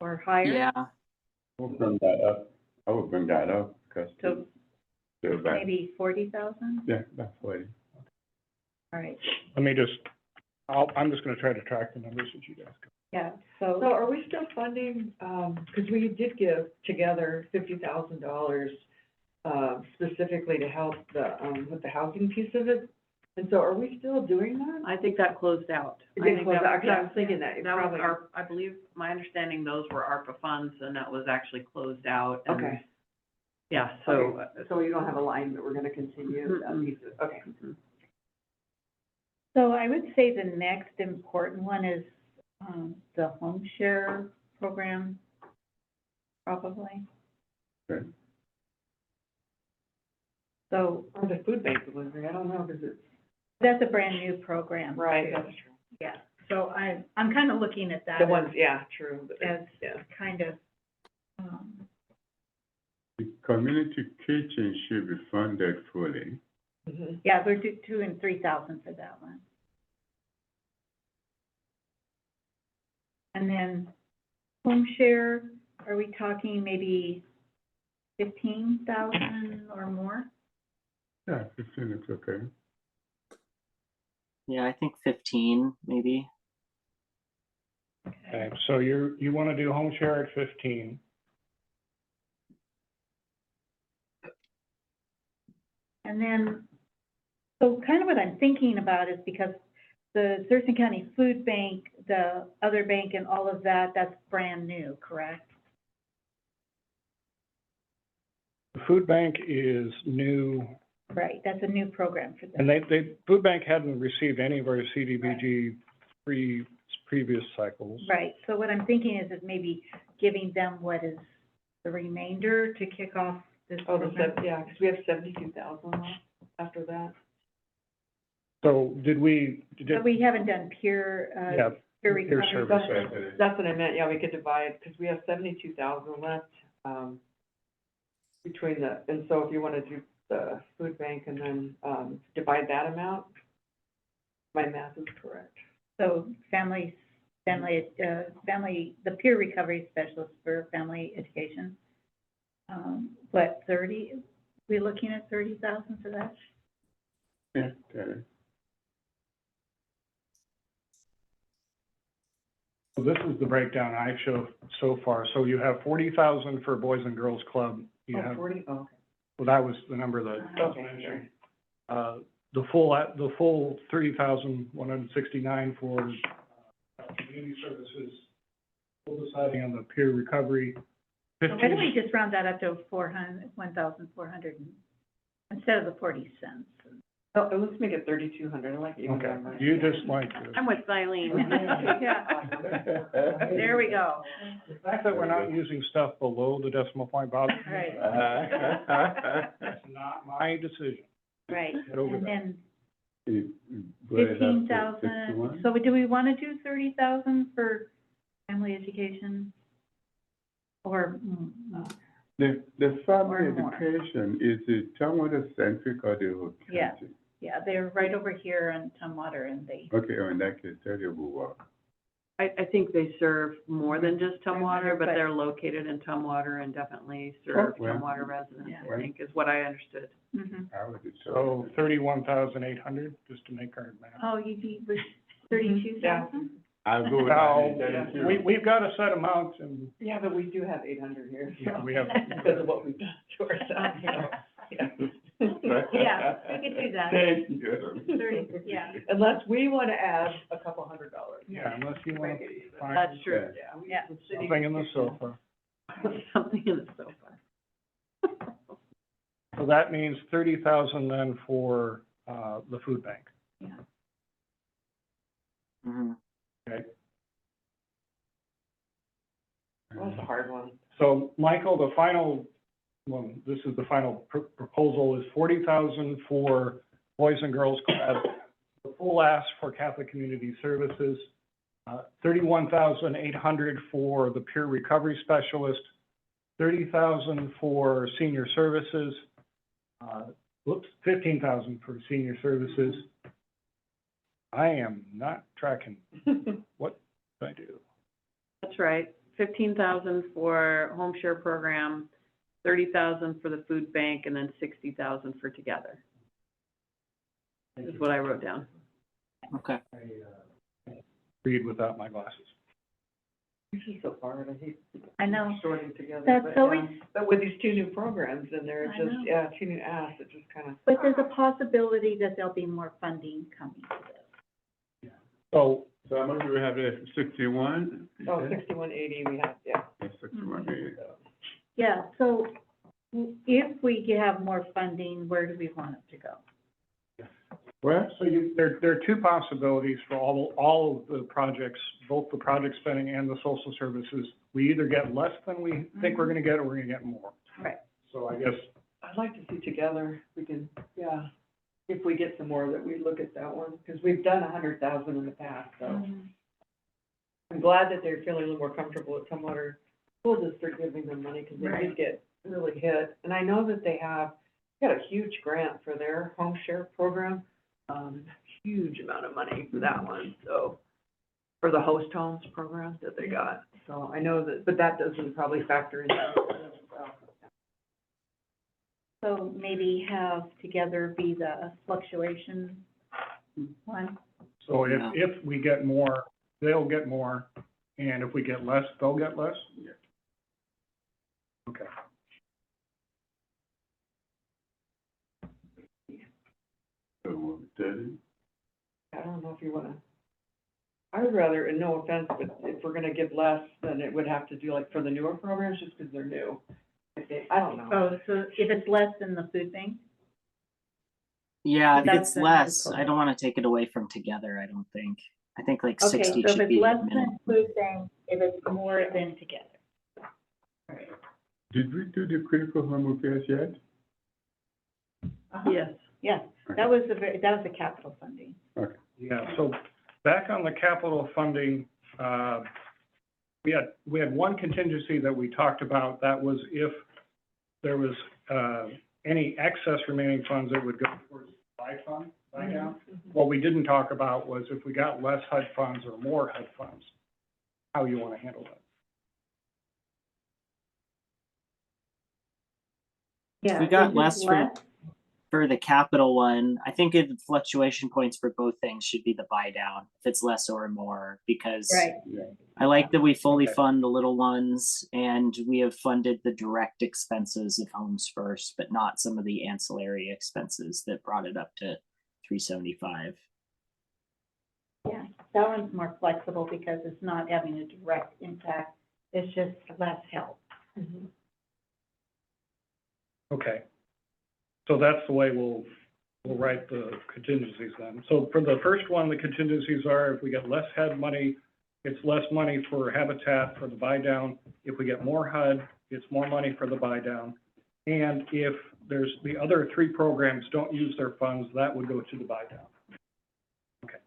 or higher? Yeah, I would bring that up. I would bring that up, because. So maybe 40,000? Yeah, that's 40. All right, Let me just, I'm just gonna try to track the numbers that you guys got. yeah, So so, are we still funding, because we did give together $50,000, specifically to help the, with the housing piece of it? And so are we still doing that? I think that closed out. It I did think close that- out, 'cause I yeah, was thinking that it That was probably. our, I believe, my understanding, those were ARPA funds, and that was actually closed out. And, Okay. yeah, so. Okay, so you don't have a line that we're gonna continue that Mm-mm. piece of, okay. so I would say the next important one is, the home share program, probably. Okay. So Or the food bank delivery, I don't know, because it's. that's a brand new program. Right, too. that's true. Yeah, so I'm kind of looking at that The ones, yeah, true. but as yeah. kind of, The community kitchen should be funded fully. Mhm. yeah, we're 2,000 and 3,000 for that one. And then home share, are we talking maybe 15,000 or more? Yeah, 15 is okay. yeah, I think 15 maybe. Okay, so you wanna do home share at 15. And then, so kind of what I'm thinking about is because the Thurston County Food Bank, the other bank and all of that, that's brand new, correct? The food bank is new, Right, that's a new program for and them. food bank hadn't received any of our CDBG previous cycles. Right, so what I'm thinking is maybe giving them what is the remainder to kick off this Oh, the program. yeah, because we have 72,000 left after that. So did we, But we haven't done peer, yeah, peer peer recovery. services. That's what I meant, yeah, we could divide, because we have 72,000 left, between the, and so if you want to do the food bank and then, divide that amount, my math is correct. So family, the peer recovery specialist for family education. What, 30, we looking at 30,000 for that? Yeah, okay. So this is the breakdown I show so far. So you have 40,000 for Boys and Girls Club. You Oh, have, 40, oh, okay. well, that was the number that I was Okay, mentioning. The full 30,169 for community services. Full deciding on the peer recovery. Why don't we just round that up to 1,400 instead of the 40 cents? Oh, let's make it 3,200, I like even Okay, number. you just like this. I'm with Eileen. Yeah, there we go. The fact that we're not using stuff below the decimal point bothers me. Right. That's not my decision. Right, Get over and that. then Go ahead, up to 15,000, 61. so do we want to do 30,000 for family education? Or, The family Or more. education, is it Tumwater centric or the whole Yeah. county? yeah, they're right over here on Tumwater and they, Okay, oh, in that case, tell you will work. I think they serve more than just Tumwater, but But- they're located in Tumwater and definitely serve well, Tumwater residents, yeah. I think, is what I understood. mhm. I would do So 31,800, just to make our math. Oh, you was 32,000? I'll go with Now, that. we've got a set amount and Yeah, but we do have 800 here. so- Yeah, we have- Because of what we've done to ourselves, so, yeah. Yeah, we could do that. Thank you. 30, yeah. Unless we want to add a couple $100. yeah, unless you want Make it to even. find That's true. Yeah. we- Yeah. the city- something in the sofa. Something in the sofa. So that means 30,000 then for, the food bank. Yeah. Mhm. Okay. That was a hard one. So, Michael, the final one, this is the final proposal, is 40,000 for Boys and Girls Club, the full ask for Catholic Community Services, 31,800 for the peer recovery specialist, 30,000 for senior services, 15,000 for senior services. I am not tracking. What did I do? That's right. 15,000 for home share program, 30,000 for the food bank, and then 60,000 for Together. This is what I wrote down. Okay. Read without my glasses. This is so hard, I hate I know. sorting together. That's but, always- But with these two new programs in there, it I just, know. yeah, two new asks, it just kind of. But there's a possibility that there'll be more funding coming to this. So, So how much do we have there, 61? Oh, 6180 we have, yeah. That's 6180. Yeah, so if we have more funding, where do we want it to go? Well, so there are two possibilities for all of the projects, both the project spending and the social services. We either get less than we think we're gonna get, or we're gonna get more. Right. So I guess, I'd like to see Together, we can, yeah, if we get some more, that we look at that one, because we've done 100,000 in the past, so. I'm glad that they're feeling a little more comfortable with Tumwater School District giving them money, because they Right. did get really hit. And I know that they got a huge grant for their home share program, huge amount of money for that one, so, for the host homes program that they got. So I know that, but that doesn't probably factor into So maybe have Together be the fluctuation one? so if we get more, they'll get more, and if we get less, they'll get less? Yeah. Okay. So 30? I don't know if you wanna, I would rather, and no offense, but if we're gonna give less, then it would have to do like for the newer programs, just because they're new. I don't know. Oh, so if it's less than the food bank? Yeah, if That's it's the less, new I don't want to take it away from Together, I don't think. I think like Okay, 60 so if should it's be less minimum. than food bank, if it's more than Together. Did we do the critical home repairs yet? Yes. Yes, that was the capital funding. Okay. Yeah, so back on the capital funding, we had one contingency that we talked about. That was if there was any excess remaining funds that would go towards the buy fund, buy down. What we didn't talk about was if we got less HUD funds or more HUD funds, how you want to handle that. Yeah. We got is it less for the capital one. I think the fluctuation points for both things should be the buy down, if it's less or more, because Right. I like that we fully Okay. fund the little ones, and we have funded the direct expenses of Homes First, but not some of the ancillary expenses that brought it up to 375. Yeah, that one's more flexible because it's not having a direct impact, it's just less help. Okay. So that's the way we'll write the contingencies then. So for the first one, the contingencies are if we get less HUD money, it's less money for Habitat for the buy down. If we get more HUD, it's more money for the buy down. And if there's the other three programs don't use their funds, that would go to the buy down. Okay.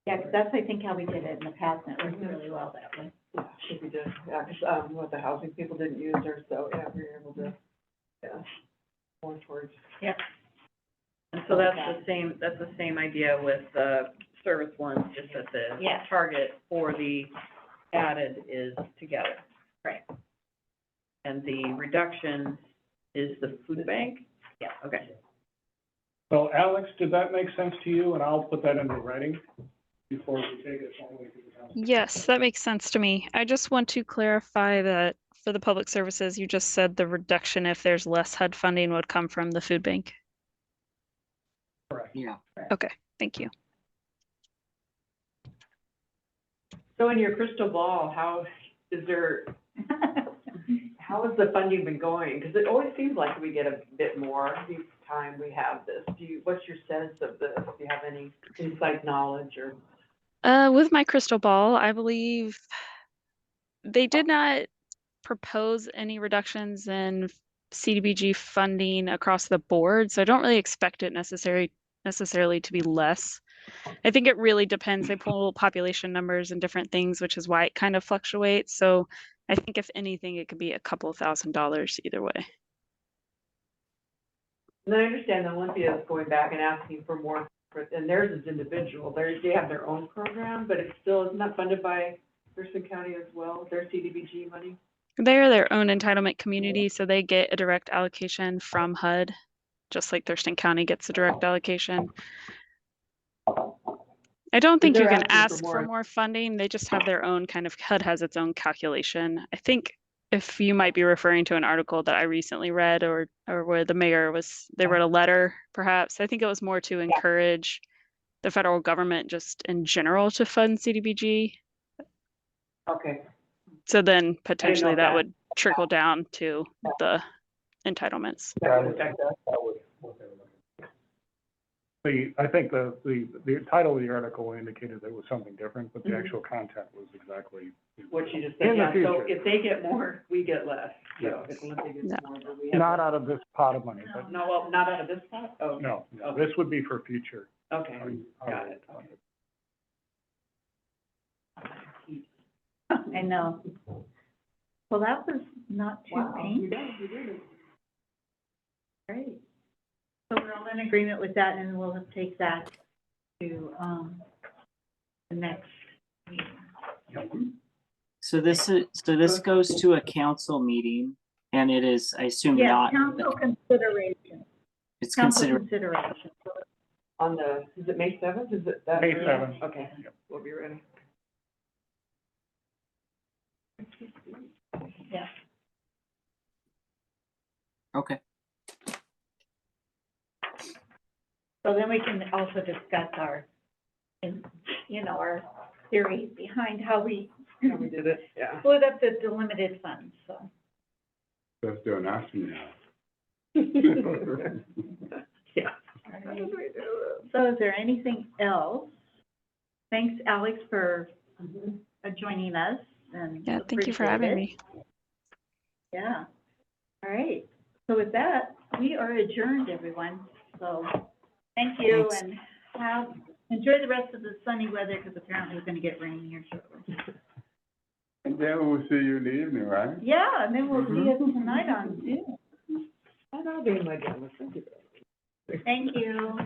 Yeah, because that's, I think, how we did it in the past, and it worked really well that way. Yeah, should be good. Yeah, 'cause, what the housing people didn't use theirs, so, yeah, we were able to, yeah, more towards. Yep. And so that's the same idea with the service ones, just that the Yeah. target for the added is Together. Right. And the reduction is the food bank? Yeah. Okay. So Alex, did that make sense to you? And I'll put that into writing before we take it all the way to the council. Yes, that makes sense to me. I just want to clarify that for the public services, you just said the reduction if there's less HUD funding would come from the food bank. Correct. Yeah. Okay, thank you. So in your crystal ball, how has the funding been going? Because it always seems like we get a bit more each time we have this. What's your sense of this? Do you have any inside knowledge or? With my crystal ball, I believe they did not propose any reductions in CDBG funding across the board, so I don't really expect it necessarily to be less. I think it really depends. They pull population numbers and different things, which is why it kind of fluctuates. So I think if anything, it could be a couple $1,000s either way. And I understand that Olympia is going back and asking for more And theirs is individual, they have their own program, but it's still, isn't that funded by Thurston County as well, their CDBG money? They're their own entitlement community, so they get a direct allocation from HUD, just like Thurston County gets a direct allocation. I don't think you They're can asking ask for for more. more funding. They just have their own kind of, HUD has its own calculation. I think if you might be referring to an article that I recently read or where the mayor they wrote a letter, perhaps. I think it was more to encourage the federal government just in general to fund CDBG. Okay. So then potentially if that that- would trickle down to the entitlements. That would affect us. I think the title of the article indicated there was something different, but the actual content was exactly. What you just In said, the yeah, so future. if they get more, we get less. So Yes. if Olympia gets No. more, then we have. Not less. out of this pot of money, but No, well, not out of this pot? Oh, okay. no, Okay. this would be for future. Okay, got it, okay. I know. Well, that was not too Wow, you painful. did it. Great. So we're all in agreement with that, and we'll take that to, the next meeting. So this goes to a council meeting, and it is, I assume, Yeah, not. council consideration. It's Council considered. consideration. On the, is it May 7th? Is it that? May early? 7th. Okay, we'll be ready. Yeah. Okay. So then we can also discuss our theories behind how we How we did it, yeah. split up the delimited funds, so. That's still not now. Yeah. So is there anything else? Thanks, Alex, for joining us, and Yeah, thank you for having me. Yeah. All right. So with that, we are adjourned, everyone. So thank you, Thanks. and enjoy the rest of the sunny weather, because apparently it's going to get rainy here shortly. And then we'll see you in the evening, right? Yeah, and then we'll see you tonight on Zoom. And I'll be in my pajamas, thank you. Thank you.